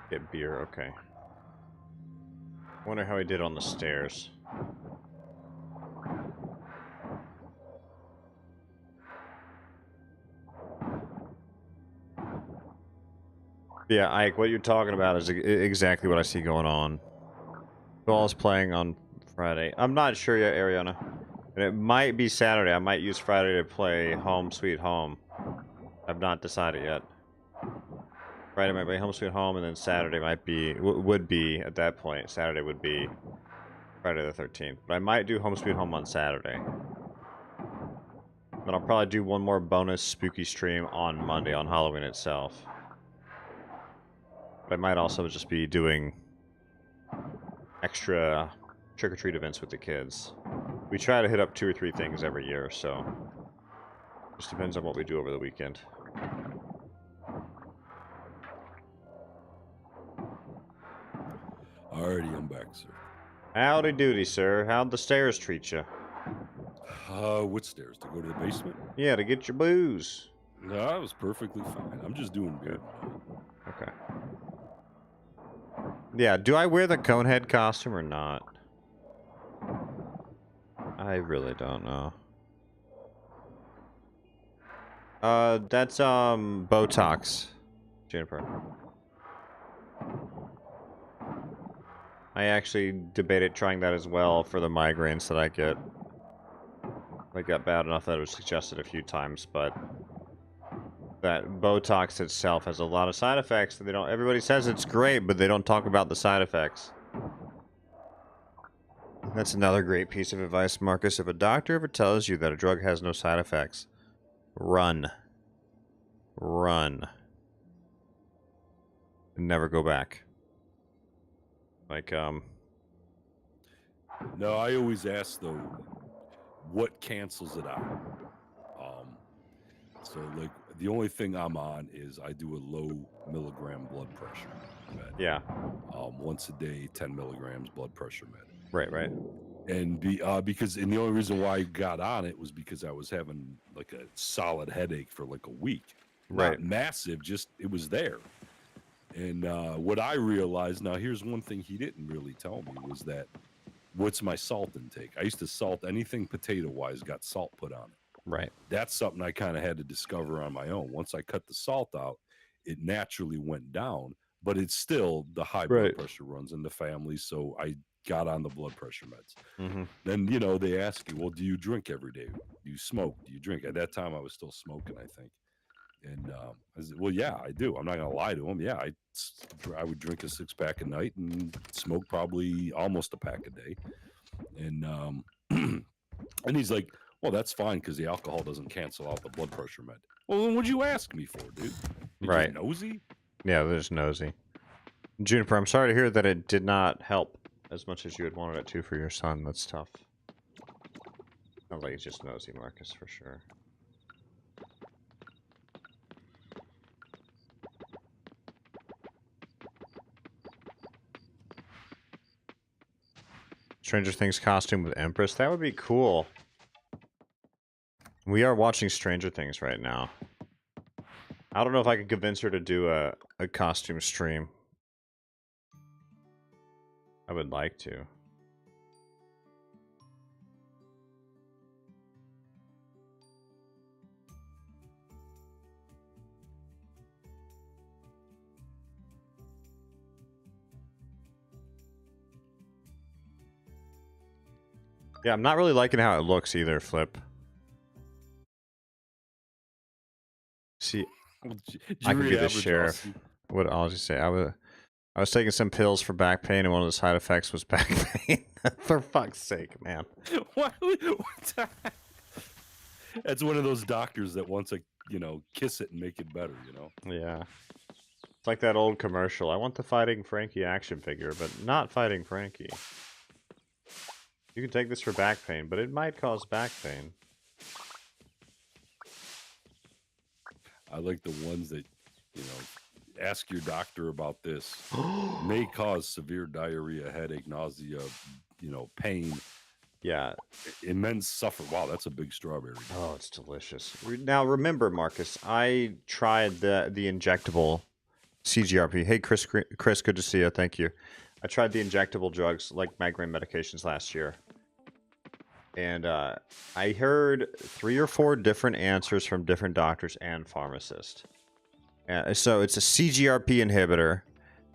Speaker 1: Get beer, okay. Wonder how he did on the stairs. Yeah, Ike, what you're talking about is exactly what I see going on. Ball's playing on Friday. I'm not sure yet, Ariana. And it might be Saturday. I might use Friday to play Home Sweet Home. I've not decided yet. Friday might be Home Sweet Home, and then Saturday would be, at that point, Saturday would be Friday the 13th. But I might do Home Sweet Home on Saturday. But I'll probably do one more bonus spooky stream on Monday, on Halloween itself. But I might also just be doing extra trick-or-treat events with the kids. We try to hit up 2 or 3 things every year, so just depends on what we do over the weekend.
Speaker 2: Alrighty, I'm back, sir.
Speaker 1: Howdy doody, sir. How'd the stairs treat you?
Speaker 2: What stairs? To go to the basement?
Speaker 1: Yeah, to get your booze.
Speaker 2: No, I was perfectly fine. I'm just doing good.
Speaker 1: Okay. Yeah, do I wear the Conehead costume or not? I really don't know. That's, Botox, Juniper. I actually debated trying that as well for the migraines that I get. They got bad enough that it was suggested a few times, but that Botox itself has a lot of side effects. They don't. Everybody says it's great, but they don't talk about the side effects. That's another great piece of advice, Marcus. If a doctor ever tells you that a drug has no side effects, run. Run. And never go back. Like,
Speaker 2: No, I always ask though, what cancels it out? So like the only thing I'm on is I do a low milligram blood pressure med.
Speaker 1: yeah.
Speaker 2: Once a day, 10 milligrams blood pressure med.
Speaker 1: Right, right.
Speaker 2: And because the only reason why I got on it was because I was having like a solid headache for like a week.
Speaker 1: Right.
Speaker 2: Not massive, just it was there. And what I realized, now here's one thing he didn't really tell me, was that what's my salt intake? I used to salt anything potato-wise, got salt put on it.
Speaker 1: Right.
Speaker 2: That's something I kind of had to discover on my own. Once I cut the salt out, it naturally went down, but it's still the high blood pressure runs in the family, so I got on the blood pressure meds.
Speaker 1: Mm-hmm.
Speaker 2: Then, you know, they ask you, well, do you drink every day? Do you smoke? Do you drink? At that time, I was still smoking, I think. And I said, well, yeah, I do. I'm not going to lie to him. Yeah, I would drink a 6-pack a night and smoke probably almost a pack a day. And and he's like, well, that's fine because the alcohol doesn't cancel out the blood pressure med. Well, then what'd you ask me for, dude?
Speaker 1: Right.
Speaker 2: Nosy?
Speaker 1: Yeah, there's nosy. Juniper, I'm sorry to hear that it did not help as much as you had wanted it to for your son. That's tough. Sounds like he's just nosy, Marcus, for sure. Stranger Things costume with Empress. That would be cool. We are watching Stranger Things right now. I don't know if I can convince her to do a costume stream. I would like to. Yeah, I'm not really liking how it looks either, Flip. See, I could be the sheriff. What I'll just say, I was taking some pills for back pain, and one of the side effects was back pain. For fuck's sake, man.
Speaker 2: That's one of those doctors that wants to, you know, kiss it and make it better, you know?
Speaker 1: Yeah. It's like that old commercial. I want the Fighting Frankie action figure, but not Fighting Frankie. You can take this for back pain, but it might cause back pain.
Speaker 2: I like the ones that, you know, ask your doctor about this. May cause severe diarrhea, headache, nausea, you know, pain.
Speaker 1: Yeah.
Speaker 2: Immense suffer. Wow, that's a big strawberry.
Speaker 1: Oh, it's delicious. Now, remember, Marcus, I tried the injectable CGRP. Hey, Chris, good to see you. Thank you. I tried the injectable drugs, like migraine medications, last year. And I heard 3 or 4 different answers from different doctors and pharmacists. So it's a CGRP inhibitor.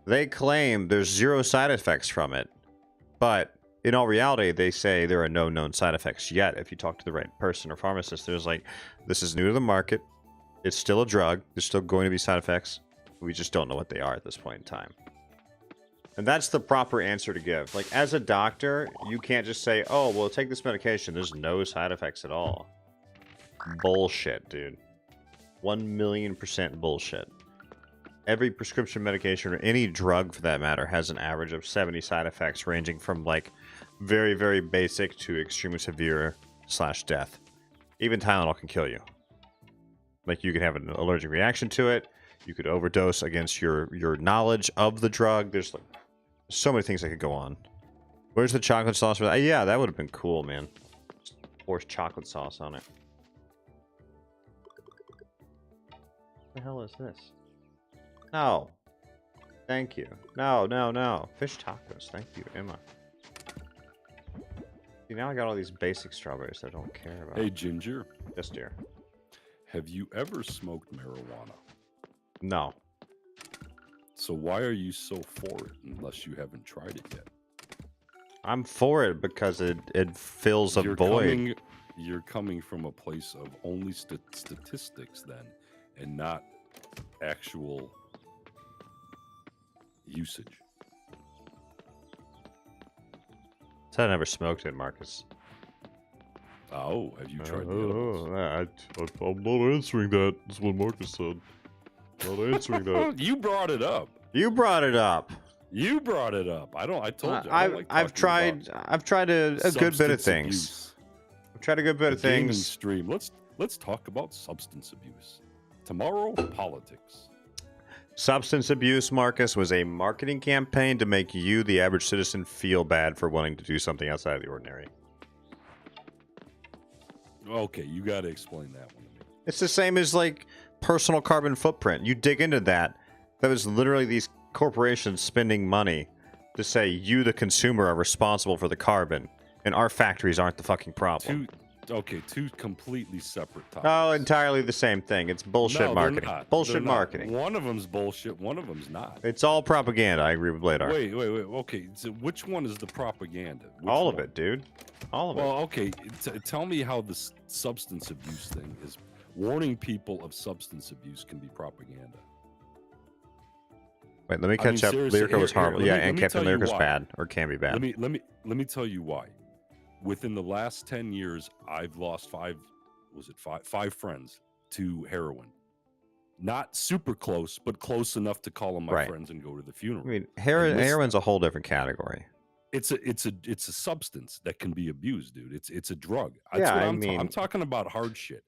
Speaker 1: They claim there's 0 side effects from it. But in all reality, they say there are no known side effects yet. If you talk to the right person or pharmacist, there's like, this is new to the market. It's still a drug. There's still going to be side effects. We just don't know what they are at this point in time. And that's the proper answer to give. Like, as a doctor, you can't just say, oh, well, take this medication. There's no side effects at all. Bullshit, dude. 1,000,000% bullshit. Every prescription medication, or any drug for that matter, has an average of 70 side effects, ranging from, like, very, very basic to extremely severe / death. Even Tylenol can kill you. Like, you can have an allergic reaction to it. You could overdose against your knowledge of the drug. There's, like, so many things that could go on. Where's the chocolate sauce for that? Yeah, that would have been cool, man. Just pour chocolate sauce on it. What the hell is this? No. Thank you. No, no, no. Fish tacos. Thank you, Emma. See, now I got all these basic strawberries that I don't care about.
Speaker 2: Hey, Ginger.
Speaker 1: Yes, dear.
Speaker 2: Have you ever smoked marijuana?
Speaker 1: No.
Speaker 2: So why are you so for it unless you haven't tried it yet?
Speaker 1: I'm for it because it fills a void.
Speaker 2: You're coming from a place of only statistics then, and not actual usage.
Speaker 1: So I never smoked it, Marcus.
Speaker 2: Oh, have you tried the edibles?
Speaker 1: I'm not answering that. That's what Marcus said. Not answering that.
Speaker 2: You brought it up.
Speaker 1: You brought it up.
Speaker 2: You brought it up. I told you.
Speaker 1: I've tried a good bit of things. I've tried a good bit of things.
Speaker 2: Stream. Let's talk about substance abuse. Tomorrow, politics.
Speaker 1: Substance abuse, Marcus, was a marketing campaign to make you, the average citizen, feel bad for wanting to do something outside of the ordinary.
Speaker 2: Okay, you got to explain that one to me.
Speaker 1: It's the same as, like, personal carbon footprint. You dig into that. That was literally these corporations spending money to say you, the consumer, are responsible for the carbon, and our factories aren't the fucking problem.
Speaker 2: Two completely separate topics.
Speaker 1: Oh, entirely the same thing. It's bullshit marketing. Bullshit marketing.
Speaker 2: One of them's bullshit. One of them's not.
Speaker 1: It's all propaganda. I agree with Bladar.
Speaker 2: Wait. Okay, so which one is the propaganda?
Speaker 1: All of it, dude. All of it.
Speaker 2: Well, okay. Tell me how the substance abuse thing is. Warning people of substance abuse can be propaganda.
Speaker 1: Wait, let me catch up. Lyrica was horrible. Yeah, and Captain Lyrica's bad, or can be bad.
Speaker 2: Let me tell you why. Within the last 10 years, I've lost five friends to heroin. Not super close, but close enough to call them my friends and go to the funeral.
Speaker 1: I mean, heroin's a whole different category.
Speaker 2: It's a substance that can be abused, dude. It's a drug. I'm talking about hard shit.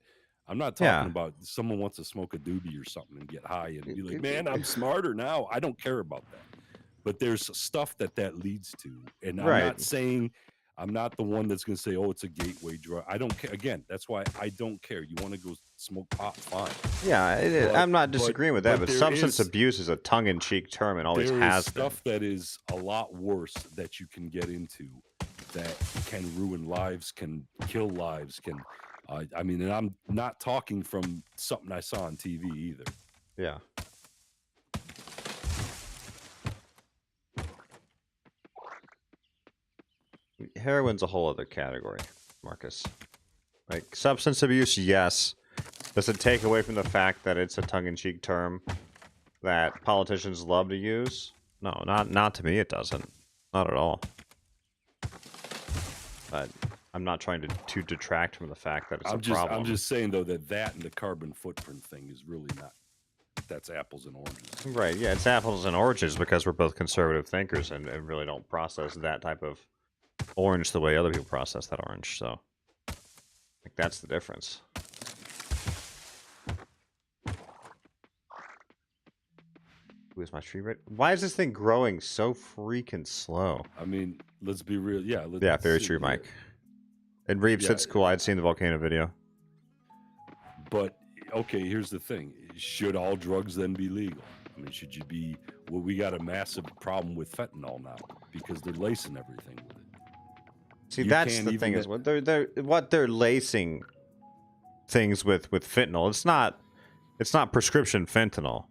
Speaker 2: I'm not talking about someone wants to smoke a doobie or something and get high and be like, man, I'm smarter now. I don't care about that. But there's stuff that leads to, and I'm not saying. I'm not the one that's going to say, oh, it's a gateway drug. I don't care. Again, that's why I don't care. You want to go smoke pot, fine.
Speaker 1: Yeah, I'm not disagreeing with that, but substance abuse is a tongue-in-cheek term and always has been.
Speaker 2: Stuff that is a lot worse that you can get into that can ruin lives, can kill lives, can... I mean, and I'm not talking from something I saw on TV either.
Speaker 1: Yeah. Heroin's a whole other category, Marcus. Like, substance abuse, yes. Does it take away from the fact that it's a tongue-in-cheek term that politicians love to use? No, not to me it doesn't. Not at all. But I'm not trying to detract from the fact that it's a problem.
Speaker 2: I'm just saying, though, that and the carbon footprint thing is really not... That's apples and oranges.
Speaker 1: Right, yeah, it's apples and oranges because we're both conservative thinkers and really don't process that type of orange the way other people process that orange, so like that's the difference. Who is my tree rate? Why is this thing growing so freaking slow?
Speaker 2: I mean, let's be real. Yeah,
Speaker 1: very true, Mike. And Reeves, it's cool. I'd seen the volcano video.
Speaker 2: But okay, here's the thing: should all drugs then be legal? I mean, should you be? Well, we got a massive problem with fentanyl now because they're lacing everything with it.
Speaker 1: See, that's the thing is what they're lacing things with fentanyl. It's not prescription fentanyl.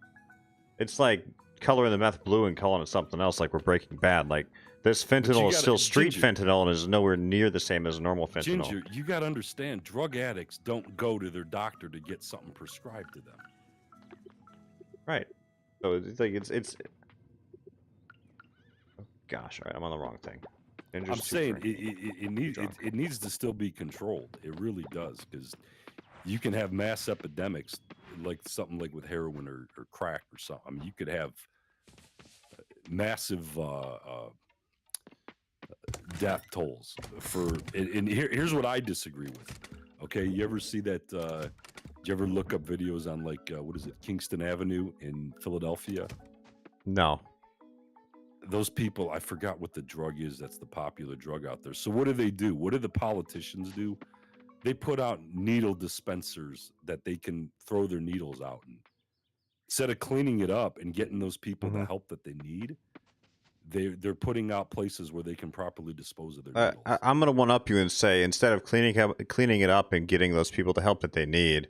Speaker 1: It's like coloring the meth blue and calling it something else, like we're Breaking Bad. Like this fentanyl is still street fentanyl and is nowhere near the same as normal fentanyl.
Speaker 2: Ginger, you got to understand, drug addicts don't go to their doctor to get something prescribed to them.
Speaker 1: Right. So it's like it's. Oh, gosh, all right, I'm on the wrong thing.
Speaker 2: I'm saying it needs to still be controlled. It really does, because you can have mass epidemics like something like with heroin or crack or something. I mean, you could have massive death tolls for. And here's what I disagree with. Okay, you ever see that? Did you ever look up videos on like what is it, Kingston Avenue in Philadelphia?
Speaker 1: No.
Speaker 2: Those people, I forgot what the drug is that's the popular drug out there. So what do? What do the politicians do? They put out needle dispensers that they can throw their needles out in. Instead of cleaning it up and getting those people the help that they need, they're putting out places where they can properly dispose of their needles.
Speaker 1: I'm going to one-up you and say, instead of cleaning it up and getting those people the help that they need,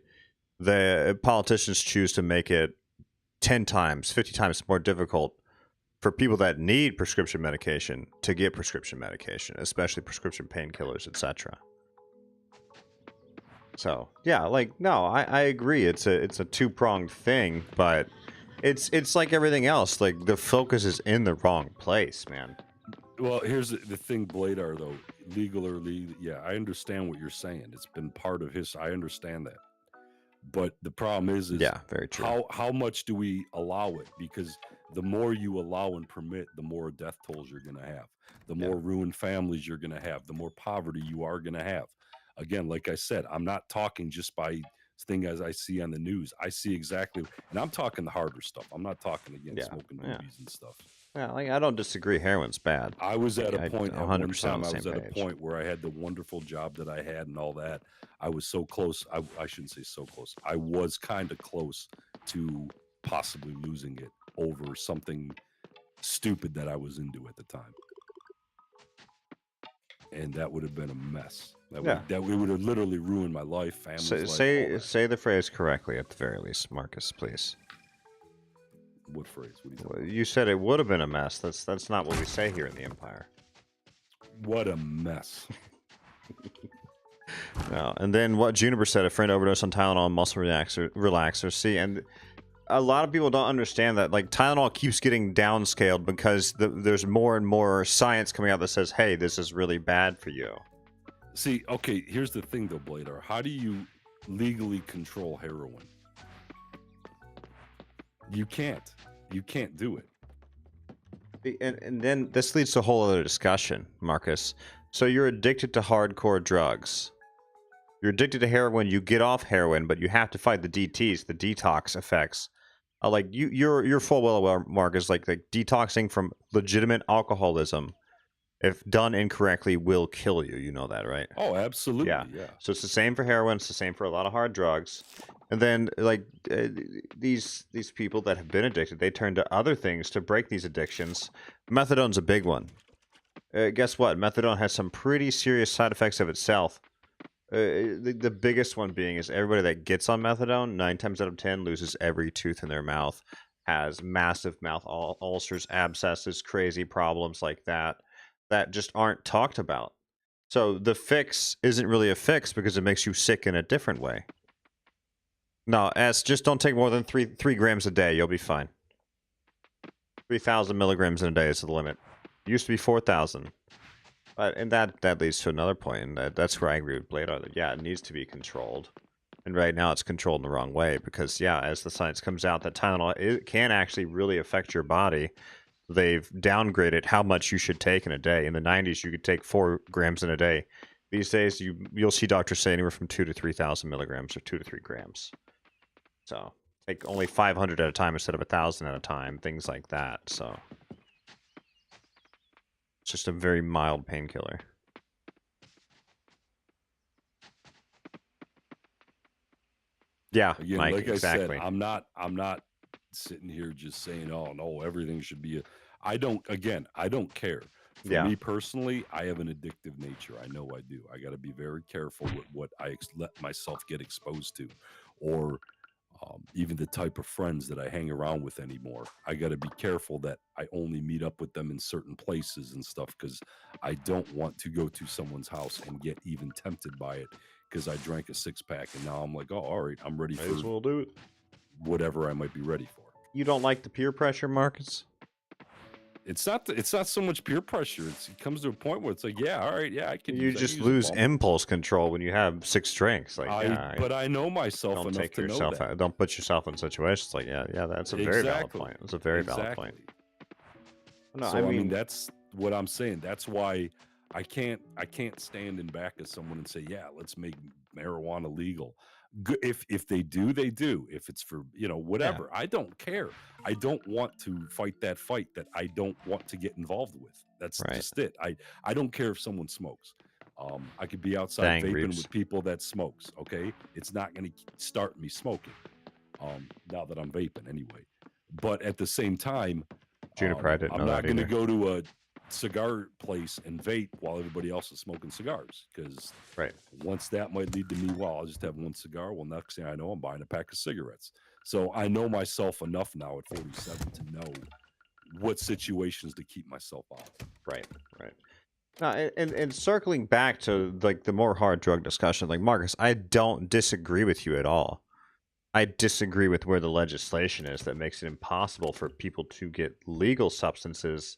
Speaker 1: the politicians choose to make it 10 times, 50 times more difficult for people that need prescription medication to get prescription medication, especially prescription painkillers, etc. So yeah, like no, I agree. It's a two-pronged thing, but it's like everything else. Like the focus is in the wrong place, man.
Speaker 2: Well, here's the thing, Bladar, though, legal or legal. Yeah, I understand what you're saying. It's been part of his. I understand that. But the problem is
Speaker 1: Yeah, very true.
Speaker 2: how much do we allow it? Because the more you allow and permit, the more death tolls you're going to have, the more ruined families you're going to have, the more poverty you are going to have. Again, like I said, I'm not talking just by thing as I see on the news. I see exactly, and I'm talking the harder stuff. I'm not talking again smoking boobies and stuff.
Speaker 1: Yeah, like I don't disagree. Heroin's bad.
Speaker 2: I was at a point at one
Speaker 1: 100%
Speaker 2: time.
Speaker 1: on the
Speaker 2: I was
Speaker 1: same
Speaker 2: at a
Speaker 1: page.
Speaker 2: point where I had the wonderful job that I had and all that. I was so close. I shouldn't say so close. I was kind of close to possibly losing it over something stupid that I was into at the time, and that would have been a mess. That would have literally ruined my life, family's life.
Speaker 1: Say the phrase correctly at the very least, Marcus, please.
Speaker 2: What phrase? What are you talking
Speaker 1: about? You said it would have been a mess. That's not what we say here in the Empire.
Speaker 2: What a mess.
Speaker 1: No, and then what Juniper said, a friend overdosed on Tylenol and muscle relaxer. See, and a lot of people don't understand that. Like Tylenol keeps getting downscaled because there's more and more science coming out that says, "Hey, this is really bad for you."
Speaker 2: See, okay, here's the thing though, Bladar. How do you legally control heroin? You can't. You can't do it.
Speaker 1: And then this leads to a whole other discussion, Marcus. So you're addicted to hardcore drugs. You're addicted to heroin. You get off heroin, but you have to fight the DTs, the detox effects. Like you're full well aware, Marcus. Like detoxing from legitimate alcoholism, if done incorrectly, will kill you. You know that, right?
Speaker 2: Oh, absolutely. Yeah.
Speaker 1: So it's the same for heroin. It's the same for a lot of hard drugs. And then, like these people that have been addicted, they turn to other things to break these addictions. Methadone's a big one. Guess what? Methadone has some pretty serious side effects of itself. The biggest one being is everybody that gets on methadone, 9 times out of 10 loses every tooth in their mouth, has massive mouth ulcers, abscesses, crazy problems like that just aren't talked about. So the fix isn't really a fix because it makes you sick in a different way. No, just don't take more than 3 grams a day. You'll be fine. 3,000 milligrams in a day is the limit. It used to be 4,000. And that leads to another point, and that's where I agree with Bladar. That it needs to be controlled. And right now it's controlled in the wrong way because, as the science comes out that Tylenol can actually really affect your body, they've downgraded how much you should take in a day. In the 90s, you could take 4 grams in a day. These days, you'll see doctors say anywhere from 2,000 to 3,000 milligrams or 2 to 3 grams. So take only 500 at a time instead of 1,000 at a time, things like that. So it's just a very mild painkiller. Yeah,
Speaker 2: again,
Speaker 1: Mike,
Speaker 2: like
Speaker 1: exactly.
Speaker 2: I said, I'm not sitting here just saying, oh no, everything should be I don't care. For me personally, I have an addictive nature. I know I do. I got to be very careful with what I let myself get exposed to, or even the type of friends that I hang around with anymore. I got to be careful that I only meet up with them in certain places and stuff, because I don't want to go to someone's house and get even tempted by it because I drank a 6-pack and now I'm like, oh, all right, I'm ready for
Speaker 1: as well do it.
Speaker 2: Whatever I might be ready for.
Speaker 1: You don't like the peer pressure, Marcus?
Speaker 2: It's not so much peer pressure. It comes to a point where it's like, yeah, all right, yeah, I can.
Speaker 1: You just lose impulse control when you have 6 drinks. Like,
Speaker 2: but I know myself enough to know that.
Speaker 1: Don't put yourself in situations like, that's a very valid point. It's a very valid point.
Speaker 2: No, so I mean that's what I'm saying. That's why I can't stand in back of someone and say, yeah, let's make marijuana legal. If they do, they do. If it's for, whatever, I don't care. I don't want to fight that fight that I don't want to get involved with. That's just it. I don't care if someone smokes. I could be outside vaping with people that smokes. Okay, it's not going to start me smoking. Now that I'm vaping anyway, but at the same time, I'm not going to go to a cigar place and vape while everybody else is smoking cigars, because once that might lead to me, well, I'll just have 1 cigar. Well, next thing I know, I'm buying a pack of cigarettes. So I know myself enough now at 47 to know what situations to keep myself out.
Speaker 1: Right. No, and circling back to like the more hard drug discussion, like Marcus, I don't disagree with you at all. I disagree with where the legislation is that makes it impossible for people to get legal substances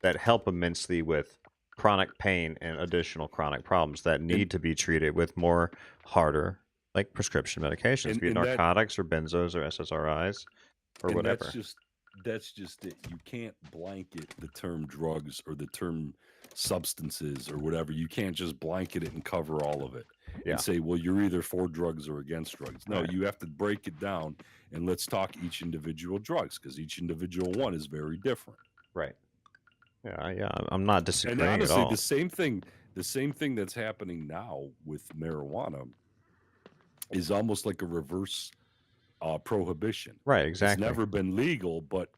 Speaker 1: that help immensely with chronic pain and additional chronic problems that need
Speaker 2: And
Speaker 1: to be treated with more harder, like prescription medications, be it
Speaker 2: and that
Speaker 1: narcotics or benzos or SSRIs or
Speaker 2: and
Speaker 1: whatever.
Speaker 2: that's just it. You can't blanket the term drugs or the term substances or whatever. You can't just blanket it and cover all of it
Speaker 1: Yeah.
Speaker 2: and say, well, you're either for drugs or against drugs. No,
Speaker 1: Right.
Speaker 2: you have to break it down and let's talk each individual drugs, because each individual one is very different.
Speaker 1: Right. Yeah, I'm not
Speaker 2: And
Speaker 1: disagreeing at
Speaker 2: honestly,
Speaker 1: all.
Speaker 2: the same thing that's happening now with marijuana is almost like a reverse prohibition.
Speaker 1: Right,
Speaker 2: It's
Speaker 1: exactly.
Speaker 2: never been legal, but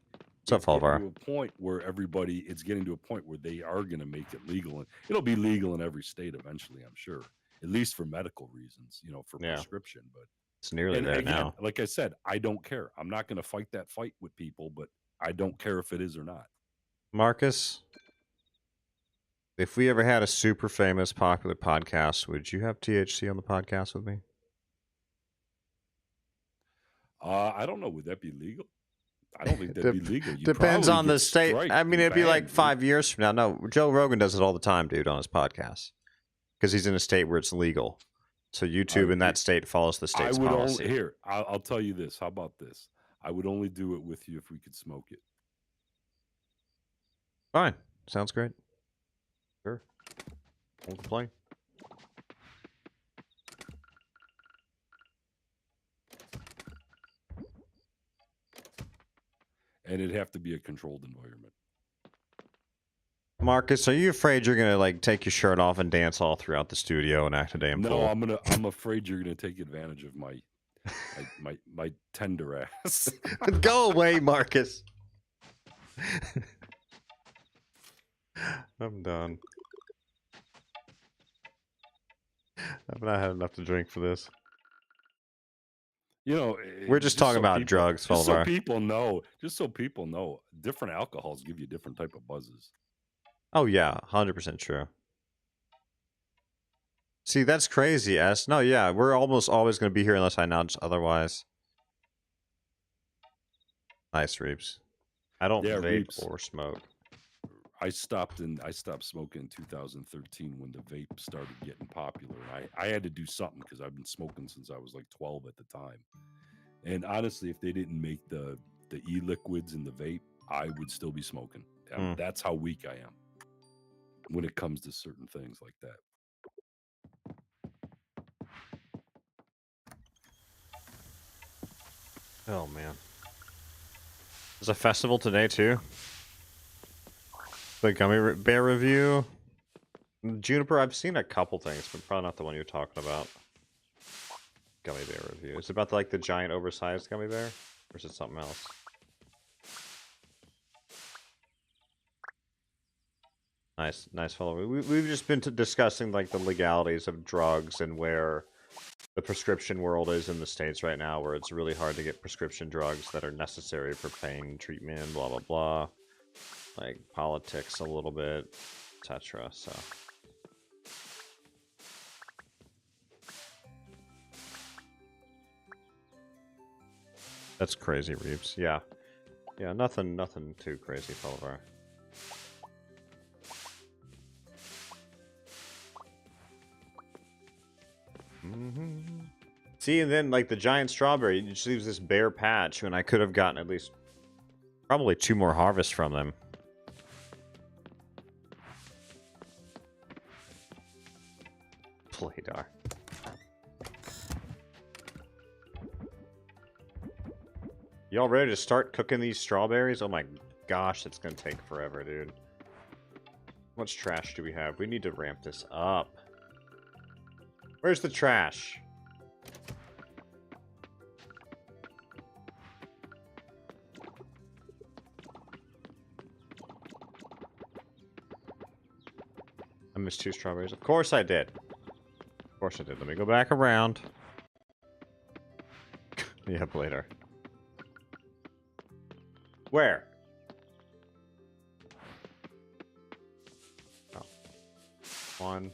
Speaker 1: What's up,
Speaker 2: it's getting
Speaker 1: Falvar?
Speaker 2: to a point where it's getting to a point where they are going to make it legal, and it'll be legal in every state eventually, I'm sure, at least for medical reasons, for
Speaker 1: Yeah.
Speaker 2: prescription. But
Speaker 1: It's nearly
Speaker 2: and
Speaker 1: there
Speaker 2: again,
Speaker 1: now.
Speaker 2: like I said, I don't care. I'm not going to fight that fight with people, but I don't care if it is or not.
Speaker 1: Marcus, if we ever had a super famous, popular podcast, would you have THC on the podcast with me?
Speaker 2: I don't know. Would that be legal? I don't think that'd be legal. You'd
Speaker 1: Depends
Speaker 2: probably
Speaker 1: on the
Speaker 2: get
Speaker 1: state.
Speaker 2: striked
Speaker 1: I mean,
Speaker 2: and
Speaker 1: it'd be like
Speaker 2: banned, dude.
Speaker 1: 5 years from now. No, Joe Rogan does it all the time, dude, on his podcast. Because he's in a state where it's legal. So YouTube in that state follows the state's policy.
Speaker 2: I'll tell you this. How about this? I would only do it with you if we could smoke it.
Speaker 1: Fine. Sounds great. Sure. Won't complain.
Speaker 2: And it'd have to be a controlled environment.
Speaker 1: Marcus, are you afraid you're gonna like take your shirt off and dance all throughout the studio and act a damn fool?
Speaker 2: No, I'm afraid you're gonna take advantage of my tender ass.
Speaker 1: Go away, Marcus. I'm done. I've not had enough to drink for this.
Speaker 2: We're
Speaker 1: just talking about drugs,
Speaker 2: just so
Speaker 1: Falvar.
Speaker 2: people know, different alcohols give you different type of buzzes.
Speaker 1: Oh yeah, 100% true. See, that's crazy, S. No, yeah, we're almost always going to be here unless I announce otherwise. Nice, Reeps. I don't vape
Speaker 2: Reeps.
Speaker 1: or smoke.
Speaker 2: I stopped smoking in 2013 when the vape started getting popular. And I had to do something because I've been smoking since I was like 12 at the time. And honestly, if they didn't make the e-liquids and the vape, I would still be smoking. That's how weak I am when it comes to certain things like that.
Speaker 1: Oh, man. There's a festival today, too. The Gummy Bear review. Juniper, I've seen a couple things, but probably not the one you're talking about. Gummy Bear review. Is it about like the giant oversized gummy bear? Or is it something else? Nice fellow. We've just been discussing like the legalities of drugs and where the prescription world is in the States right now, where it's really hard to get prescription drugs that are necessary for pain treatment, blah, blah, blah. Like politics a little bit, etc. So that's crazy, Reeves. Yeah, nothing too crazy, Falvar. See, and then like the giant strawberry, it just leaves this bare patch, and I could have gotten at least probably 2 more harvests from them. Pladar. Y'all ready to start cooking these strawberries? Oh my gosh, it's gonna take forever, dude. How much trash do we have? We need to ramp this up. Where's the trash? I missed 2 strawberries. Of course I did. Of course I did. Let me go back around. Yeah, later. Where? Oh. One,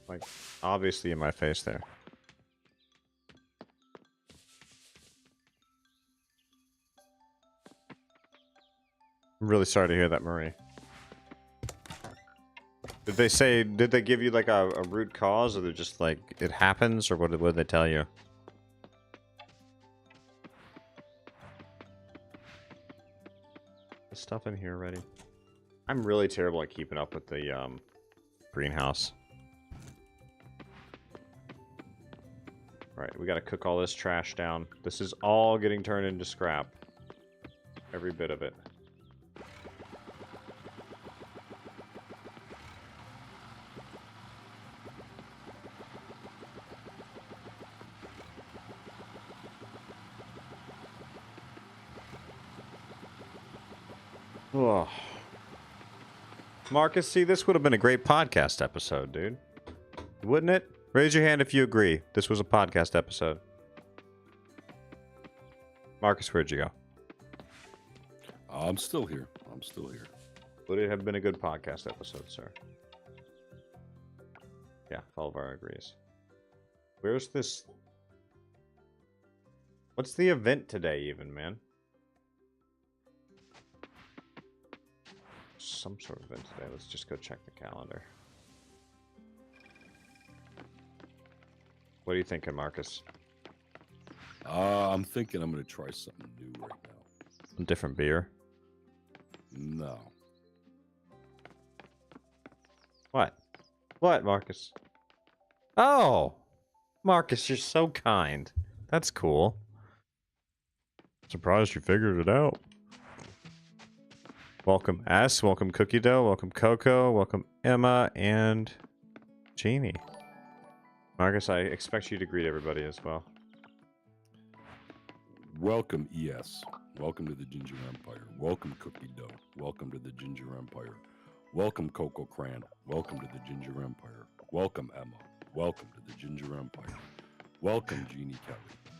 Speaker 1: like, obviously in my face there. I'm really sorry to hear that, Marie. Did they give you like a root cause, or they're just like, it happens, or what did they tell you? The stuff in here already. I'm really terrible at keeping up with the greenhouse. Alright, we gotta cook all this trash down. This is all getting turned into scrap. Every bit of it. Oh. Marcus, see, this would have been a great podcast episode, dude. Wouldn't it? Raise your hand if you agree. This was a podcast episode. Marcus, where'd you go?
Speaker 2: I'm still here. I'm still here.
Speaker 1: Would it have been a good podcast episode, sir? Yeah, Falvar agrees. Where's this? What's the event today even, man? Some sort of event today. Let's just go check the calendar. What are you thinking, Marcus?
Speaker 2: I'm thinking I'm going to try something new right now.
Speaker 1: A different beer?
Speaker 2: No.
Speaker 1: What? What, Marcus? Oh! Marcus, you're so kind. That's cool. Surprised you figured it out. Welcome S, welcome Cookie Dough, welcome Coco, welcome Emma, and Jeannie. Marcus, I expect you to greet everybody as well.
Speaker 2: Welcome, ES. Welcome to the Ginger Empire. Welcome, Cookie Dough. Welcome to the Ginger Empire. Welcome, Coco Cran. Welcome to the Ginger Empire. Welcome, Emma. Welcome to the Ginger Empire. Welcome, Jeannie Kelly.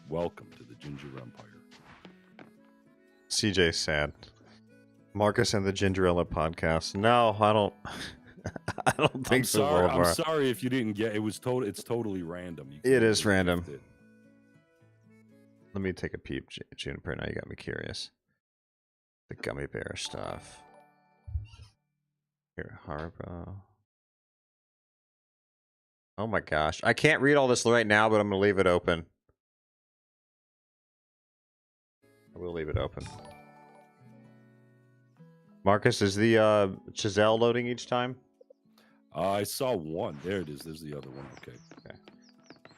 Speaker 2: Welcome to the Ginger Empire.
Speaker 1: CJ's sad. Marcus and the Gingerella podcast. No, I don't. I don't think so.
Speaker 2: I'm sorry if you didn't get. It was total. It's totally random.
Speaker 1: It is random. Let me take a peep, Juniper. Now you got me curious. The gummy bear stuff. Here, Harbor. Oh my gosh, I can't read all this right now, but I'm gonna leave it open. I will leave it open. Marcus, is the Giselle loading each time?
Speaker 2: I saw one. There it is. There's the other one. Okay.
Speaker 1: Okay.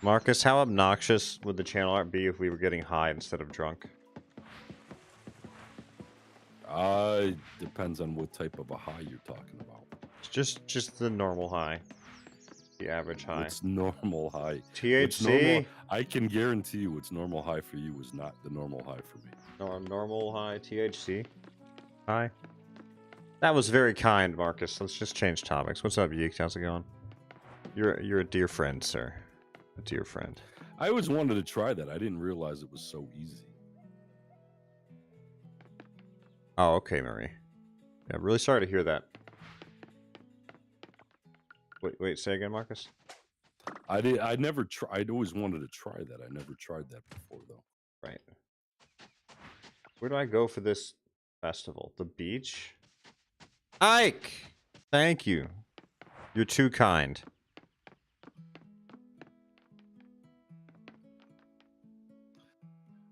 Speaker 1: Marcus, how obnoxious would the channel art be if we were getting high instead of drunk?
Speaker 2: Depends on what type of a high you're talking about.
Speaker 1: Just the normal high. The average high.
Speaker 2: It's normal high.
Speaker 1: THC?
Speaker 2: I can guarantee you what's normal high for you is not the normal high for me.
Speaker 1: No, normal high THC? High? That was very kind, Marcus. Let's just change topics. What's up, Yeek? How's it going? You're a dear friend, sir. A dear friend.
Speaker 2: I always wanted to try that. I didn't realize it was so easy.
Speaker 1: Oh, okay, Marie. Yeah, I'm really sorry to hear that. Wait, say again, Marcus?
Speaker 2: I never tried. I'd always wanted to try that. I never tried that before, though.
Speaker 1: Right. Where do I go for this festival? The beach? Ike! Thank you. You're too kind.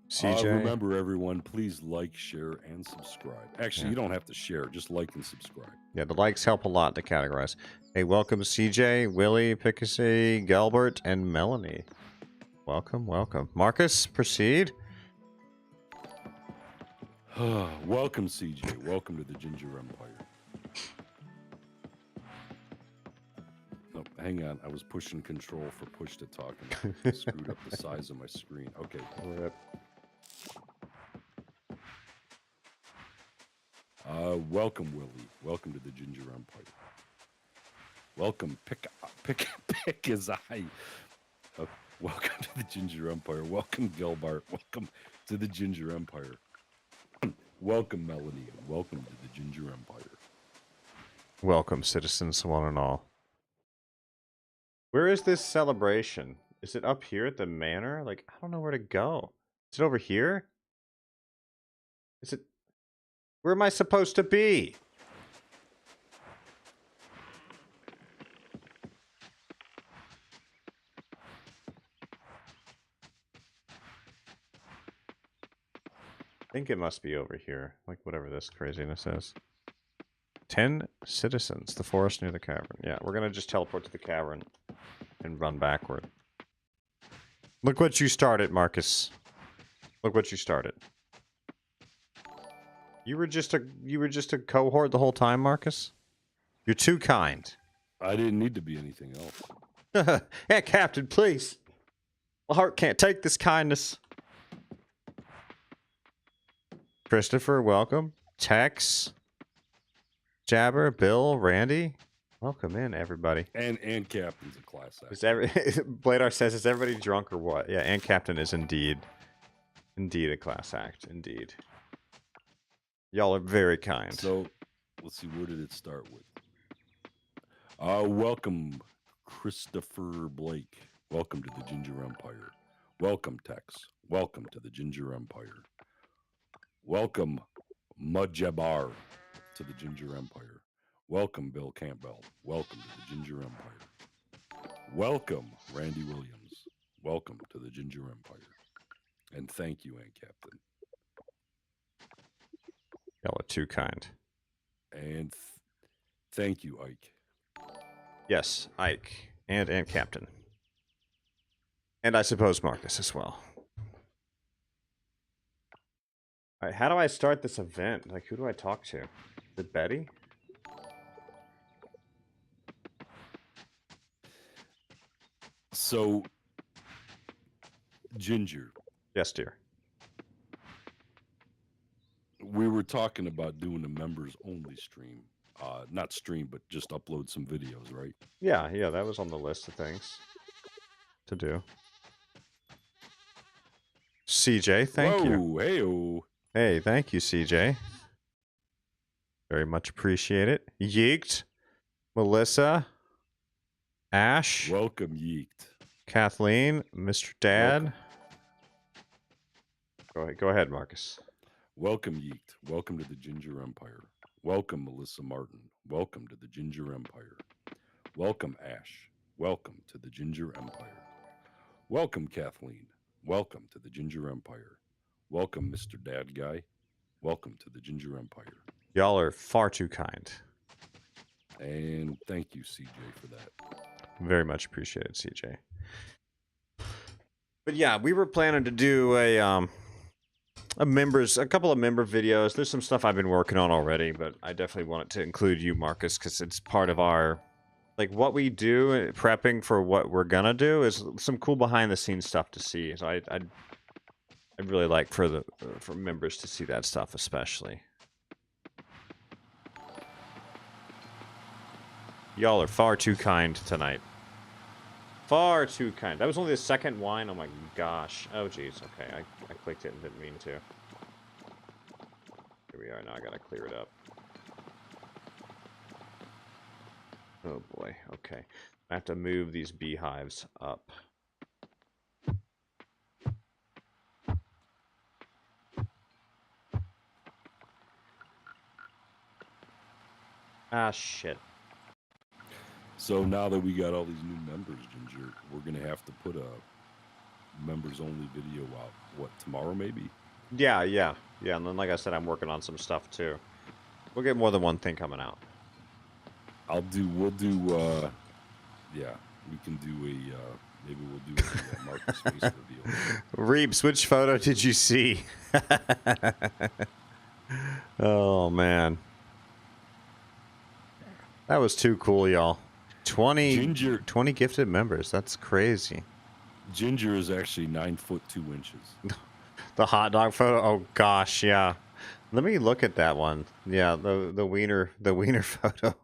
Speaker 1: CJ?
Speaker 2: Remember, everyone, please like, share, and subscribe. Actually, you don't have to share. Just like and subscribe.
Speaker 1: Yeah, the likes help a lot to categorize. Hey, welcome CJ, Willie, Picassy, Galbert, and Melanie. Welcome, welcome. Marcus, proceed.
Speaker 2: Welcome, CJ. Welcome to the Ginger Empire. Oh, hang on. I was pushing control for push to talk and screwed up the size of my screen. Okay. Welcome, Willie. Welcome to the Ginger Empire. Welcome, pick his eye. Welcome to the Ginger Empire. Welcome, Gilbert. Welcome to the Ginger Empire. Welcome, Melanie. Welcome to the Ginger Empire.
Speaker 1: Welcome, citizens, one and all. Where is this celebration? Is it up here at the manor? Like, I don't know where to go. Is it over here? Is it... Where am I supposed to be? I think it must be over here. Like, whatever this craziness is. 10 citizens. The forest near the cavern. Yeah, we're gonna just teleport to the cavern and run backward. Look what you started, Marcus. Look what you started. You were just a cohort the whole time, Marcus? You're too kind.
Speaker 2: I didn't need to be anything else.
Speaker 1: Hey, Captain, please. My heart can't take this kindness. Christopher, welcome. Tex, Jabber, Bill, Randy. Welcome in, everybody.
Speaker 2: And Captain's a class act.
Speaker 1: Is Bladar says, is everybody drunk or what? Yeah, and Captain is indeed a class act, indeed. Y'all are very kind.
Speaker 2: So, let's see, where did it start with? Welcome, Christopher Blake. Welcome to the Ginger Empire. Welcome, Tex. Welcome to the Ginger Empire. Welcome, Mudjabar, to the Ginger Empire. Welcome, Bill Campbell. Welcome to the Ginger Empire. Welcome, Randy Williams. Welcome to the Ginger Empire. And thank you, Aunt Captain.
Speaker 1: Y'all are too kind.
Speaker 2: And thank you, Ike.
Speaker 1: Yes, Ike. And Aunt Captain. And I suppose Marcus as well. Alright, how do I start this event? Like, who do I talk to? Is it Betty?
Speaker 2: So, Ginger.
Speaker 1: Yes, dear.
Speaker 2: We were talking about doing a members-only stream. Not stream, but just upload some videos, right?
Speaker 1: Yeah, that was on the list of things to do. CJ, thank you.
Speaker 2: Hey-o.
Speaker 1: Hey, thank you, CJ. Very much appreciate it. Yeeked. Melissa. Ash.
Speaker 2: Welcome, Yeeked.
Speaker 1: Kathleen. Mr. Dad. Go ahead, Marcus.
Speaker 2: Welcome, Yeeked. Welcome to the Ginger Empire. Welcome, Melissa Martin. Welcome to the Ginger Empire. Welcome, Ash. Welcome to the Ginger Empire. Welcome, Kathleen. Welcome to the Ginger Empire. Welcome, Mr. Dad Guy. Welcome to the Ginger Empire.
Speaker 1: Y'all are far too kind.
Speaker 2: And thank you, CJ, for that.
Speaker 1: Very much appreciated, CJ. But yeah, we were planning to do a couple of member videos. There's some stuff I've been working on already, but I definitely wanted to include you, Marcus, because it's part of our, like, what we do prepping for what we're gonna do is some cool behind the scenes stuff to see. So I'd really like for members to see that stuff, especially. Y'all are far too kind tonight. Far too kind. That was only the second wine. Oh my gosh. Oh jeez. Okay, I clicked it and didn't mean to. Here we are. Now I gotta clear it up. Oh boy. Okay. I have to move these beehives up. Ah, shit.
Speaker 2: So now that we got all these new members, Ginger, we're going to have to put a members-only video out, what, tomorrow maybe?
Speaker 1: Yeah. And then, like I said, I'm working on some stuff, too. We'll get more than one thing coming out.
Speaker 2: We'll do, yeah, we can do maybe we'll do a Marcus face reveal.
Speaker 1: Reeps, which photo did you see? Oh, man. That was too cool, y'all. 20 gifted members. That's crazy.
Speaker 2: Ginger is actually 9'2"
Speaker 1: The hot dog photo. Oh gosh, yeah. Let me look at that one. Yeah, the wiener photo.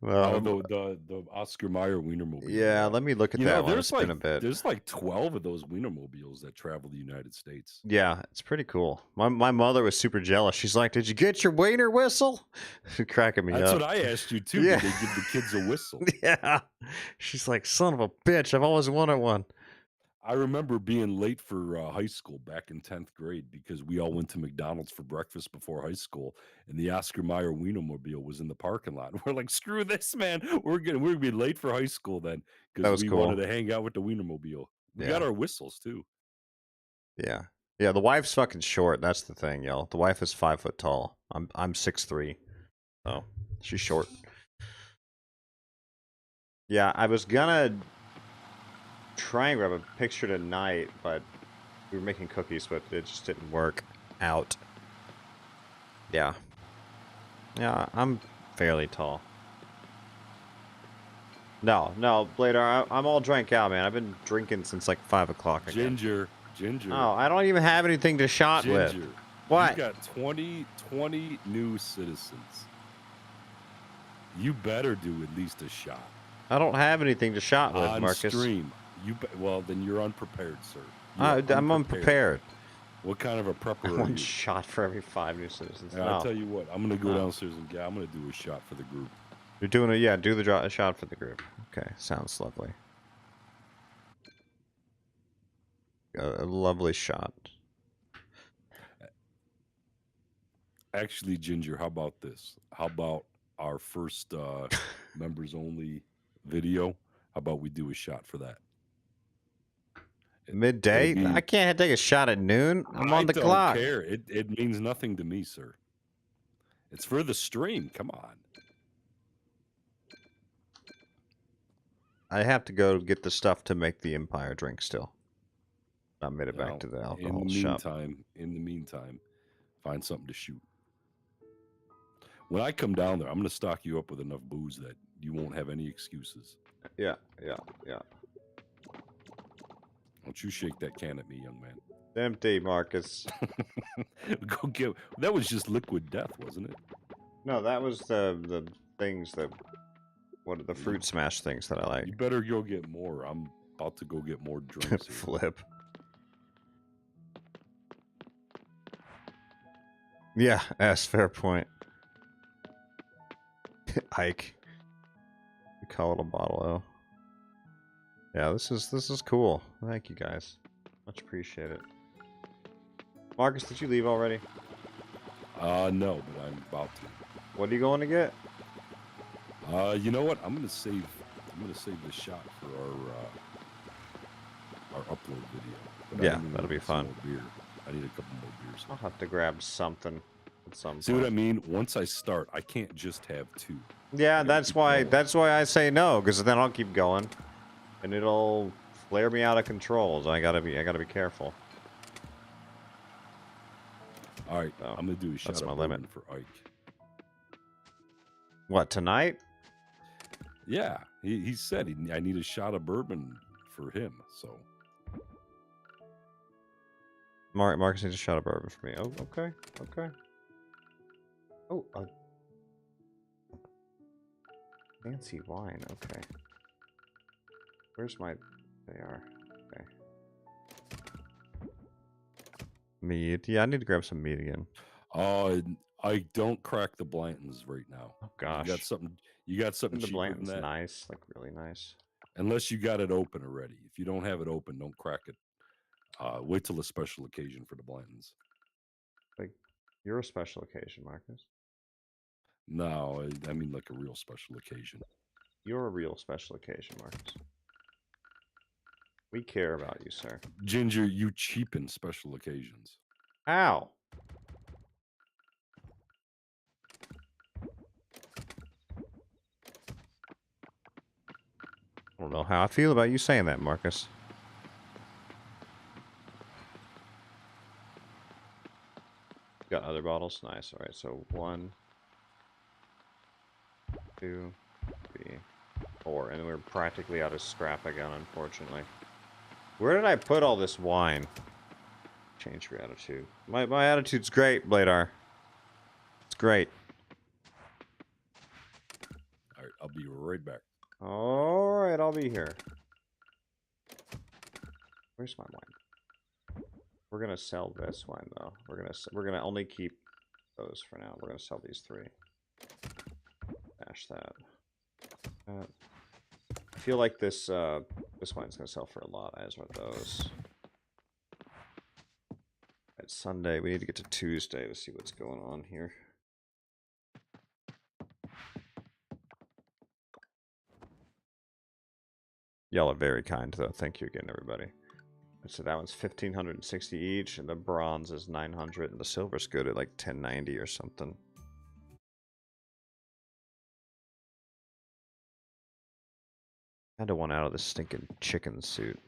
Speaker 2: Oh, the Oscar Mayer Wienermobile.
Speaker 1: Yeah, let me look at that one. It's been a bit.
Speaker 2: There's like 12 of those Wienermobiles that travel the United States.
Speaker 1: Yeah, it's pretty cool. My mother was super jealous. She's like, "Did you get your wiener whistle?" She's cracking me up.
Speaker 2: That's what I asked you too.
Speaker 1: Yeah.
Speaker 2: Did they give the kids a whistle?
Speaker 1: Yeah. She's like, "Son of a bitch! I've always wanted one."
Speaker 2: I remember being late for high school back in 10th grade because we all went to McDonald's for breakfast before high school, and the Oscar Mayer Wienermobile was in the parking lot. We're like, "Screw this, man! We're gonna be late for high school then
Speaker 1: That
Speaker 2: because
Speaker 1: was
Speaker 2: we
Speaker 1: cool.
Speaker 2: wanted to hang out with the Wienermobile." We got our whistles too.
Speaker 1: Yeah. Yeah, the wife's fucking short. That's the thing, y'all. The wife is 5 foot tall. I'm 6'3". So she's short. Yeah, I was gonna try and grab a picture tonight, but we were making cookies, but it just didn't work out. Yeah. Yeah, I'm fairly tall. No, Bladar, I'm all drank out, man. I've been drinking since like 5 o'clock.
Speaker 2: Ginger.
Speaker 1: Oh, I don't even have anything to shot with. What?
Speaker 2: You got 20 new citizens. You better do at least a shot.
Speaker 1: I don't have anything to shot with,
Speaker 2: on
Speaker 1: Marcus.
Speaker 2: Stream. Well, then you're unprepared, sir.
Speaker 1: I'm unprepared.
Speaker 2: What kind of a prepper are
Speaker 1: One
Speaker 2: you?
Speaker 1: shot for every 5 new citizens.
Speaker 2: Yeah, I'll tell you what. I'm gonna go downstairs and I'm gonna do a shot for the group.
Speaker 1: You're doing a do the shot for the group. Okay, sounds lovely. A lovely shot.
Speaker 2: Actually, Ginger, how about this? How about our first members only video? How about we do a shot for that?
Speaker 1: Midday? I can't take a shot at noon. I'm on the clock.
Speaker 2: I don't care. It means nothing to me, sir. It's for the stream. Come on.
Speaker 1: I have to go get the stuff to make the Empire drink still. I made it back to the alcohol shop.
Speaker 2: In the meantime, find something to shoot. When I come down there, I'm going to stock you up with enough booze that you won't have any excuses.
Speaker 1: Yeah.
Speaker 2: Don't you shake that can at me, young man.
Speaker 1: Empty, Marcus.
Speaker 2: Go get. That was just liquid death, wasn't it?
Speaker 1: No, that was the things that. What are the fruit smash things that I like?
Speaker 2: You better go get more. I'm about to go get more drinks.
Speaker 1: Flip. Yeah, fair point. Ike. We call it a bottle O. Yeah, this is cool. Thank you guys. Much appreciated. Marcus, did you leave already?
Speaker 2: No, but I'm about to.
Speaker 1: What are you going to get?
Speaker 2: You know what? I'm gonna save this shot for our upload video. But
Speaker 1: yeah, that'll be fun.
Speaker 2: Beer. I need a couple more beers.
Speaker 1: I'll have to grab something.
Speaker 2: See what I mean? Once I start, I can't just have 2.
Speaker 1: Yeah, that's why I say no, because then I'll keep going, and it'll flare me out of control. So I gotta be careful.
Speaker 2: All right, so, I'm gonna do a shot of bourbon for Ike.
Speaker 1: What, tonight?
Speaker 2: Yeah, he said I need a shot of bourbon for him. So
Speaker 1: Marcus needs a shot of bourbon for me. Oh, okay. Oh, fancy wine. Okay. Where's my? They are. Okay. Mead. Yeah, I need to grab some mead again.
Speaker 2: I don't crack the Blantons right now.
Speaker 1: Oh gosh.
Speaker 2: You got something.
Speaker 1: The Blanton's nice, like really nice.
Speaker 2: Unless you got it open already. If you don't have it open, don't crack it. Wait till a special occasion for the Blantons.
Speaker 1: Like, you're a special occasion, Marcus.
Speaker 2: No, I mean like a real special occasion.
Speaker 1: You're a real special occasion, Marcus. We care about you, sir.
Speaker 2: Ginger, you cheapen special occasions.
Speaker 1: Ow! I don't know how I feel about you saying that, Marcus. Got other bottles? Nice. Alright, so 1, 2, 3, 4. And we're practically out of scrap again, unfortunately. Where did I put all this wine? Change your attitude. My attitude's great, Bladar. It's great.
Speaker 2: be right back.
Speaker 1: All right, I'll be here. Where's my wine? We're gonna sell this wine though. We're gonna only keep those for now. We're gonna sell these 3. Dash that. I feel like this wine's gonna sell for a lot, as are those. It's Sunday. We need to get to Tuesday to see what's going on here. Y'all are very kind, though. Thank you again, everybody. So that one's 1,560 each, and the bronze is 900, and the silver's good at like 1090 or something. Kinda want out of this stinking chicken suit.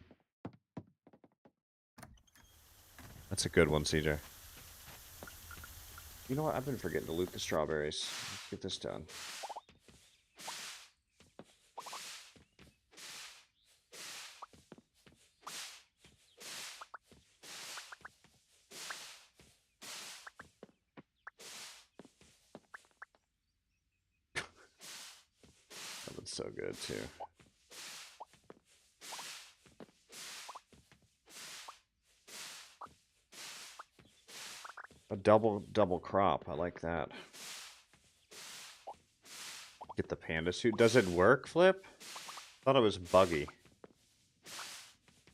Speaker 1: That's a good one, CJ. You know what? I've been forgetting to loot the strawberries. Let's get this done. That looks so good, too. A double crop. I like that. Get the panda suit. Does it work, Flip? Thought it was buggy.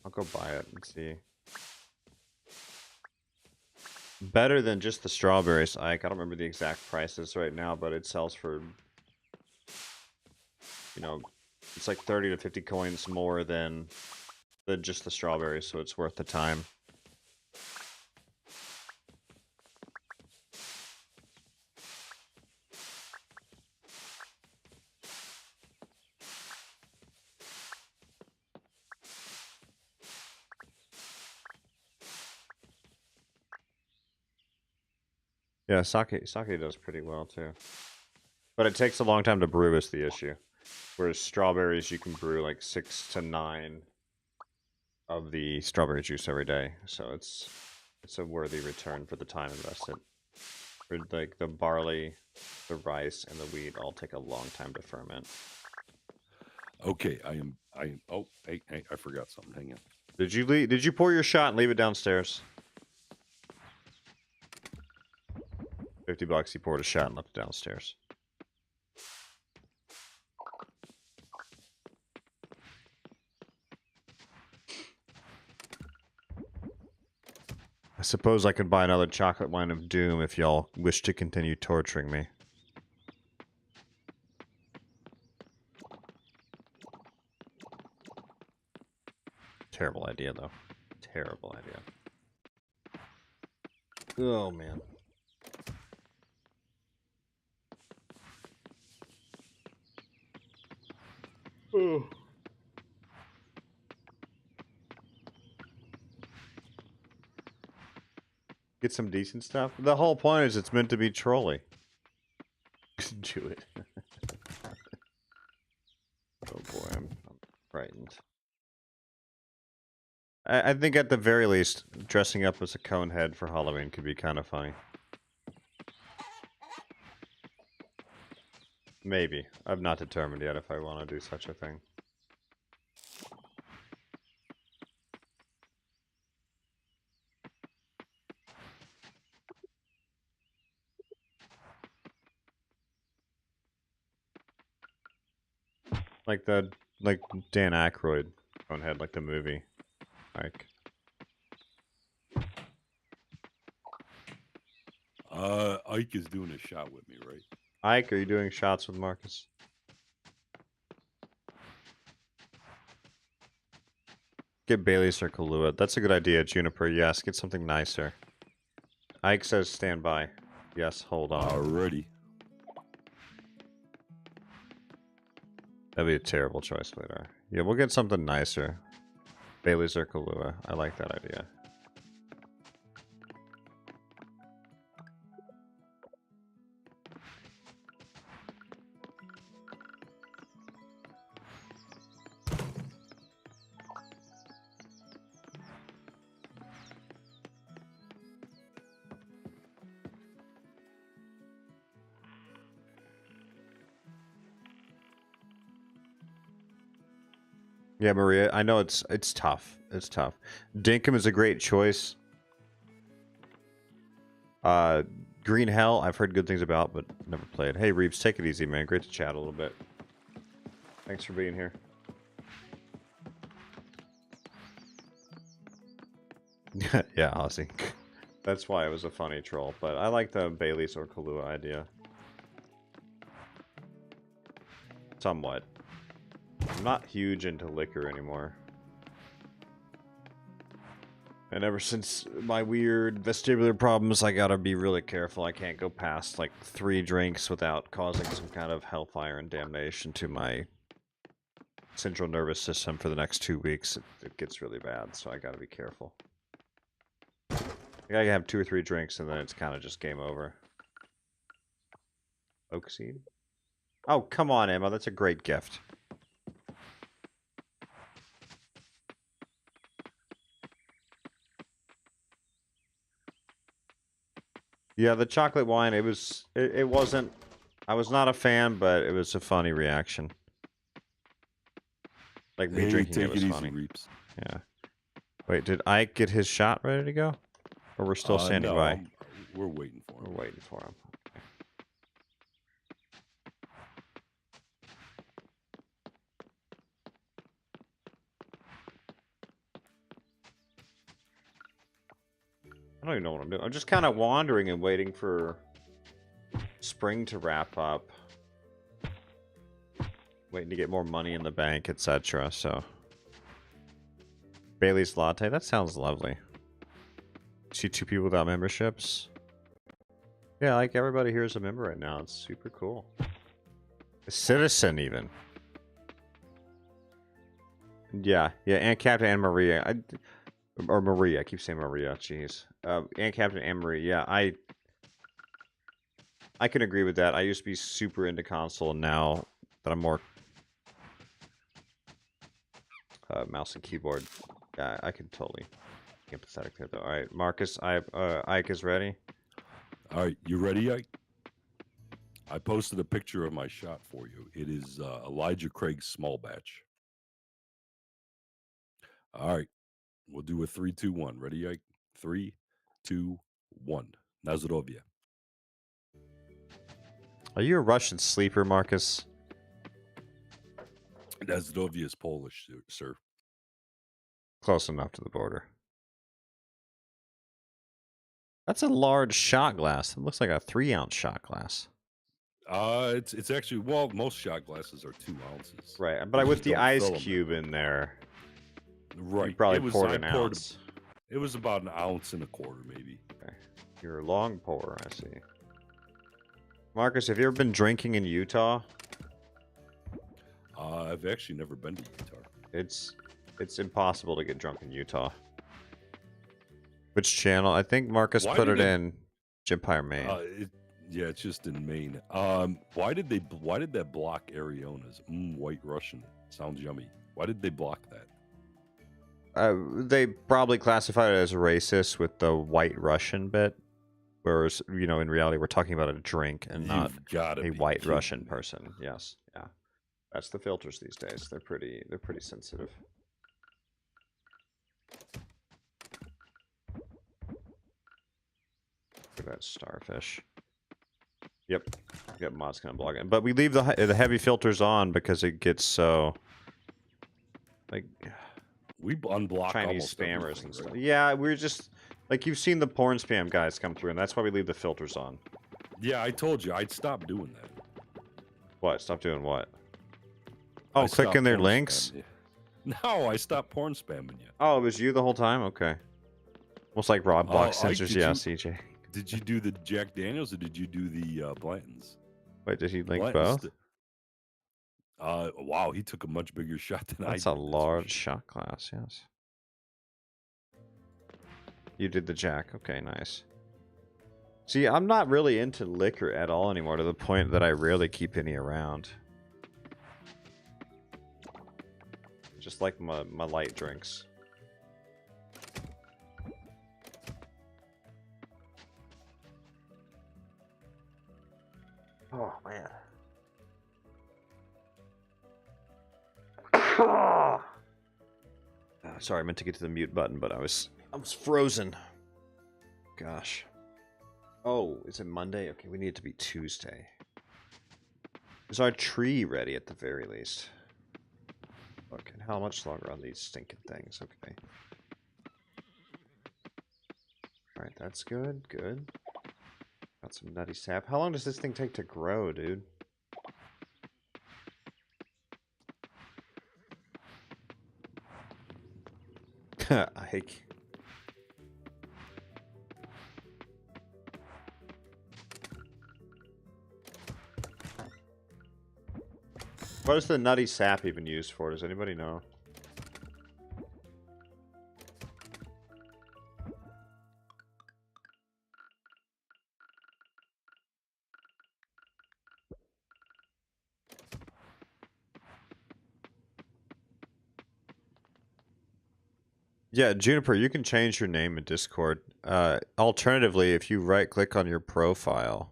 Speaker 1: I'll go buy it and see. Better than just the strawberries, Ike. I don't remember the exact prices right now, but it sells for, you know, it's like 30 to 50 coins more than just the strawberries, so it's worth the time. Yeah, sake does pretty well too. But it takes a long time to brew is the issue. Whereas strawberries, you can brew like 6 to 9 of the strawberry juice every day. So it's a worthy return for the time invested. For like the barley, the rice, and the wheat all take a long time to ferment.
Speaker 2: Okay, oh, hey, I forgot something. Hang on.
Speaker 1: Did you pour your shot and leave it downstairs? $50, he poured a shot and left it downstairs. I suppose I could buy another chocolate wine of doom if y'all wish to continue torturing me. Terrible idea, though. Terrible idea. Oh, man. Oh. Get some decent stuff. The whole point is it's meant to be trolly. Do it. Oh boy, I'm frightened. I think at the very least, dressing up as a cone head for Halloween could be kind of funny. Maybe. I've not determined yet if I want to do such a thing. Like Dan Aykroyd Conehead, like the movie. Like.
Speaker 2: Ike is doing a shot with me, right?
Speaker 1: Ike, are you doing shots with Marcus? Get Bailey's or Kahlua. That's a good idea, Juniper. Yes, get something nicer. Ike says stand by. Yes, hold on.
Speaker 2: Already.
Speaker 1: That'd be a terrible choice later. Yeah, we'll get something nicer. Bailey's or Kahlua. I like that idea. Yeah, Maria, I know it's tough. It's tough. Dinkum is a great choice. Green Hell, I've heard good things about, but never played. Hey, Reeves, take it easy, man. Great to chat a little bit. Thanks for being here. Yeah, Ozzy. That's why it was a funny troll, but I like the Bailey's or Kahlua idea. Somewhat. I'm not huge into liquor anymore. And ever since my weird vestibular problems, I gotta be really careful. I can't go past like 3 drinks without causing some kind of hellfire and damnation to my central nervous system for the next 2 weeks. It gets really bad, so I gotta be careful. I gotta have 2 or 3 drinks and then it's kind of just game over. Oak seed? Oh, come on, Emma. That's a great gift. Yeah, the chocolate wine, it wasn't, I was not a fan, but it was a funny reaction. Like me drinking it was funny.
Speaker 2: Reeps.
Speaker 1: Yeah. Wait, did Ike get his shot ready to go? Or we're still standing
Speaker 2: no,
Speaker 1: by?
Speaker 2: We're waiting for him.
Speaker 1: We're waiting for him. Okay. I don't even know what I'm doing. I'm just kind of wandering and waiting for spring to wrap up. Waiting to get more money in the bank, etc. So, Bailey's latte. That sounds lovely. See 2 people without memberships. Yeah, like everybody here is a member right now. It's super cool. A citizen, even. Yeah, and Captain Anne Maria. Or Maria. I keep saying Maria. Jeez. And Captain Anne Marie. Yeah, I can agree with that. I used to be super into console, and now that I'm more mouse and keyboard, yeah, I can totally be empathetic there, though. All right, Marcus, Ike is ready.
Speaker 2: All right, you ready, Ike? I posted a picture of my shot for you. It is Elijah Craig's small batch. All right, we'll do a 3, 2, 1. Ready, Ike? 3, 2, 1. Nazdrovia.
Speaker 1: Are you a Russian sleeper, Marcus?
Speaker 2: Nazdrovia is Polish, sir.
Speaker 1: Close enough to the border. That's a large shot glass. It looks like a 3-ounce shot glass.
Speaker 2: It's actually, well, most shot glasses are 2 ounces.
Speaker 1: Right, but with the ice cube in there,
Speaker 2: right,
Speaker 1: you probably poured an ounce.
Speaker 2: It was about 1.25 ounces, maybe.
Speaker 1: Okay. You're a long pourer, I see. Marcus, have you ever been drinking in Utah?
Speaker 2: I've actually never been to Utah.
Speaker 1: It's impossible to get drunk in Utah. Which channel? I think Marcus put it in Empire Maine.
Speaker 2: Yeah, it's just in Maine. Why did that block Ariona's White Russian? Sounds yummy. Why did they block that?
Speaker 1: They probably classified it as racist with the White Russian bit, whereas in reality we're talking about a drink and not a White Russian person. Yes, yeah, that's the filters these days. They're pretty sensitive. Look at that starfish. Yep, mod's gonna block it, but we leave the heavy filters on because it gets so like
Speaker 2: we unblock
Speaker 1: Chinese spammers and stuff. Right? Yeah, we're just like you've seen the porn spam guys come through, and that's why we leave the filters on.
Speaker 2: Yeah, I told you I'd stop doing that.
Speaker 1: What? Stop doing what? Oh, clicking their links?
Speaker 2: No, I stopped porn spamming you.
Speaker 1: Oh, it was you the whole time? Okay. Almost like Rob Block censors. Yeah, CJ.
Speaker 2: Did you do the Jack Daniels or did you do the Blantons?
Speaker 1: Wait, did he link both?
Speaker 2: Wow, he took a much bigger shot than I did.
Speaker 1: That's a large shot glass, yes. You did the Jack. Okay, nice. See, I'm not really into liquor at all anymore, to the point that I rarely keep any around. Just like my light drinks. Oh, man. Sorry, I meant to get to the mute button, but I was frozen. Gosh. Oh, is it Monday? Okay, we need it to be Tuesday. Is our tree ready at the very least? Okay, how much longer on these stinking things? Okay. Alright, that's good. Good. Got some nutty sap. How long does this thing take to grow, dude? Ike. What is the nutty sap even used for? Does anybody know? Yeah, Juniper, you can change your name in Discord. Alternatively, if you right-click on your profile,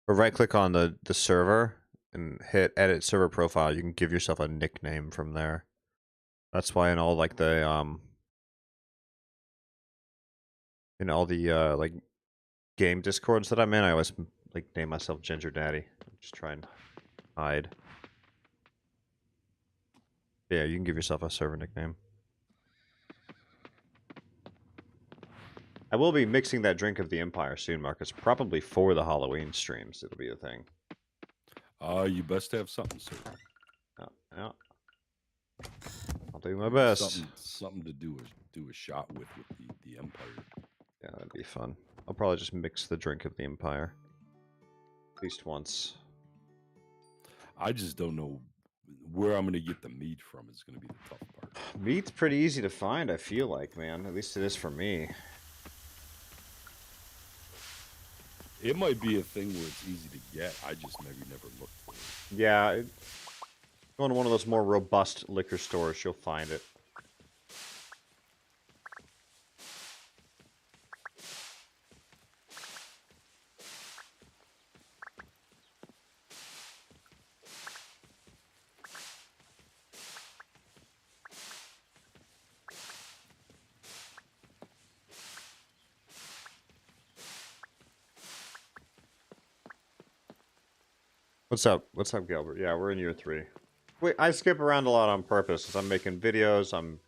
Speaker 1: or right-click on the server, and hit Edit Server Profile, you can give yourself a nickname from there. That's why in all, like, the, in all the, like, game Discords that I'm in, I always, like, name myself Ginger Daddy. Just try and hide. Yeah, you can give yourself a server nickname. I will be mixing that drink of the Empire soon, Marcus. Probably for the Halloween streams, it'll be a thing.
Speaker 2: You best have something, sir.
Speaker 1: Yeah. I'll do my best.
Speaker 2: Something to do a shot with the Empire.
Speaker 1: Yeah, that'd be fun. I'll probably just mix the drink of the Empire. At least once.
Speaker 2: I just don't know where I'm going to get the meat from. Is going to be the tough part.
Speaker 1: Meat's pretty easy to find, I feel like, man. At least it is for me.
Speaker 2: It might be a thing where it's easy to get. I just maybe never looked for it.
Speaker 1: Yeah, go into one of those more robust liquor stores, you'll find it. What's up? What's up, Gilbert? Yeah, we're in year 3. Wait, I skip around a lot on purpose because I'm making videos. I'm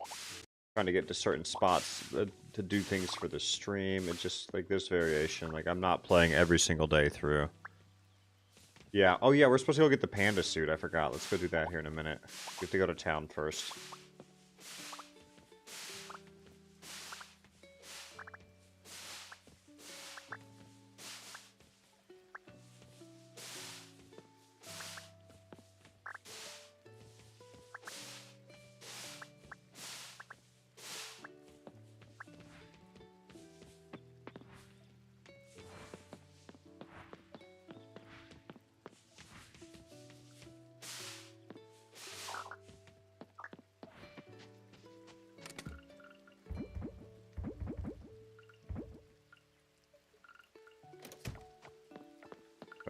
Speaker 1: trying to get to certain spots to do things for the stream. It's just, like, there's variation. Like, I'm not playing every single day through. Yeah. Oh, yeah, we're supposed to go get the panda suit. I forgot. Let's go do that here in a minute. We have to go to town first.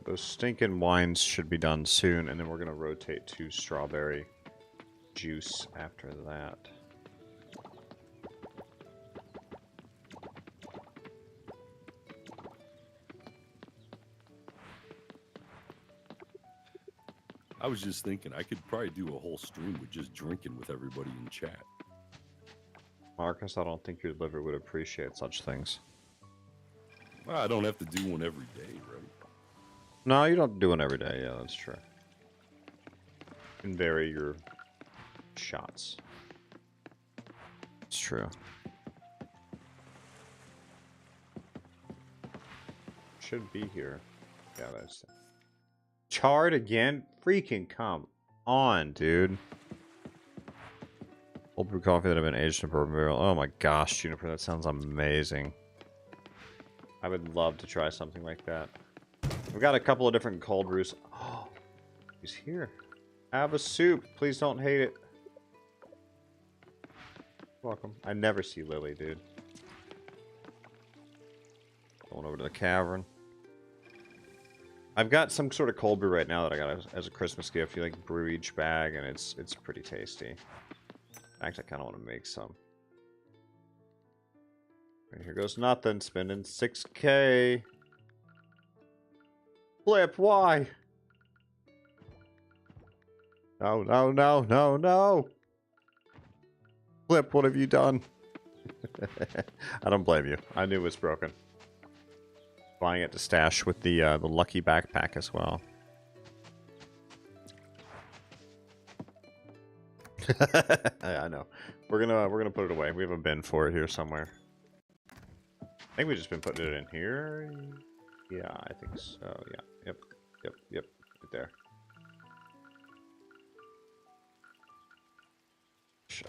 Speaker 1: Those stinking wines should be done soon, and then we're going to rotate to strawberry juice after that.
Speaker 2: I was just thinking I could probably do a whole stream with just drinking with everybody in chat.
Speaker 1: Marcus, I don't think your liver would appreciate such things.
Speaker 2: Well, I don't have to do one every day, right?
Speaker 1: No, you don't do one every day. Yeah, that's true. You can vary your shots. It's true. Should be here. Yeah, that's... Charred again? Freaking come on, dude. Cold brew coffee that have been aged in a bourbon barrel. Oh my gosh, Juniper, that sounds amazing. I would love to try something like that. We've got a couple of different cold brews. Oh, he's here. Have a soup. Please don't hate it. Welcome. I never see Lily, dude. Going over to the cavern. I've got some sort of cold brew right now that I got as a Christmas gift. You like brew each bag, and it's pretty tasty. Actually, I kind of want to make some. And here goes nothing. Spending 6K. Flip, why? No, no, no, no, no. Flip, what have you done? I don't blame you. I knew it was broken. Buying it to stash with the lucky backpack as well. I know. We're gonna put it away. We have a bin for it here somewhere. I think we've just been putting it in here. Yeah, I think so. Yeah. Yep. Yep. Yep. Right there.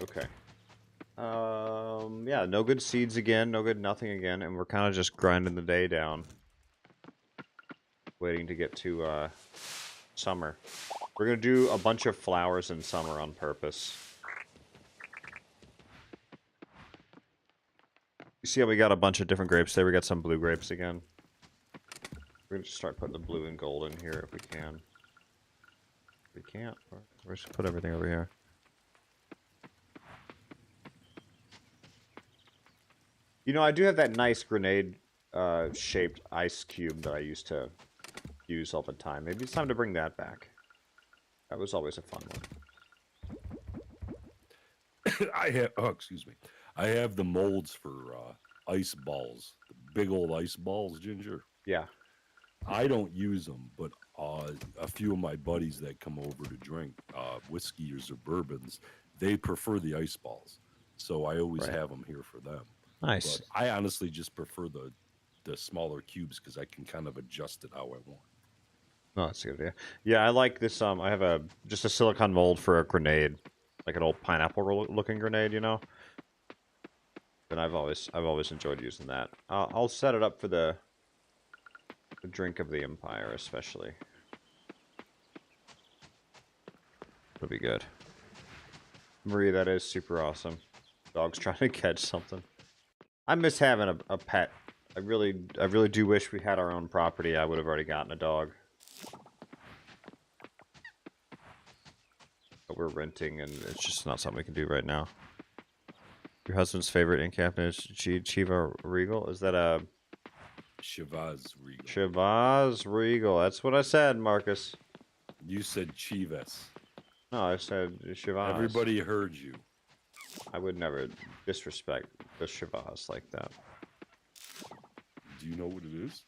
Speaker 1: Okay. Yeah, no good seeds again, no good nothing again, and we're kind of just grinding the day down. Waiting to get to, summer. We're gonna do a bunch of flowers in summer on purpose. You see how we got a bunch of different grapes there? We got some blue grapes again. We're gonna just start putting the blue and gold in here if we can. If we can't, we're just put everything over here. You know, I do have that nice grenade shaped ice cube that I used to use all the time. Maybe it's time to bring that back. That was always a fun one.
Speaker 2: I have, oh, excuse me. I have the molds for ice balls, the big old ice balls, Ginger.
Speaker 1: Yeah.
Speaker 2: I don't use them, but a few of my buddies that come over to drink whiskeys or bourbons, they prefer the ice balls. So I always have them here for them.
Speaker 1: Nice.
Speaker 2: But I honestly just prefer the smaller cubes because I can kind of adjust it how I want.
Speaker 1: Oh, that's a good idea. Yeah, I like this. I have just a silicone mold for a grenade, like an old pineapple-looking grenade, you know. And I've always enjoyed using that. I'll set it up for the drink of the Empire, especially. It'll be good. Marie, that is super awesome. Dog's trying to catch something. I miss having a pet. I really do wish we had our own property. I would have already gotten a dog. But we're renting, and it's just not something we can do right now. Your husband's favorite ink captain is Chiva Regal? Is that a...
Speaker 2: Chivas Regal.
Speaker 1: Chivas Regal. That's what I said, Marcus.
Speaker 2: You said Chivas.
Speaker 1: No, I said Chivas.
Speaker 2: Everybody heard you.
Speaker 1: I would never disrespect the Chivas like that.
Speaker 2: Do you know what it is?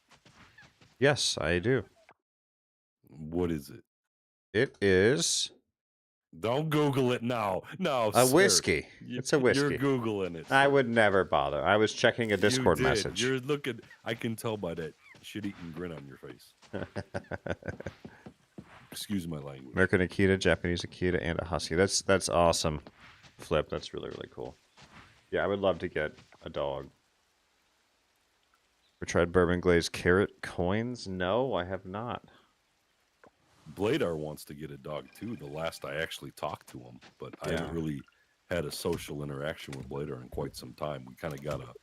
Speaker 1: Yes, I do.
Speaker 2: What is it?
Speaker 1: It is...
Speaker 2: Don't Google it now. No,
Speaker 1: a
Speaker 2: sir.
Speaker 1: whiskey. It's a whiskey.
Speaker 2: You're Googling it. Sir.
Speaker 1: I would never bother. I was checking a Discord message.
Speaker 2: You're looking... I can tell by that shit-eating grin on your face. Excuse my language.
Speaker 1: American Akita, Japanese Akita, and a Husky. That's awesome. Flip, that's really, really cool. Yeah, I would love to get a dog. Ever tried bourbon glazed carrot coins? No, I have not.
Speaker 2: Bladar wants to get a dog too. The last I actually talked to him, but I haven't really had a social interaction with Bladar in quite some time. We kind of got a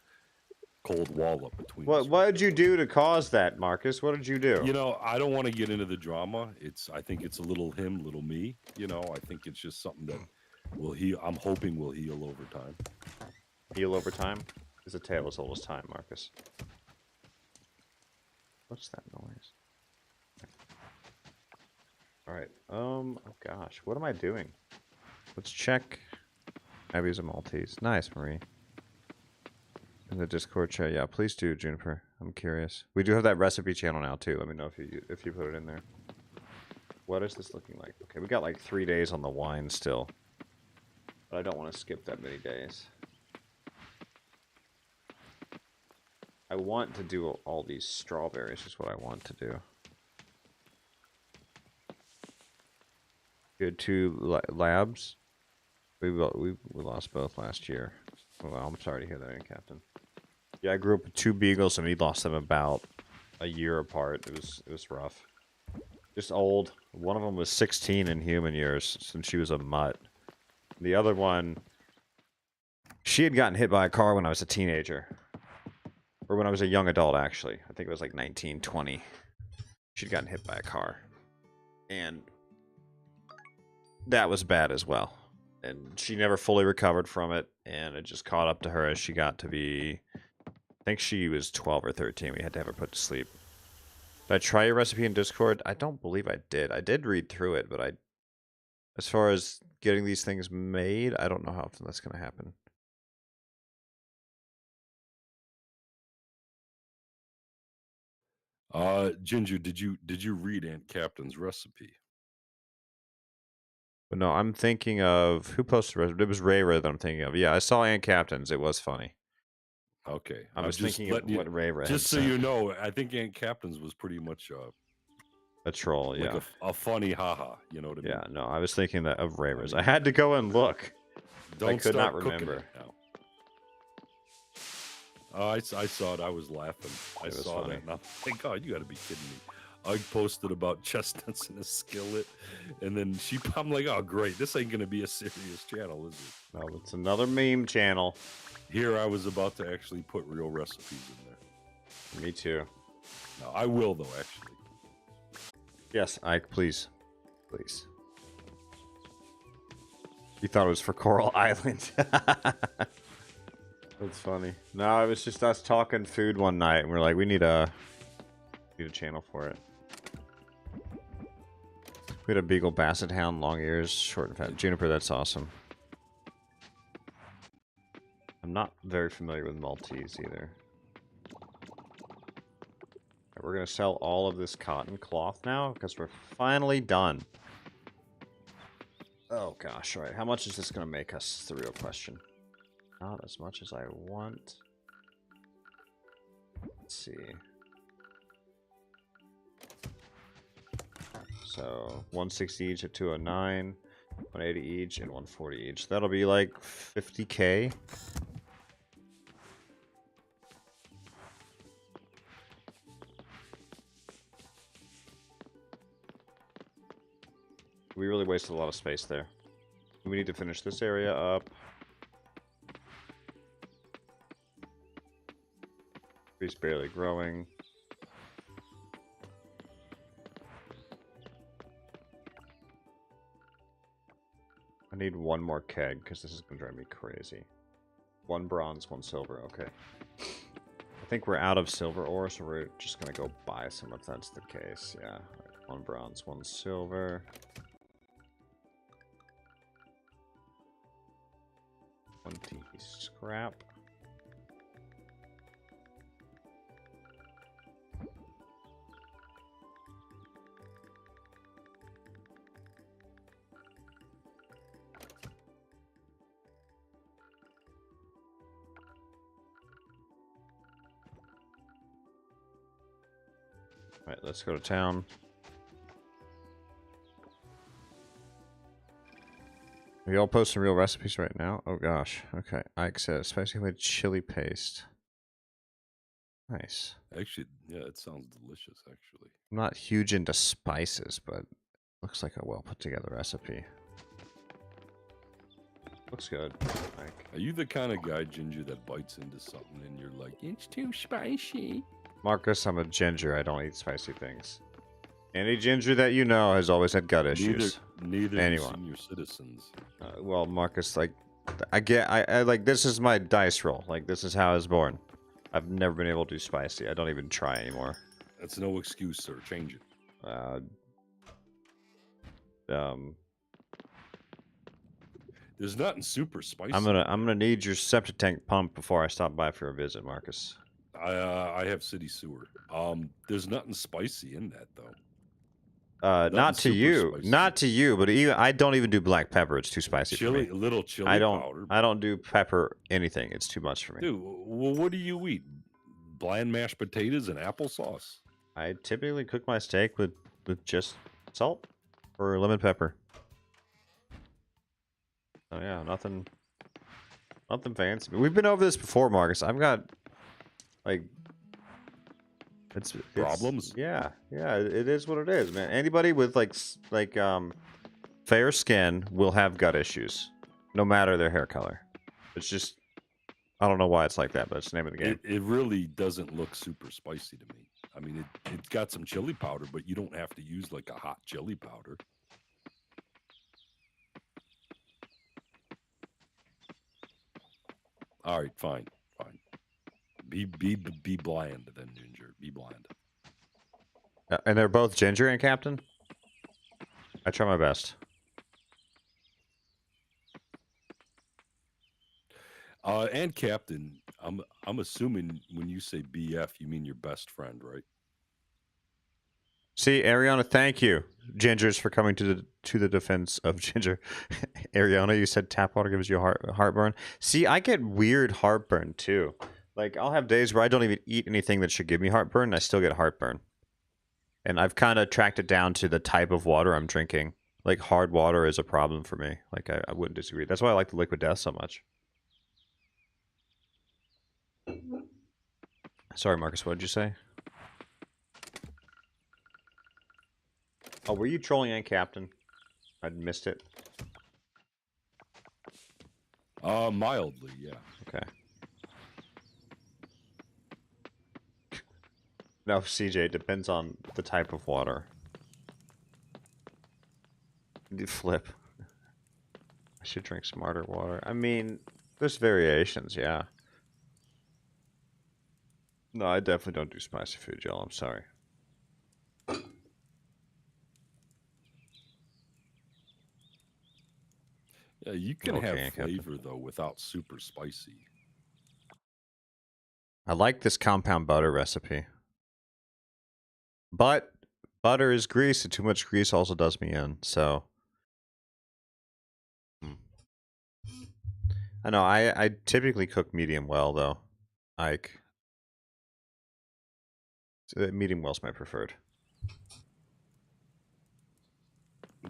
Speaker 2: cold wall up between us.
Speaker 1: What did you do to cause that, Marcus? What did you do?
Speaker 2: You know, I don't want to get into the drama. I think it's a little him, little me. You know, I think it's just something that will heal. I'm hoping will heal over time.
Speaker 1: Heal over time? Is a tale as old as time, Marcus. What's that noise? Alright, oh gosh, what am I doing? Let's check. Abby's a Maltese. Nice, Marie. In the Discord chat, yeah, please do, Juniper. I'm curious. We do have that recipe channel now, too. Let me know if you put it in there. What is this looking like? Okay, we got like 3 days on the wine still. But I don't want to skip that many days. I want to do all these strawberries, is what I want to do. Good two labs. We lost both last year. Well, I'm sorry to hear that, Captain. Yeah, I grew up with 2 beagles, and we lost them about a year apart. It was rough. Just old. One of them was 16 in human years, since she was a mutt. The other one, she had gotten hit by a car when I was a teenager. Or when I was a young adult, actually. I think it was like 19, 20. She'd gotten hit by a car. And that was bad as well. and she never fully recovered from it, and it just caught up to her as she got to be, I think she was 12 or 13. We had to have her put to sleep. Did I try your recipe in Discord? I don't believe I did. I did read through it, but as far as getting these things made, I don't know how often that's going to happen.
Speaker 2: Ginger, did you read Aunt Captain's recipe?
Speaker 1: But no, I'm thinking of who posted the recipe. It was Ray that I'm thinking of. Yeah, I saw Aunt Captain's. It was funny.
Speaker 2: Okay,
Speaker 1: I was thinking of what Ray had
Speaker 2: just so
Speaker 1: sent.
Speaker 2: you know, I think Aunt Captain's was pretty much
Speaker 1: A troll,
Speaker 2: like
Speaker 1: yeah.
Speaker 2: a funny haha. You know what I mean?
Speaker 1: Yeah, no, I was thinking that of Ray.
Speaker 2: I mean,
Speaker 1: I had to go and look.
Speaker 2: Don't
Speaker 1: I could
Speaker 2: start
Speaker 1: not remember.
Speaker 2: Cooking it now. I saw it. I was laughing. I saw that, and I'm like, "Oh, you got to be kidding me!" I posted about chestnuts in a skillet, and then I'm like, "Oh, great! This ain't gonna be a serious channel, is it?"
Speaker 1: No, it's another meme channel.
Speaker 2: Here, I was about to actually put real recipes in there.
Speaker 1: Me too.
Speaker 2: No, I will though. Actually,
Speaker 1: yes, Ike, please. You thought it was for Coral Island. That's funny. No, it was just us talking food one night, and we're like, we need a channel for it. We had a Beagle Basset Hound, long ears, short and fat. Juniper, that's awesome. I'm not very familiar with Maltese either. Right, we're going to sell all of this cotton cloth now, because we're finally done. Oh gosh, alright. How much is this going to make us? Is the real question. Not as much as I want. Let's see. So 160 each at 209, 180 each, and 140 each. That'll be like 50K. We really wasted a lot of space there. We need to finish this area up. Tree's barely growing. I need one more keg, because this is going to drive me crazy. 1 bronze, 1 silver, okay. I think we're out of silver ore, so we're just going to go buy some if that's the case, yeah. 1 bronze, 1 silver. 20 scrap. Alright, let's go to town. Are you all posting real recipes right now? Oh gosh. Okay. Ike says spicy with chili paste. Nice.
Speaker 2: actually, yeah, it sounds delicious. Actually,
Speaker 1: I'm not huge into spices, but looks like a well put together recipe. Looks good. Ike.
Speaker 2: Are you the kind of guy, Ginger, that bites into something and you're like, "It's too spicy"?
Speaker 1: Marcus, I'm a ginger. I don't eat spicy things. Any ginger that you know has always had gut issues.
Speaker 2: Neither
Speaker 1: Anyone.
Speaker 2: senior citizens.
Speaker 1: Well, Marcus, like, I like, this is my dice roll. Like, this is how I was born. I've never been able to do spicy. I don't even try anymore.
Speaker 2: That's no excuse, sir. Change it. There's nothing super spicy.
Speaker 1: I'm gonna need your septic tank pump before I stop by for a visit, Marcus.
Speaker 2: I have city sewer. There's nothing spicy in that though.
Speaker 1: Not to you,
Speaker 2: spicy.
Speaker 1: not to you, but even I don't even do black pepper. It's too spicy for me.
Speaker 2: A little chili powder.
Speaker 1: I don't do pepper anything. It's too much for me.
Speaker 2: Dude, well, what do you eat? Bland mashed potatoes and applesauce.
Speaker 1: I typically cook my steak with just salt or lemon pepper. Oh yeah, nothing fancy. We've been over this before, Marcus. I've got like it's
Speaker 2: problems.
Speaker 1: Yeah, it is what it is, man. Anybody with like fair skin will have gut issues, no matter their hair color. It's just, I don't know why it's like that, but it's the name of the game.
Speaker 2: It really doesn't look super spicy to me. I mean, it's got some chili powder, but you don't have to use like a hot chili powder. All right, fine. Be blind then, Ginger. Be blind.
Speaker 1: And they're both Ginger and Captain? I try my best.
Speaker 2: And Captain, I'm assuming when you say BF, you mean your best friend, right?
Speaker 1: See, Ariana, thank you, Gingers, for coming to the defense of Ginger. Ariana, you said tap water gives you heartburn. See, I get weird heartburn too. Like, I'll have days where I don't even eat anything that should give me heartburn, and I still get heartburn. And I've kind of tracked it down to the type of water I'm drinking. Like, hard water is a problem for me. Like, I wouldn't disagree. That's why I like the Liquid Death so much. Sorry, Marcus, what did you say? Oh, were you trolling and Captain? I missed it.
Speaker 2: Mildly, yeah.
Speaker 1: Okay. No, CJ, depends on the type of water. You flip. I should drink smarter water. I mean, there's variations, yeah. No, I definitely don't do spicy food, Jill. I'm sorry.
Speaker 2: Yeah, you can
Speaker 1: Okay,
Speaker 2: have
Speaker 1: Captain.
Speaker 2: flavor though without super spicy.
Speaker 1: I like this compound butter recipe. But butter is grease, and too much grease also does me in, so. I know, I typically cook medium well, though. Like, medium well's my preferred.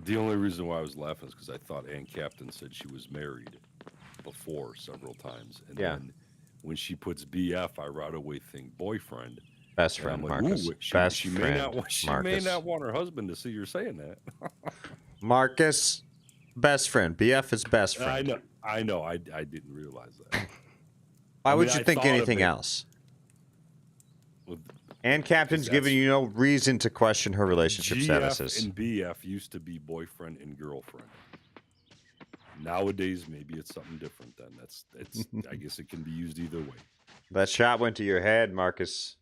Speaker 2: The only reason why I was laughing is because I thought Ann Captain said she was married before several times. And then when she puts BF, I right away think boyfriend.
Speaker 1: Best friend,
Speaker 2: like,
Speaker 1: Marcus.
Speaker 2: She may not want her husband to see her saying that.
Speaker 1: Marcus, best friend. BF is best friend.
Speaker 2: I know. I didn't realize that.
Speaker 1: Why would you think anything else? And Captain's giving you no reason to question her relationship statuses.
Speaker 2: And BF used to be boyfriend and girlfriend. Nowadays, maybe it's something different. Then it's. I guess it can be used either way.
Speaker 1: That shot went to your head, Marcus.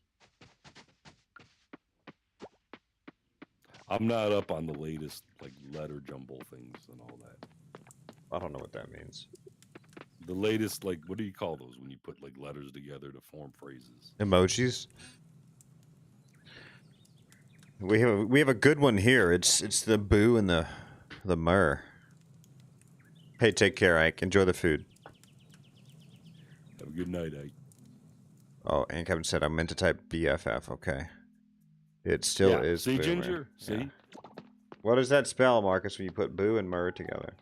Speaker 2: I'm not up on the latest like letter jumble things and all that.
Speaker 1: I don't know what that means.
Speaker 2: The latest, like, what do you call those when you put like letters together to form phrases?
Speaker 1: Emojis. We have a good one here. It's the boo and the myrrh. Hey, take care, Ike. Enjoy the food.
Speaker 2: Have a good night, Ike.
Speaker 1: Oh, and Kevin said I meant to type BFF. Okay. It still is.
Speaker 2: See,
Speaker 1: boo,
Speaker 2: Ginger?
Speaker 1: Yeah.
Speaker 2: See?
Speaker 1: What does that spell, Marcus, when you put boo and myrrh together?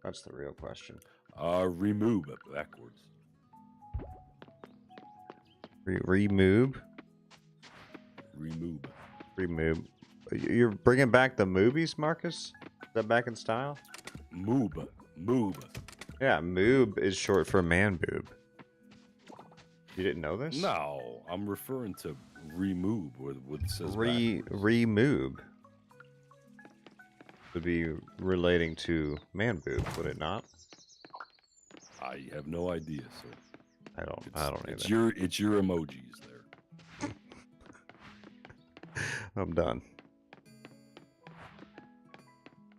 Speaker 1: That's the real question.
Speaker 2: Remove it backwards.
Speaker 1: Remove? Remove. You're bringing back the movies, Marcus? Is that back in style?
Speaker 2: Moob.
Speaker 1: Yeah, moob is short for man boob. You didn't know this?
Speaker 2: No, I'm referring to remove, what it says
Speaker 1: remove would be relating to man boob, would it not?
Speaker 2: I have no idea, sir.
Speaker 1: I don't either.
Speaker 2: It's your emojis there.
Speaker 1: I'm done.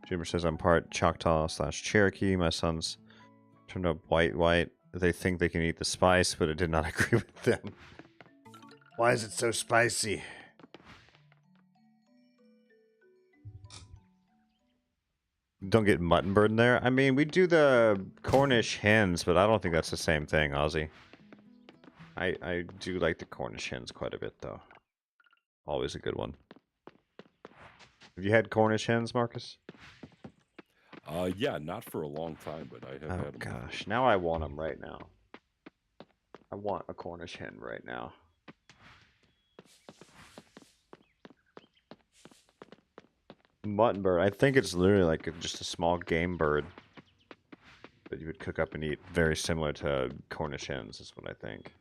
Speaker 1: Jimmer says I'm part Choctaw / Cherokee. My sons turned up white. They think they can eat the spice, but I did not agree with them. Why is it so spicy? Don't get mutton bird in there. I mean, we do the Cornish hens, but I don't think that's the same thing, Ozzy. I do like the Cornish hens quite a bit, though. Always a good one. Have you had Cornish hens, Marcus?
Speaker 2: Yeah, not for a long time, but I have had them.
Speaker 1: Oh, gosh. Now I want them right now. I want a Cornish hen right now. Mutton bird. I think it's literally like just a small game bird that you would cook up and eat. Very similar to Cornish hens is what I think.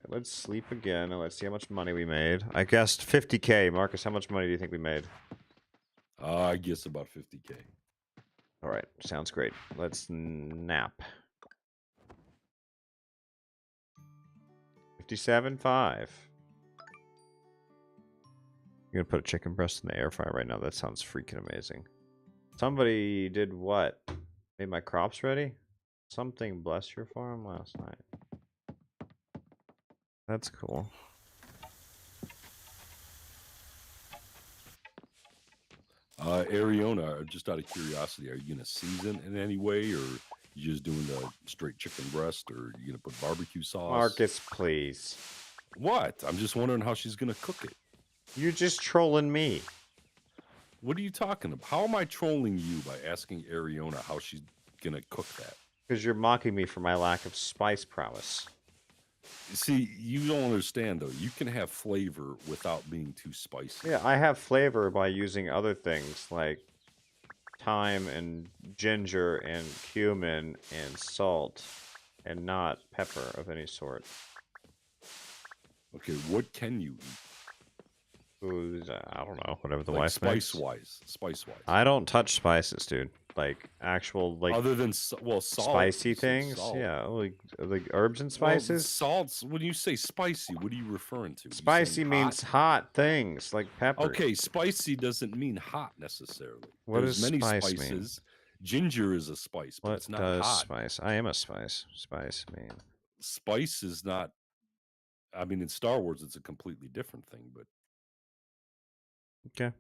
Speaker 1: Let's sleep again and let's see how much money we made. I guessed 50K. Marcus, how much money do you think we made?
Speaker 2: I guess about 50K.
Speaker 1: All right, sounds great. Let's nap. 57.5. You're gonna put a chicken breast in the air fryer right now. That sounds freaking amazing. Somebody did what? Made my crops ready? Something bless your farm last night. That's cool.
Speaker 2: Ariona, just out of curiosity, are you gonna season in any way, or you just doing the straight chicken breast, or you gonna put barbecue sauce?
Speaker 1: Marcus, please.
Speaker 2: What? I'm just wondering how she's gonna cook it.
Speaker 1: You're just trolling me.
Speaker 2: What are you talking about? How am I trolling you by asking Ariona how she's gonna cook that?
Speaker 1: Because you're mocking me for my lack of spice prowess.
Speaker 2: See, you don't understand though. You can have flavor without being too spicy.
Speaker 1: Yeah, I have flavor by using other things like thyme and ginger and cumin and salt and not pepper of any sort.
Speaker 2: Okay, what can you eat?
Speaker 1: Ooh, I don't know, whatever the
Speaker 2: Like
Speaker 1: wife makes.
Speaker 2: Spice-wise.
Speaker 1: I don't touch spices, dude. Like actual, like
Speaker 2: other than salt,
Speaker 1: spicy things.
Speaker 2: salt.
Speaker 1: Yeah, like herbs and spices.
Speaker 2: Well, salts. When you say spicy, what are you referring to?
Speaker 1: Spicy means hot things like pepper.
Speaker 2: Okay, spicy doesn't mean hot necessarily.
Speaker 1: What
Speaker 2: There's
Speaker 1: does
Speaker 2: many
Speaker 1: spice
Speaker 2: spices.
Speaker 1: mean?
Speaker 2: Ginger is a spice, but it's not
Speaker 1: does
Speaker 2: hot.
Speaker 1: Spice? I am a spice. Spice mean.
Speaker 2: Spice is not. I mean, in Star Wars, it's a completely different thing, but.
Speaker 1: Okay.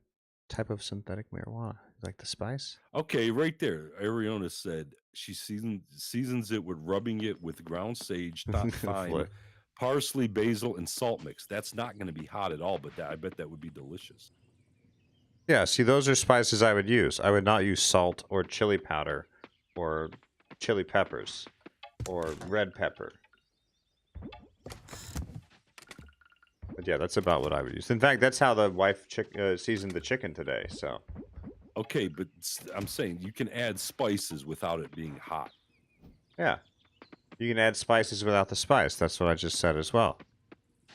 Speaker 1: Type of synthetic marijuana. Like the spice?
Speaker 2: Okay, right there. Ariona said she seasons it with rubbing it with ground sage, thyme, parsley, basil, and salt mix. That's not going to be hot at all, but I bet that would be delicious.
Speaker 1: Yeah, see, those are spices I would use. I would not use salt or chili powder or chili peppers or red pepper. But yeah, that's about what I would use. In fact, that's how the wife seasoned the chicken today, so.
Speaker 2: Okay, but I'm saying you can add spices without it being hot.
Speaker 1: Yeah. You can add spices without the spice. That's what I just said as well.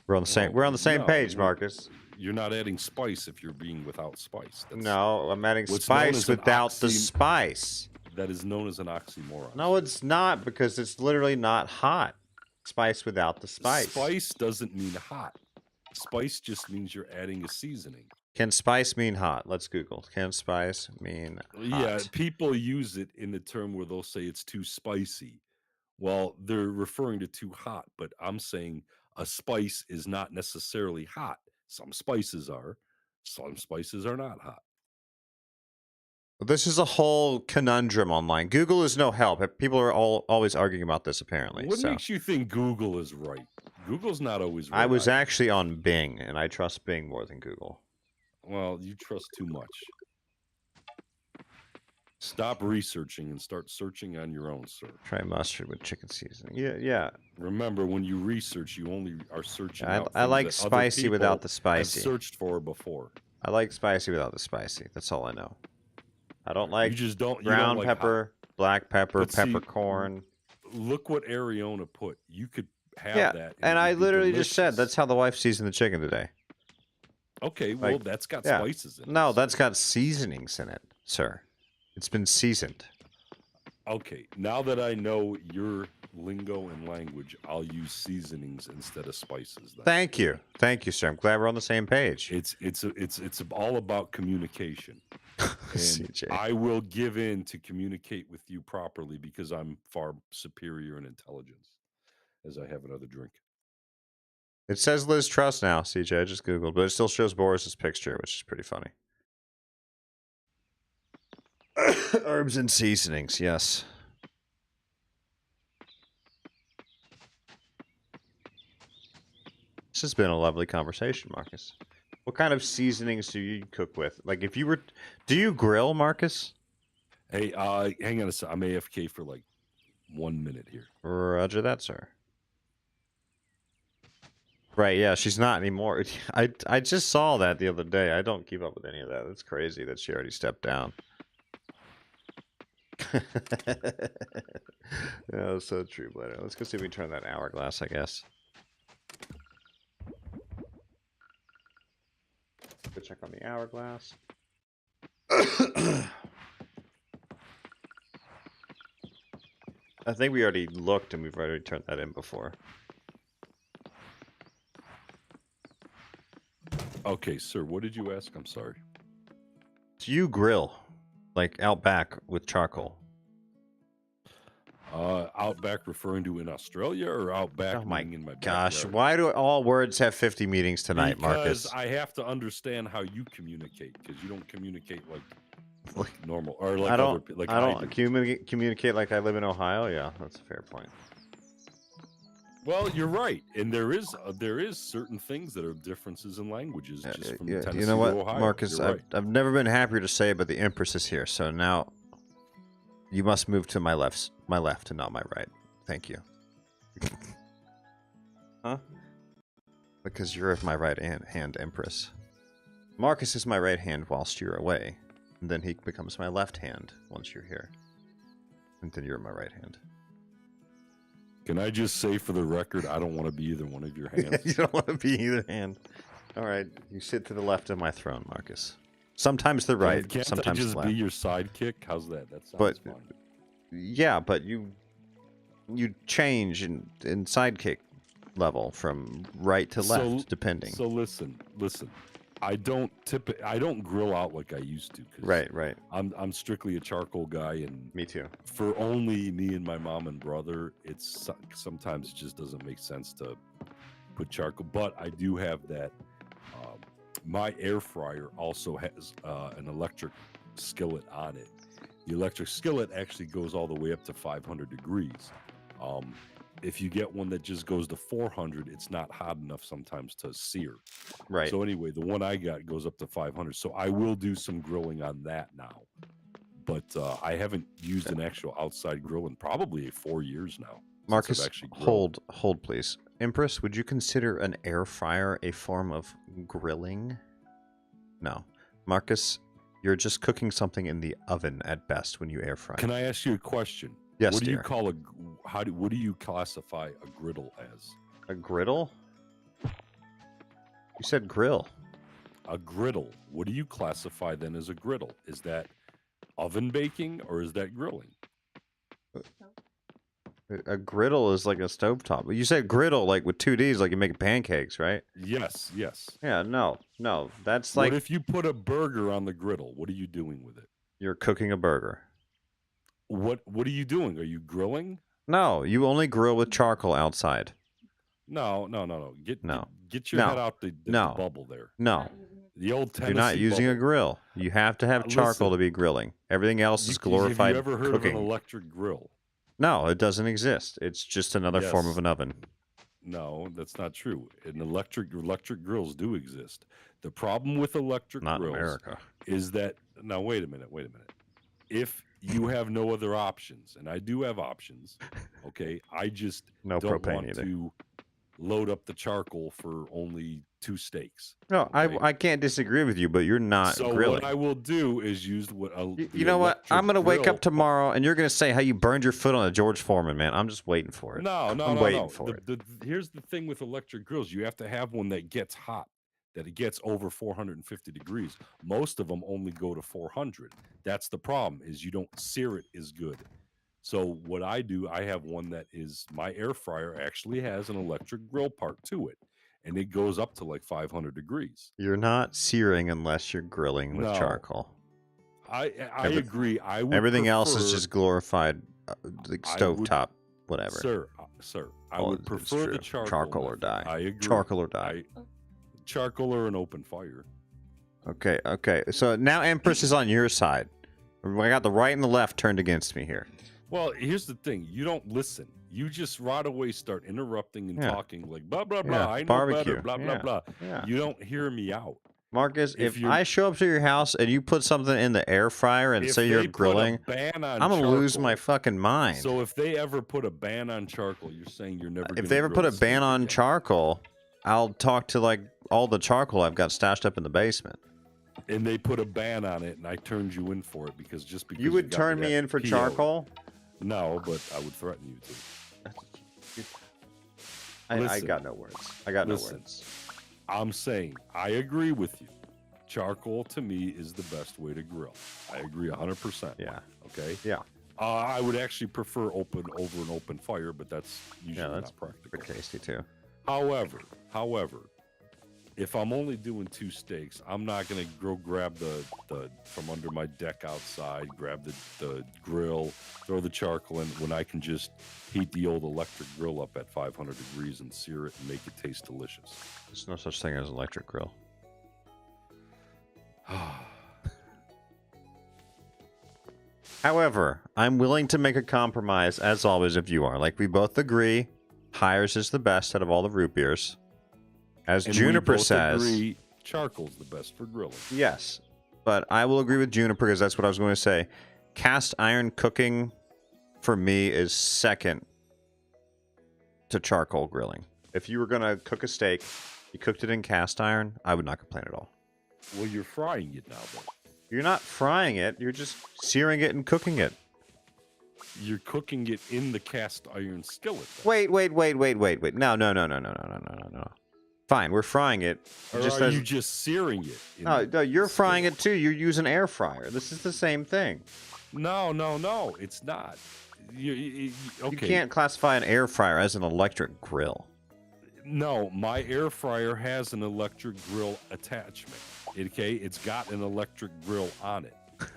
Speaker 1: We're on the same page, Marcus.
Speaker 2: You're not adding spice if you're being without spice.
Speaker 1: No, I'm adding spice without the spice.
Speaker 2: That is known as an oxymoron.
Speaker 1: No, it's not, because it's literally not hot. Spice without the spice.
Speaker 2: Spice doesn't mean hot. Spice just means you're adding a seasoning.
Speaker 1: Can spice mean hot? Let's Google. Can spice mean hot?
Speaker 2: Yeah, people use it in the term where they'll say it's too spicy. Well, they're referring to too hot, but I'm saying a spice is not necessarily hot. Some spices are. Some spices are not hot.
Speaker 1: This is a whole conundrum online. Google is no help. People are always arguing about this, apparently.
Speaker 2: What makes you think Google is right? Google's not always right.
Speaker 1: I was actually on Bing, and I trust Bing more than Google.
Speaker 2: Well, you trust too much. Stop researching and start searching on your own, sir.
Speaker 1: Try mustard with chicken seasoning. Yeah.
Speaker 2: Remember, when you research, you only are searching.
Speaker 1: I like spicy without the spicy.
Speaker 2: I've searched for before.
Speaker 1: I like spicy without the spicy. That's all I know. I don't like
Speaker 2: brown
Speaker 1: pepper, black pepper, peppercorn.
Speaker 2: Look what Ariona put. You could have that.
Speaker 1: And I literally just said that's how the wife seasoned the chicken today.
Speaker 2: Okay, well, that's got spices in it.
Speaker 1: No, that's got seasonings in it, sir. It's been seasoned.
Speaker 2: Okay, now that I know your lingo and language, I'll use seasonings instead of spices. Then.
Speaker 1: Thank you, sir. I'm glad we're on the same page.
Speaker 2: It's all about communication.
Speaker 1: CJ.
Speaker 2: I will give in to communicate with you properly because I'm far superior in intelligence, as I have another drink.
Speaker 1: It says Liz Truss now, CJ. I just Googled, but it still shows Boris's picture, which is pretty funny. Herbs and seasonings, yes. This has been a lovely conversation, Marcus. What kind of seasonings do you cook with? Like, if you were... Do you grill, Marcus?
Speaker 2: Hey, hang on a sec. I'm AFK for like 1 minute here.
Speaker 1: Roger that, sir. Right, yeah, she's not anymore. I just saw that the other day. I don't keep up with any of that. It's crazy that she already stepped down. Yeah, so true, Blader. Let's go see if we can turn that hourglass, I guess. Go check on the hourglass. I think we already looked and we've already turned that in before.
Speaker 2: Okay, sir, what did you ask? I'm sorry.
Speaker 1: Do you grill, like out back with charcoal?
Speaker 2: Outback referring to in Australia or Outback
Speaker 1: Oh my
Speaker 2: meaning in my
Speaker 1: gosh,
Speaker 2: backyard?
Speaker 1: why do all words have 50 meetings tonight, Marcus?
Speaker 2: Because I have to understand how you communicate, because you don't communicate like normal or like
Speaker 1: I don't.
Speaker 2: other like
Speaker 1: I don't
Speaker 2: do.
Speaker 1: communicate like I live in Ohio. Yeah, that's a fair point.
Speaker 2: Well, you're right, and there is certain things that are differences in languages just from Tennessee
Speaker 1: You know what,
Speaker 2: to Ohio.
Speaker 1: Marcus?
Speaker 2: You're right.
Speaker 1: I've never been happier to say, but the Empress is here, so now you must move to my left and not my right. Thank you. Huh? Because you're my right hand Empress. Marcus is my right hand whilst you're away, and then he becomes my left hand once you're here, and then you're my right hand.
Speaker 2: Can I just say for the record, I don't want to be either one of your hands.
Speaker 1: You don't want to be either hand. All right, you sit to the left of my throne, Marcus. Sometimes the right,
Speaker 2: Can't
Speaker 1: sometimes
Speaker 2: I just
Speaker 1: left.
Speaker 2: be your sidekick? How's that? That sounds
Speaker 1: But
Speaker 2: fun.
Speaker 1: yeah, but you change in sidekick level from right to left, depending.
Speaker 2: So listen. I don't grill out like I used to. 'Cause
Speaker 1: Right.
Speaker 2: I'm strictly a charcoal guy, and
Speaker 1: Me too.
Speaker 2: for only me and my mom and brother, it's sometimes it just doesn't make sense to put charcoal. But I do have that. My air fryer also has an electric skillet on it. The electric skillet actually goes all the way up to 500 degrees. If you get one that just goes to 400, it's not hot enough sometimes to sear.
Speaker 1: Right.
Speaker 2: So anyway, the one I got goes up to 500. So I will do some grilling on that now. But I haven't used an actual outside grill in probably 4 years now.
Speaker 1: Marcus, hold please. Empress, would you consider an air fryer a form of grilling? No. Marcus, you're just cooking something in the oven at best when you air fry.
Speaker 2: Can I ask you a question?
Speaker 1: Yes,
Speaker 2: what do
Speaker 1: dear.
Speaker 2: you call what do you classify a griddle as?
Speaker 1: A griddle? You said grill.
Speaker 2: A griddle. What do you classify then as a griddle? Is that oven baking or is that grilling?
Speaker 1: A griddle is like a stovetop. You said griddle like with 2 Ds, like you make pancakes, right?
Speaker 2: Yes.
Speaker 1: Yeah, no. That's like...
Speaker 2: What if you put a burger on the griddle? What are you doing with it?
Speaker 1: You're cooking a burger.
Speaker 2: What are you doing? Are you grilling?
Speaker 1: No, you only grill with charcoal outside.
Speaker 2: No. Get your head out the bubble there.
Speaker 1: No.
Speaker 2: The old Tennessee
Speaker 1: You're not using
Speaker 2: bubble.
Speaker 1: a grill. You have to have charcoal to be grilling. Everything else is glorified
Speaker 2: Have you ever heard
Speaker 1: cooking.
Speaker 2: of an electric grill?
Speaker 1: No, it doesn't exist. It's just another form of an oven.
Speaker 2: No, that's not true. Electric grills do exist. The problem with electric grills
Speaker 1: in America.
Speaker 2: Is that now wait a minute. If you have no other options, and I do have options, okay, I just don't want to load up the charcoal for only 2 steaks.
Speaker 1: No, okay? I can't disagree with you, but you're not grilling.
Speaker 2: What I will do is use
Speaker 1: you know what? I'm going to wake up tomorrow, and you're going to say how you burned your foot on a George Foreman, man. I'm just waiting for it. I'm waiting for it.
Speaker 2: Here's the thing with electric grills. You have to have one that gets hot, that it gets over 450 degrees. Most of them only go to 400. That's the problem, is you don't sear it as good. So what I do, I have one that is, my air fryer actually has an electric grill part to it. And it goes up to like 500 degrees.
Speaker 1: You're not searing unless you're grilling with charcoal.
Speaker 2: I agree.
Speaker 1: Everything else is just glorified stovetop, whatever.
Speaker 2: Sir, I would prefer the charcoal
Speaker 1: or die.
Speaker 2: I agree.
Speaker 1: Charcoal or die.
Speaker 2: Charcoal or an open fire.
Speaker 1: Okay. So now Empress is on your side. I got the right and the left turned against me here.
Speaker 2: Well, here's the thing. You don't listen. You just right away start interrupting and talking like blah, blah, blah. I know better, blah, blah, blah. Yeah. You don't hear me out.
Speaker 1: Marcus, if I show up to your house and you put something in the air fryer and say you're grilling, I'm going to lose my fucking mind.
Speaker 2: So if they ever put a ban on charcoal, you're saying you're never going to
Speaker 1: If they ever put a ban on charcoal, I'll talk to like all the charcoal I've got stashed up in the basement.
Speaker 2: And they put a ban on it, and I turned you in for it because
Speaker 1: you would turn me in for charcoal?
Speaker 2: No, but I would threaten you to.
Speaker 1: I got no words. No words.
Speaker 2: I'm saying I agree with you. Charcoal to me is the best way to grill. I agree 100%.
Speaker 1: Yeah.
Speaker 2: Okay.
Speaker 1: Yeah.
Speaker 2: I would actually prefer open over an open fire, but that's usually
Speaker 1: Yeah, that's
Speaker 2: not practical.
Speaker 1: pretty tasty too.
Speaker 2: However, if I'm only doing 2 steaks, I'm not gonna go grab the from under my deck outside, grab the grill, throw the charcoal in when I can just heat the old electric grill up at 500 degrees and sear it and make it taste delicious.
Speaker 1: There's no such thing as electric grill. However, I'm willing to make a compromise, as always, if you are. Like, we both agree, Hires is the best out of all the root beers. As
Speaker 2: And
Speaker 1: Juniper
Speaker 2: we both
Speaker 1: says...
Speaker 2: agree charcoal's the best for grilling.
Speaker 1: Yes, but I will agree with Juniper because that's what I was going to say. Cast iron cooking, for me, is second to charcoal grilling. If you were going to cook a steak, you cooked it in cast iron, I would not complain at all.
Speaker 2: Well, you're frying it now, though.
Speaker 1: You're not frying it, you're just searing it and cooking it.
Speaker 2: You're cooking it in the cast iron skillet.
Speaker 1: Wait. No. Fine, we're frying it.
Speaker 2: Or are you just searing it?
Speaker 1: No, you're frying it too. You're using air fryer. This is the same thing.
Speaker 2: No, it's not. Okay.
Speaker 1: You can't classify an air fryer as an electric grill.
Speaker 2: No, my air fryer has an electric grill attachment. Okay, it's got an electric grill on it.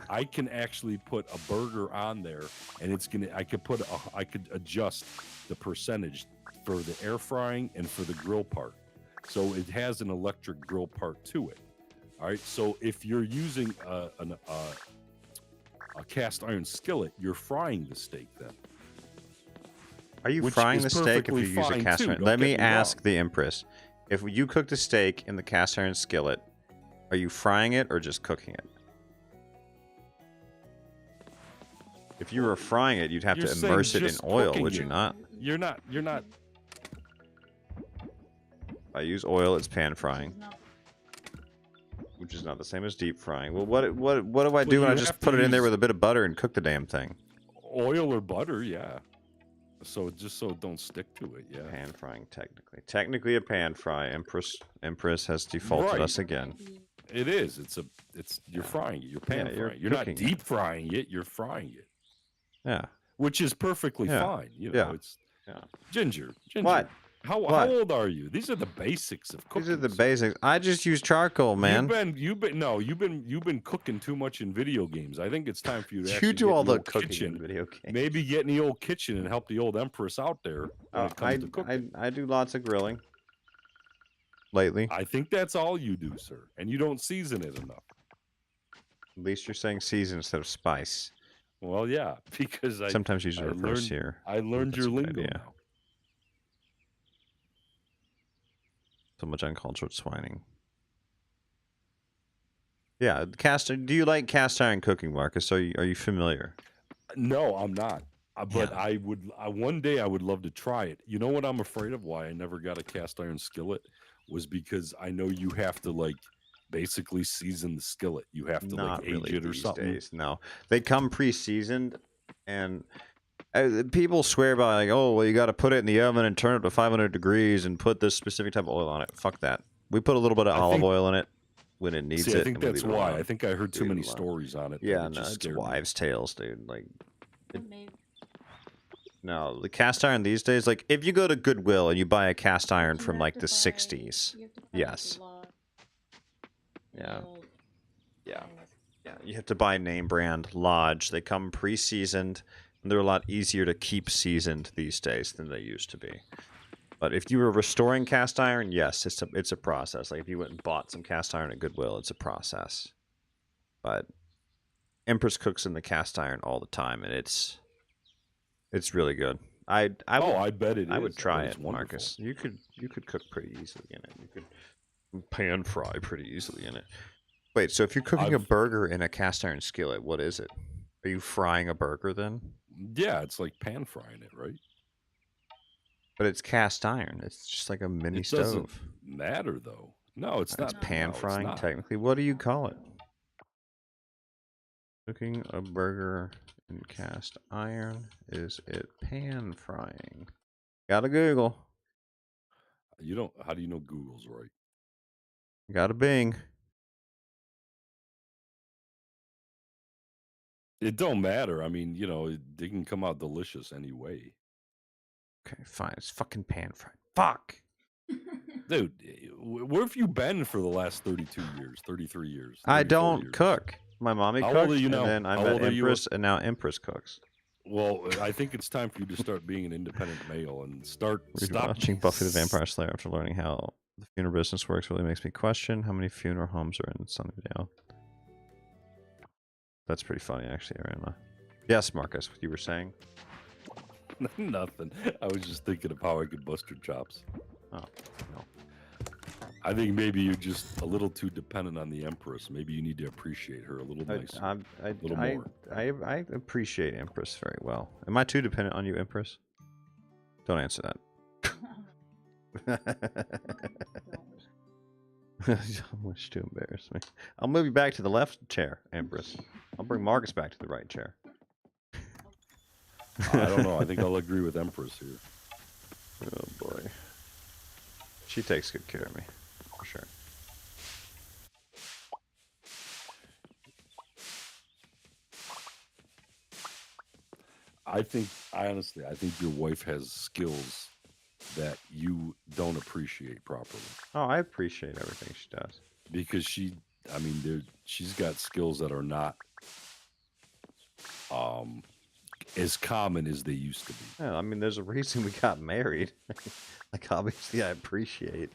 Speaker 2: I can actually put a burger on there, and I could adjust the percentage for the air frying and for the grill part. So it has an electric grill part to it. All right. So if you're using a cast iron skillet, you're frying the steak then.
Speaker 1: Are you frying the steak if you use a cast iron? Let me ask the Empress. If you cooked a steak in the cast iron skillet, are you frying it or just cooking it? If you were frying it, you'd have to immerse it in oil, would you not?
Speaker 2: You're not.
Speaker 1: If I use oil, it's pan frying, which is not the same as deep frying. Well, what do I do when I just put it in there with a bit of butter and cook the damn thing?
Speaker 2: Oil or butter, yeah. So just so it don't stick to it, yeah.
Speaker 1: Pan frying, technically a pan fry. Empress has defaulted us again.
Speaker 2: It is. You're frying it. You're pan frying. You're not deep frying it. You're frying it.
Speaker 1: Yeah.
Speaker 2: Which is perfectly fine. You know, it's Ginger.
Speaker 1: What?
Speaker 2: How old are you? These are the basics of cooking.
Speaker 1: These are the basics. I just use charcoal, man.
Speaker 2: You've been cooking too much in video games. I think it's time for you to
Speaker 1: you do all the cooking in video games.
Speaker 2: Maybe get in the old kitchen and help the old Empress out there when it comes to cooking.
Speaker 1: I do lots of grilling lately.
Speaker 2: I think that's all you do, sir, and you don't season it enough.
Speaker 1: At least you're saying season instead of spice.
Speaker 2: Well, yeah, because
Speaker 1: sometimes use reverse here.
Speaker 2: I learned your lingo now.
Speaker 1: So much uncultured swining. Yeah, do you like cast iron cooking, Marcus? Are you familiar?
Speaker 2: No, I'm not. But I would. One day I would love to try it. You know what I'm afraid of? Why I never got a cast iron skillet was because I know you have to basically season the skillet. You have to age it or something.
Speaker 1: Days, no, they come pre-seasoned, and people swear by oh well, you got to put it in the oven and turn it to 500 degrees and put this specific type of oil on it. Fuck that. We put a little bit of olive oil in it when it needs it.
Speaker 2: I think that's why. I think I heard too many stories on it.
Speaker 1: Yeah, no, it's wives' tales, dude. No, the cast iron these days, if you go to Goodwill and you buy a cast iron from the 60s, yes. Yeah. You have to buy name brand Lodge. They come pre-seasoned, and they're a lot easier to keep seasoned these days than they used to be. But if you were restoring cast iron, yes, it's a process. If you went and bought some cast iron at Goodwill, it's a process. But Empress cooks in the cast iron all the time, and it's really good. I
Speaker 2: bet it is.
Speaker 1: I would try it, Marcus. You could cook pretty easily in it. You could pan fry pretty easily in it. Wait, so if you're cooking a burger in a cast iron skillet, what is it? Are you frying a burger then?
Speaker 2: Yeah, it's like pan frying it, right?
Speaker 1: But it's cast iron. It's just like a mini stove. It doesn't
Speaker 2: matter though. No, it's not.
Speaker 1: It's pan frying technically. What do you call it? Cooking a burger in cast iron, is it pan frying? Gotta Google.
Speaker 2: How do you know Google's right?
Speaker 1: Gotta Bing.
Speaker 2: It don't matter. I mean, they can come out delicious anyway.
Speaker 1: Okay, fine. It's fucking pan fried. Fuck.
Speaker 2: Dude, where have you been for the last 32 years, 33 years?
Speaker 1: I
Speaker 2: 34
Speaker 1: don't
Speaker 2: years?
Speaker 1: cook. My mommy
Speaker 2: How
Speaker 1: cooks,
Speaker 2: old are you now?
Speaker 1: and then I
Speaker 2: How
Speaker 1: met
Speaker 2: old are you?
Speaker 1: Empress, and now Empress cooks.
Speaker 2: Well, I think it's time for you to start being an independent male and stop
Speaker 1: Watching Buffy the Vampire Slayer after learning how the funeral business works really makes me question how many funeral homes are in Sunnydale. That's pretty funny, actually, Ariana. Yes, Marcus, what you were saying?
Speaker 2: Nothing. I was just thinking of how I could bust her chops.
Speaker 1: Oh, no.
Speaker 2: I think maybe you're just a little too dependent on the Empress. Maybe you need to appreciate her a little nicer.
Speaker 1: I appreciate Empress very well. Am I too dependent on you, Empress? Don't answer that. So much to embarrass me. I'll move you back to the left chair, Empress. I'll bring Marcus back to the right chair.
Speaker 2: I don't know. I think I'll agree with Empress here.
Speaker 1: Oh boy. She takes good care of me, for sure.
Speaker 2: I think your wife has skills that you don't appreciate properly.
Speaker 1: Oh, I appreciate everything she does.
Speaker 2: Because she's got skills that are not as common as they used to be.
Speaker 1: Yeah, I mean, there's a reason we got married. Like, obviously, I appreciate.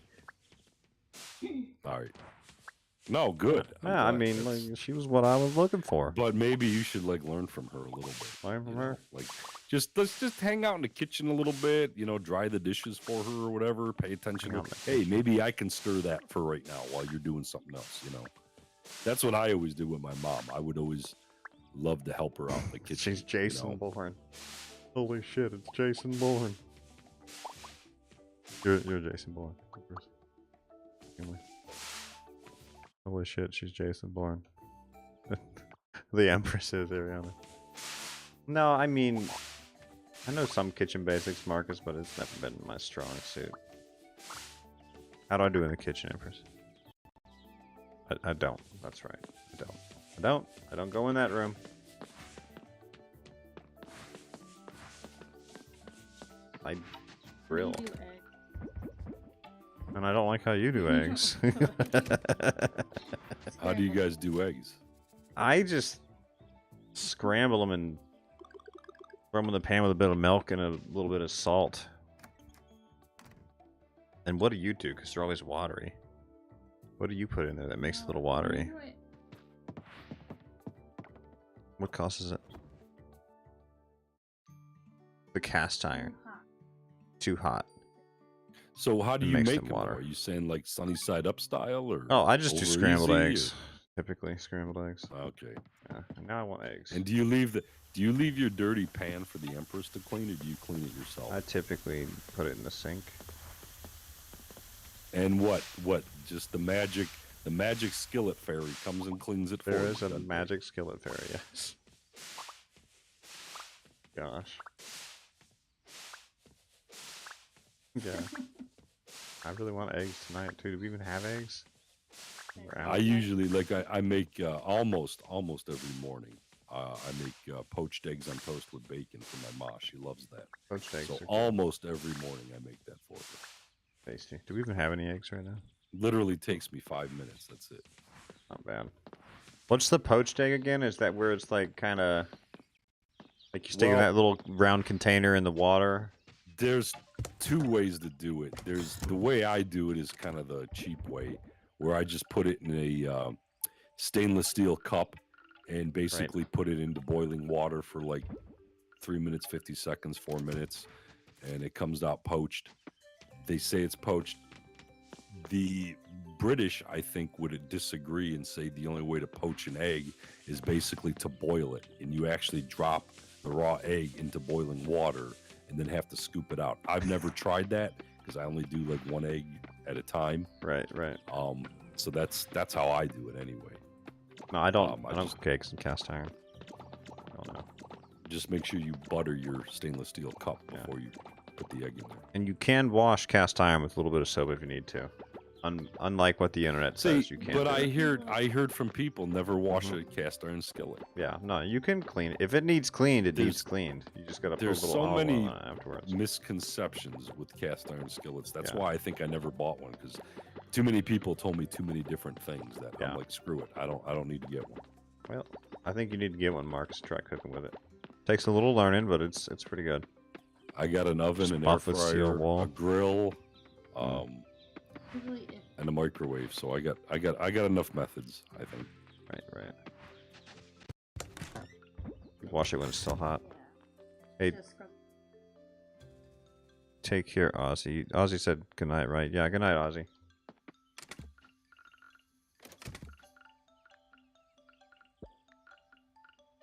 Speaker 2: All right. No, good.
Speaker 1: Yeah, I mean, like, she was what I was looking for.
Speaker 2: But maybe you should learn from her a little bit.
Speaker 1: Learn from her?
Speaker 2: Like, let's just hang out in the kitchen a little bit. Dry the dishes for her or whatever. Pay attention to her. Hey, maybe I can stir that for right now while you're doing something else. That's what I always do with my mom. I would always love to help her out in the kitchen.
Speaker 1: She's Jason Bourne. Holy shit, it's Jason Bourne. You're Jason Bourne. Holy shit, she's Jason Bourne. The Empress is Ariana. No, I mean, I know some kitchen basics, Marcus, but it's never been my strong suit. How do I do in the kitchen, Empress? I don't. That's right. I don't go in that room. I grill. And I don't like how you do eggs.
Speaker 2: How do you guys do eggs?
Speaker 1: I just scramble them and throw them in the pan with a bit of milk and a little bit of salt. And what do you do? Because they're always watery. What do you put in there that makes it a little watery? What causes it? The cast iron. Too hot.
Speaker 2: So how do you make them?
Speaker 1: Water.
Speaker 2: Are you saying like sunny side up style or?
Speaker 1: Oh, I just do scrambled eggs.
Speaker 2: Or?
Speaker 1: Typically scrambled eggs.
Speaker 2: Okay.
Speaker 1: Yeah. And now I want eggs.
Speaker 2: And do you leave your dirty pan for the Empress to clean, or do you clean it yourself?
Speaker 1: I typically put it in the sink.
Speaker 2: And what? Just the magic skillet fairy comes and cleans it for you.
Speaker 1: There is a magic skillet fairy, yes. Gosh. Yeah. I really want eggs tonight too. Do we even have eggs?
Speaker 2: I usually I make almost every morning. I make poached eggs on toast with bacon for my ma. She loves that.
Speaker 1: Poached eggs.
Speaker 2: So almost every morning I make that for her.
Speaker 1: Tasty. Do we even have any eggs right now?
Speaker 2: Literally takes me 5 minutes. That's it.
Speaker 1: Not bad. What's the poached egg again? Is that where it's like kind of like you stick in that little round container in the water?
Speaker 2: There's two ways to do it. The way I do it is kind of the cheap way, where I just put it in a stainless steel cup and basically put it into boiling water for like 3 minutes, 50 seconds, 4 minutes, and it comes out poached. They say it's poached. The British, I think, would disagree and say the only way to poach an egg is basically to boil it, and you actually drop the raw egg into boiling water and then have to scoop it out. I've never tried that because I only do like one egg at a time.
Speaker 1: Right.
Speaker 2: So that's how I do it anyway.
Speaker 1: No, I don't. I don't cook eggs in cast iron. I don't know.
Speaker 2: Just make sure you butter your stainless steel cup before you put the egg in there.
Speaker 1: And you can wash cast iron with a little bit of soap if you need to. Unlike what the internet
Speaker 2: See,
Speaker 1: says, you can't.
Speaker 2: but
Speaker 1: do
Speaker 2: I heard from people never wash
Speaker 1: Mhm.
Speaker 2: a cast iron skillet.
Speaker 1: Yeah, no, you can clean it. If it needs cleaned, it needs
Speaker 2: There's-
Speaker 1: cleaned. You just gotta put a
Speaker 2: There's
Speaker 1: little
Speaker 2: so
Speaker 1: olive
Speaker 2: many
Speaker 1: oil on it afterwards.
Speaker 2: misconceptions with cast iron skillets. That's
Speaker 1: Yeah.
Speaker 2: why I think I never bought one, because too many people told me too many different things that
Speaker 1: Yeah.
Speaker 2: I'm like, screw it. I don't need to get one.
Speaker 1: Well, I think you need to get one, Marcus. Try cooking with it. Takes a little learning, but it's pretty good.
Speaker 2: I got an oven,
Speaker 1: Just
Speaker 2: an air
Speaker 1: buff with steel
Speaker 2: fryer,
Speaker 1: wool.
Speaker 2: a grill,
Speaker 1: Mm.
Speaker 2: and a microwave. So I got enough methods, I think.
Speaker 1: Right. Wash it when it's still hot. Hey, take care, Ozzy. Ozzy said goodnight, right? Yeah, goodnight, Ozzy.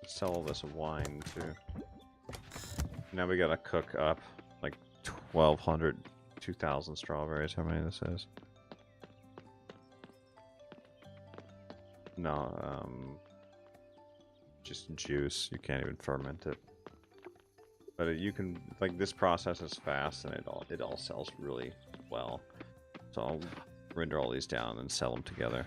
Speaker 1: Let's sell all this wine, too. Now we gotta cook up like 1,200, 2,000 strawberries. How many this is? No, just juice. You can't even ferment it. But you can, like, this process is fast and it all sells really well. So I'll render all these down and sell them together.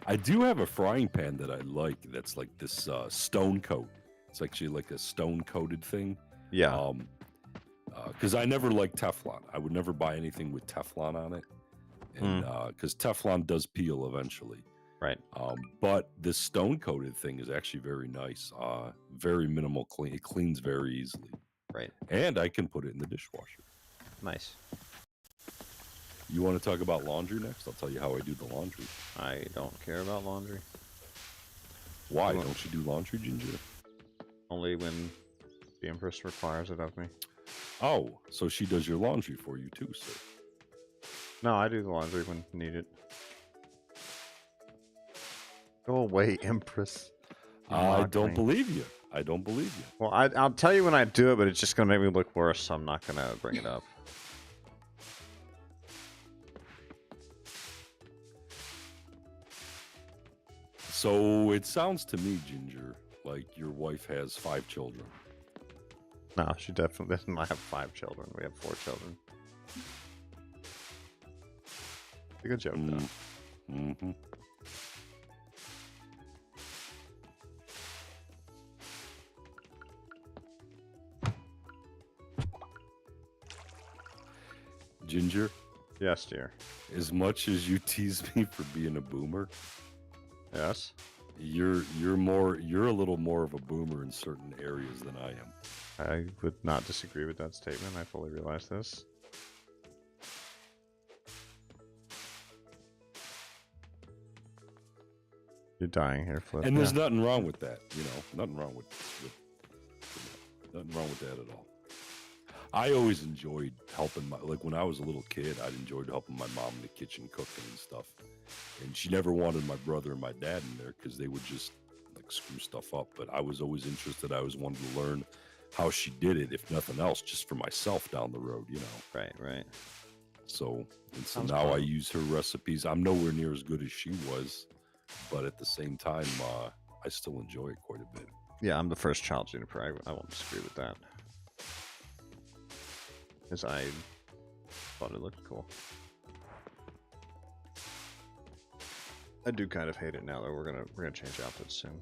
Speaker 2: I do have a frying pan that I like. That's like this stone coat. It's actually like a stone coated thing.
Speaker 1: Yeah.
Speaker 2: Because I never liked Teflon. I would never buy anything with Teflon on it, and because Teflon does peel eventually.
Speaker 1: Right.
Speaker 2: But this stone coated thing is actually very nice. Very minimal clean. It cleans very easily.
Speaker 1: Right.
Speaker 2: And I can put it in the dishwasher.
Speaker 1: Nice.
Speaker 2: You want to talk about laundry next? I'll tell you how I do the laundry.
Speaker 1: I don't care about laundry.
Speaker 2: Why don't you do laundry, Ginger?
Speaker 1: Only when the Empress requires it of me.
Speaker 2: Oh, so she does your laundry for you too, sir.
Speaker 1: No, I do the laundry when needed. Go away, Empress. You
Speaker 2: I
Speaker 1: mock
Speaker 2: don't
Speaker 1: me.
Speaker 2: believe you. I don't believe you.
Speaker 1: Well, I'll tell you when I do it, but it's just gonna make me look worse, so I'm not gonna bring it up.
Speaker 2: So it sounds to me, Ginger, like your wife has 5 children.
Speaker 1: No, she definitely doesn't have 5 children. We have 4 children. A good joke, though.
Speaker 2: Mm-hmm. Ginger,
Speaker 1: Yes, dear.
Speaker 2: as much as you tease me for being a boomer,
Speaker 1: Yes.
Speaker 2: you're a little more of a boomer in certain areas than I am.
Speaker 1: I would not disagree with that statement. I fully realize this. You're dying here, Flip.
Speaker 2: And there's
Speaker 1: Yeah.
Speaker 2: nothing wrong with that, nothing wrong with nothing wrong with that at all. I always enjoyed helping like when I was a little kid, I enjoyed helping my mom in the kitchen cooking and stuff. And she never wanted my brother and my dad in there because they would just like screw stuff up. But I was always interested. I always wanted to learn how she did it, if nothing else, just for myself down the road,
Speaker 1: Right.
Speaker 2: So
Speaker 1: Sounds
Speaker 2: now I
Speaker 1: fun.
Speaker 2: use her recipes. I'm nowhere near as good as she was, but at the same time, I still enjoy it quite a bit.
Speaker 1: Yeah, I'm the first child, Juniper. I won't disagree with that. Because I thought it looked cool. I do kind of hate it now, though. We're gonna change outfits soon.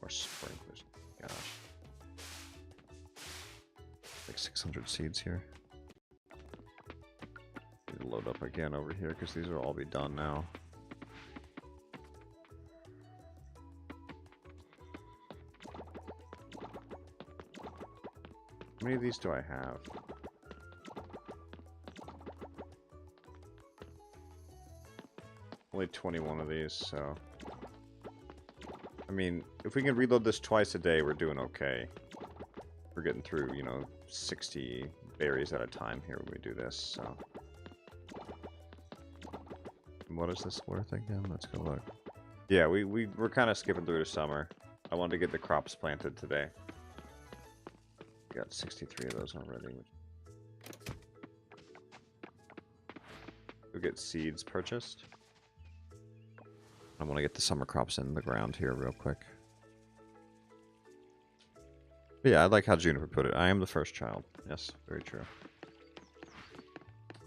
Speaker 1: Or sprinklers. Gosh. Like 600 seeds here. Need to load up again over here because these will all be done now. How many of these do I have? Only 21 of these, so... I mean, if we can reload this twice a day, we're doing okay. We're getting through, 60 berries at a time here when we do this, so... And what is this worth again? Let's go look. Yeah, we're kind of skipping through the summer. I wanted to get the crops planted today. We got 63 of those already. We'll get seeds purchased. I want to get the summer crops in the ground here real quick. But yeah, I like how Juniper put it. I am the first child. Yes, very true.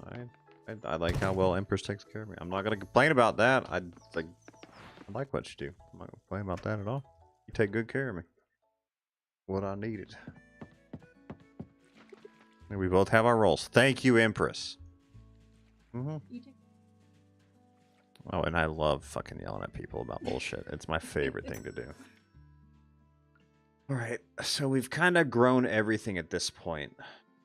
Speaker 1: Alright. I like how well Empress takes care of me. I'm not gonna complain about that. I like what you do. I'm not gonna complain about that at all. You take good care of me. What I needed. And we both have our roles. Thank you, Empress. Mm-hmm. Oh, and I love fucking yelling at people about bullshit. It's my favorite thing to do. All right, so we've kind of grown everything at this point.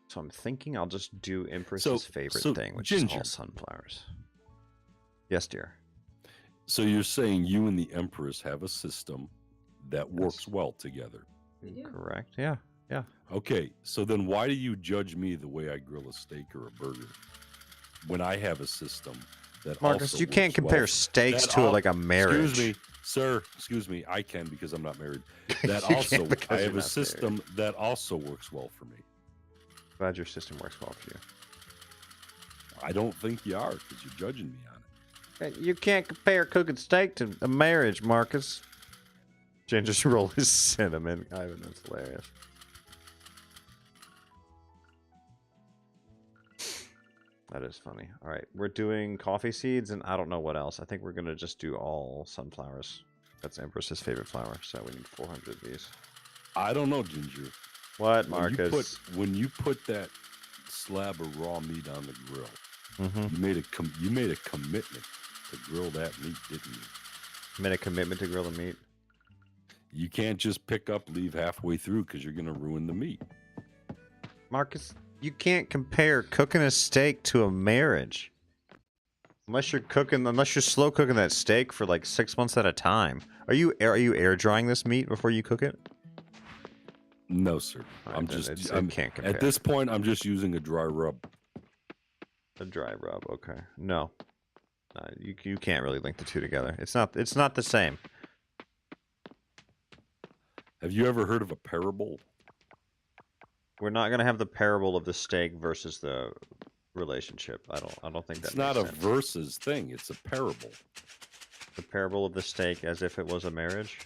Speaker 1: So I'm thinking I'll just do Empress's favorite thing, which is all sunflowers. Yes, dear.
Speaker 2: So you're saying you and the Empress have a system that works well together?
Speaker 1: Correct. Yeah. Yeah.
Speaker 2: Okay, so then why do you judge me the way I grill a steak or a burger when I have a system that
Speaker 1: Marcus,
Speaker 2: also
Speaker 1: you can't
Speaker 2: works
Speaker 1: compare
Speaker 2: well?
Speaker 1: steaks to like a marriage.
Speaker 2: Excuse me, sir. Excuse me. I can because I'm not married. That also, I have a system that also works well for me.
Speaker 1: Glad your system works well for you.
Speaker 2: I don't think you are because you're judging me on it.
Speaker 1: You can't compare cooking steak to a marriage, Marcus. Ginger's roll is cinnamon. Ivan, that's hilarious. That is funny. All right, we're doing coffee seeds, and I don't know what else. I think we're gonna just do all sunflowers. That's Empress's favorite flower, so we need 400 of these.
Speaker 2: I don't know, Ginger.
Speaker 1: What, Marcus?
Speaker 2: When you put that slab of raw meat on the grill,
Speaker 1: mm-hmm.
Speaker 2: you made a commitment to grill that meat, didn't you?
Speaker 1: Made a commitment to grill the meat.
Speaker 2: You can't just pick up, leave halfway through because you're gonna ruin the meat.
Speaker 1: Marcus, you can't compare cooking a steak to a marriage. Unless you're slow cooking that steak for like 6 months at a time. Are you air drying this meat before you cook it?
Speaker 2: No, sir.
Speaker 1: I can't compare.
Speaker 2: At this point, I'm just using a dry rub.
Speaker 1: A dry rub, okay. No. You can't really link the two together. It's not the same.
Speaker 2: Have you ever heard of a parable?
Speaker 1: We're not gonna have the parable of the steak versus the relationship. I don't think that's
Speaker 2: not a versus thing. It's a parable.
Speaker 1: The parable of the steak as if it was a marriage.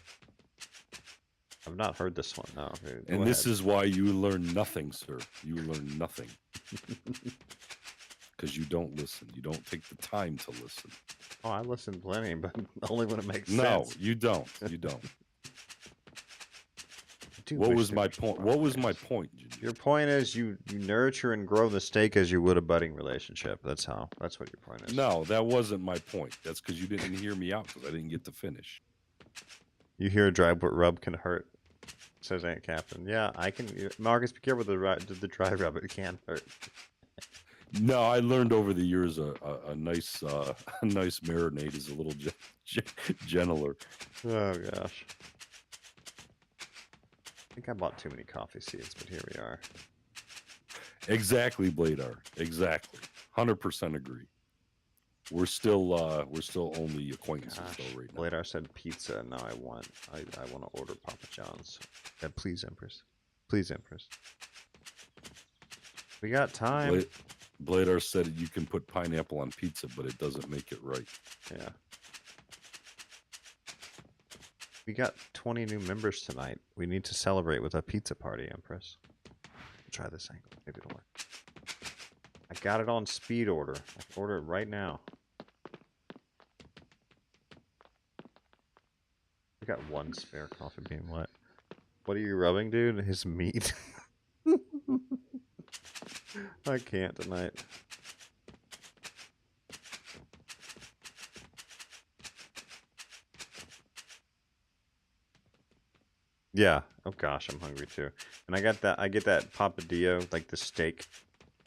Speaker 1: I've not heard this one. No.
Speaker 2: And this is why you learn nothing, sir. You learn nothing. Because you don't listen. You don't take the time to listen.
Speaker 1: Oh, I listen plenty, but only when it makes sense.
Speaker 2: No, you don't. You don't. What was my point? What was my point, Ginger?
Speaker 1: Your point is you nurture and grow the steak as you would a budding relationship. That's what your point is.
Speaker 2: No, that wasn't my point. That's because you didn't hear me out because I didn't get to finish.
Speaker 1: You hear a dry rub can hurt, says Aunt Captain. Yeah, I can. Marcus, be careful with the dry rub. It can hurt.
Speaker 2: No, I learned over the years a nice marinade is a little gentler.
Speaker 1: Oh gosh. I think I bought too many coffee seeds, but here we are.
Speaker 2: Exactly, Bladar. Exactly. 100% agree. We're still only acquaintances though right now.
Speaker 1: Bladar said pizza. Now I want to order Papa John's. Yeah, please, Empress. Please, Empress. We got time.
Speaker 2: Bladar said you can put pineapple on pizza, but it doesn't make it right.
Speaker 1: Yeah. We got 20 new members tonight. We need to celebrate with a pizza party, Empress. Try this angle. Maybe it'll work. I got it on speed order. I can order it right now. We got one spare coffee bean. What are you rubbing, dude? His meat. I can't tonight. Yeah. Oh gosh, I'm hungry too. And I get that papadilla, like the steak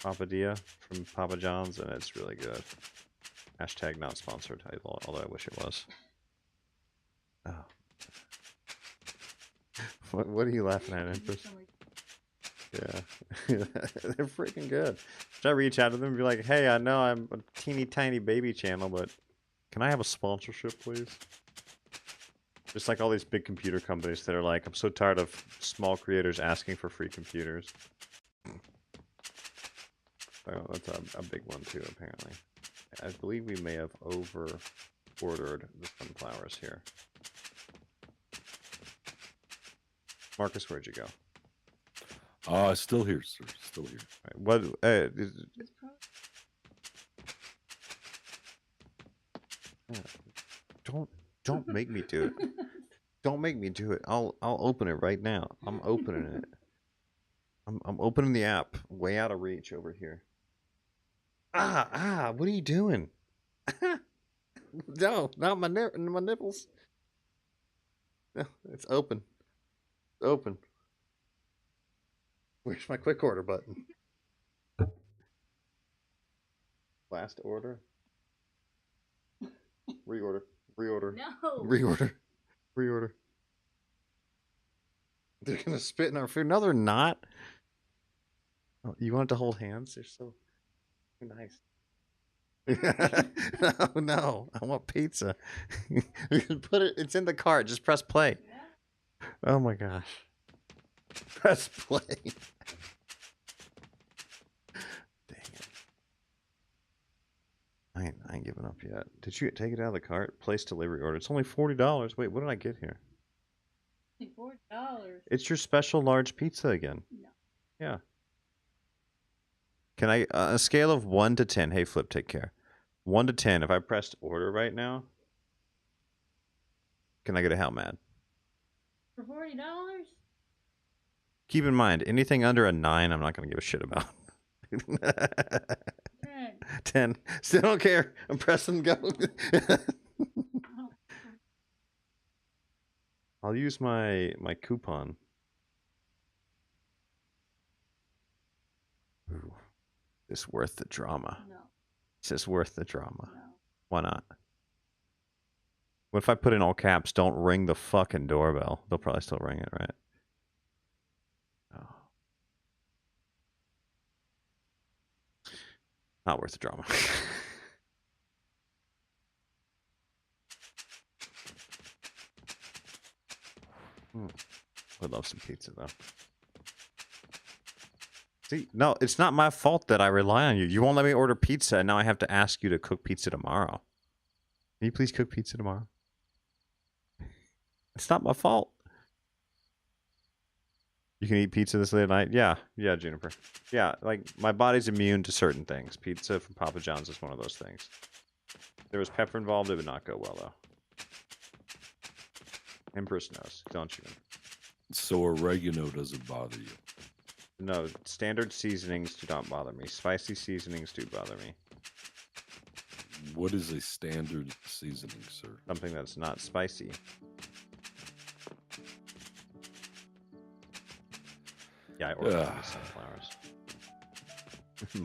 Speaker 1: papadilla from Papa John's, and it's really good. Hashtag not sponsored, although I wish it was. Oh. What are you laughing at, Empress? Yeah. They're freaking good. Should I reach out to them and be like, hey, I know I'm a teeny tiny baby channel, but can I have a sponsorship, please? Just like all these big computer companies that are like, I'm so tired of small creators asking for free computers. So that's a big one too, apparently. I believe we may have over-ordered the sunflowers here. Marcus, where'd you go?
Speaker 2: Still here, sir. Still here.
Speaker 1: Right, what? Don't make me do it. Don't make me do it. I'll open it right now. I'm opening it. I'm opening the app. Way out of reach over here. What are you doing? No, not my nipples. No, it's open. It's open. Where's my quick order button? Last order. Reorder. Reorder.
Speaker 3: No.
Speaker 1: Reorder. Reorder. They're gonna spit in our food. No, they're not. Oh, you wanted to hold hands? They're so nice. No, no. I want pizza. You can put it. It's in the cart. Just press play. Oh my gosh. Press play. Dang it. I ain't giving up yet. Did you take it out of the cart? Place delivery order. It's only $40. Wait, what did I get here?
Speaker 3: $4.
Speaker 1: It's your special large pizza again.
Speaker 3: No.
Speaker 1: Yeah. Can I, a scale of 1 to 10, hey Flip, take care. 1 to 10, if I pressed order right now, can I get a how mad?
Speaker 3: For $40?
Speaker 1: Keep in mind, anything under a 9, I'm not going to give a shit about. 10. Still don't care. I'm pressing go. I'll use my coupon. Ooh, is this worth the drama?
Speaker 3: No.
Speaker 1: Is this worth the drama?
Speaker 3: No.
Speaker 1: Why not? What if I put in all caps, don't ring the fucking doorbell? They'll probably still ring it, right? Oh. Not worth the drama. Would love some pizza, though. See, no, it's not my fault that I rely on you. You won't let me order pizza, and now I have to ask you to cook pizza tomorrow. Can you please cook pizza tomorrow? It's not my fault. You can eat pizza this late at night? Yeah, Juniper. Yeah, like, my body's immune to certain things. Pizza from Papa John's is one of those things. If there was pepper involved, it would not go well, though. Empress knows, don't you?
Speaker 2: So oregano doesn't bother you?
Speaker 1: No, standard seasonings do not bother me. Spicy seasonings do bother me.
Speaker 2: What is a standard seasoning, sir?
Speaker 1: Something that's not spicy. Yeah, I ordered these sunflowers.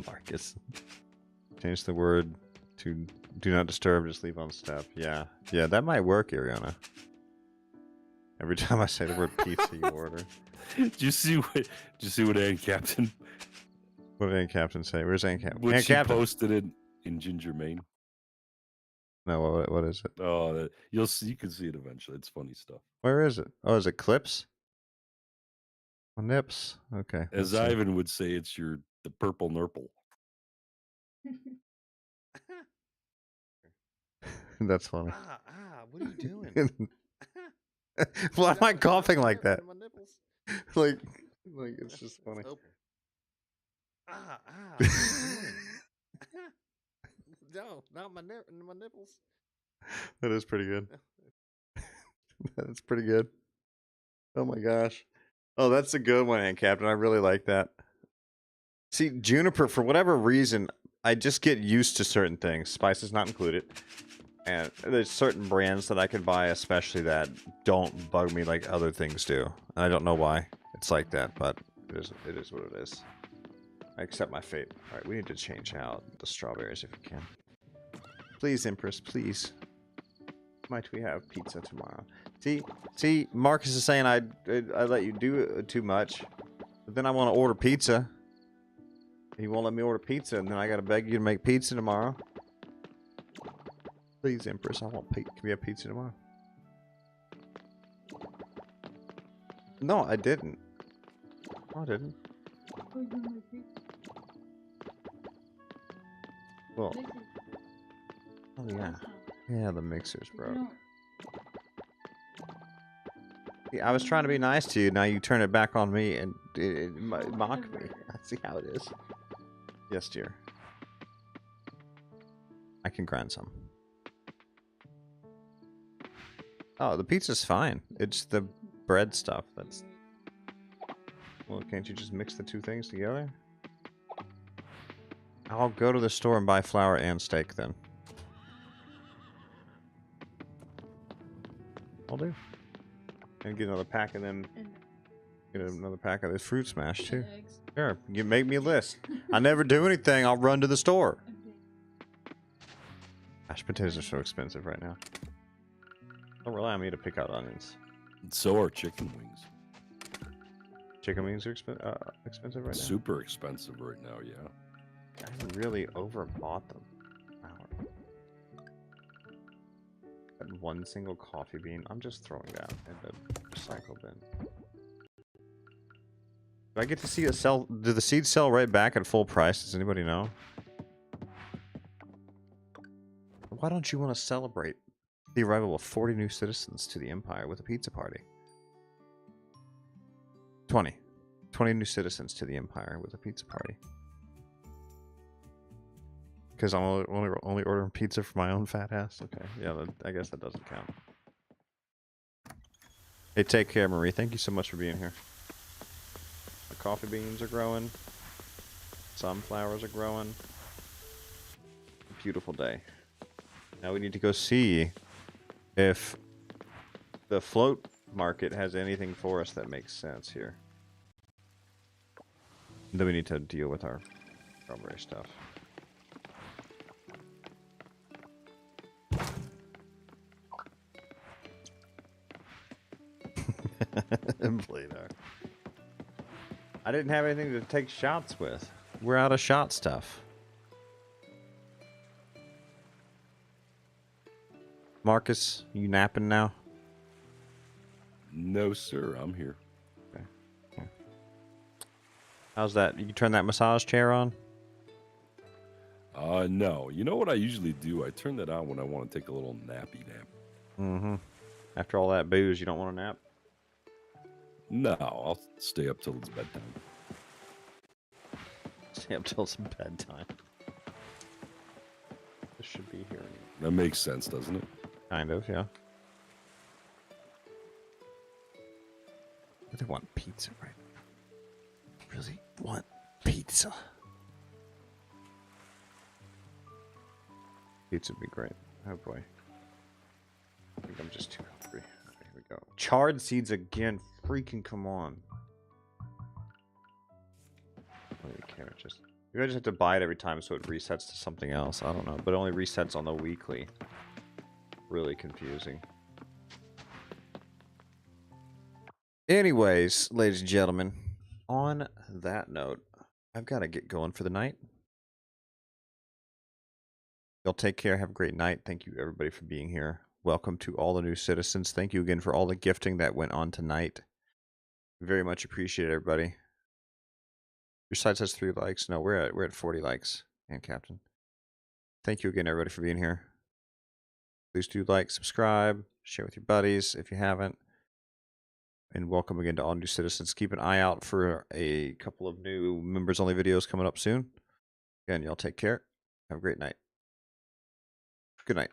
Speaker 1: Marcus. Change the word to do not disturb, just leave on step. Yeah, that might work, Ariana. Every time I say the word pizza, you order.
Speaker 2: Did you see what Ann Captain?
Speaker 1: What did Ann Captain say? Where's Ann Captain?
Speaker 2: What
Speaker 1: Ann
Speaker 2: she
Speaker 1: Captain
Speaker 2: posted it in Ginger, Maine.
Speaker 1: No, what is it?
Speaker 2: Oh, you'll see. You can see it eventually. It's funny stuff.
Speaker 1: Where is it? Oh, is it clips? Oh, nips. Okay.
Speaker 2: As Ivan would say, it's the purple nurple.
Speaker 1: That's funny.
Speaker 4: What are you doing?
Speaker 1: Why am I coughing like that? Like it's just funny.
Speaker 4: No, not my nipples.
Speaker 1: That is pretty good. That's pretty good. Oh my gosh. Oh, that's a good one, Aunt Captain. I really like that. See, Juniper, for whatever reason, I just get used to certain things. Spices not included. And there's certain brands that I could buy, especially that don't bug me like other things do. And I don't know why it's like that, but it is what it is. I accept my fate. All right, we need to change out the strawberries if we can. Please, Empress, please. Might we have pizza tomorrow? See, Marcus is saying I let you do too much, but then I want to order pizza. He won't let me order pizza, and then I gotta beg you to make pizza tomorrow. Please, Empress, I want pizza. Can we have pizza tomorrow? No, I didn't. No, I didn't. Well, oh yeah. Yeah, the mixer's broke. See, I was trying to be nice to you, now you turn it back on me and mock me. I see how it is. Yes, dear. I can grind some. Oh, the pizza's fine. It's the bread stuff that's... Well, can't you just mix the two things together? I'll go to the store and buy flour and steak then. I'll do. And get another pack of them.
Speaker 3: And
Speaker 1: Get another pack of this fruit smash too.
Speaker 3: eggs.
Speaker 1: Sure, you make me a list. I never do anything. I'll run to the store. Mashed potatoes are so expensive right now. Don't rely on me to pick out onions.
Speaker 2: So are chicken wings.
Speaker 1: Chicken wings are expensive right now.
Speaker 2: Super expensive right now, yeah.
Speaker 1: I really overbought them. Wow. That one single coffee bean, I'm just throwing that in the recycle bin. Do I get to see it sell? Do the seeds sell right back at full price? Does anybody know? Why don't you want to celebrate the arrival of 40 new citizens to the Empire with a pizza party? 20 new citizens to the Empire with a pizza party. Because I'm only ordering pizza for my own fat ass? Okay, yeah, I guess that doesn't count. Hey, take care, Marie. Thank you so much for being here. The coffee beans are growing. Sunflowers are growing. Beautiful day. Now we need to go see if the float market has anything for us that makes sense here. Then we need to deal with our strawberry stuff. Blader. I didn't have anything to take shots with. We're out of shot stuff. Marcus, you napping now?
Speaker 2: No, sir, I'm here.
Speaker 1: Okay. How's that? You turn that massage chair on?
Speaker 2: No. You know what I usually do? I turn that on when I want to take a little nappy nap.
Speaker 1: Mm-hmm. After all that booze, you don't want to nap?
Speaker 2: No, I'll stay up till it's bedtime.
Speaker 1: Stay up till it's bedtime. This should be here.
Speaker 2: That makes sense, doesn't it?
Speaker 1: Kind of, yeah. I really want pizza right now. I really want pizza. Pizza would be great. Oh boy. I think I'm just too hungry. Okay, here we go. Charred seeds again. Freaking come on. Maybe can't just... Maybe I just have to buy it every time so it resets to something else. I don't know. But it only resets on the weekly. Really confusing. Anyways, ladies and gentlemen, on that note, I've got to get going for the night. Y'all take care. Have a great night. Thank you, everybody, for being here. Welcome to all the new citizens. Thank you again for all the gifting that went on tonight. Very much appreciate it, everybody. Your site says 3 likes. No, we're at 40 likes. And Captain. Thank you again, everybody, for being here. Please do like, subscribe, share with your buddies if you haven't. And welcome again to all new citizens. Keep an eye out for a couple of new members-only videos coming up soon. Again, y'all take care. Have a great night. Good night.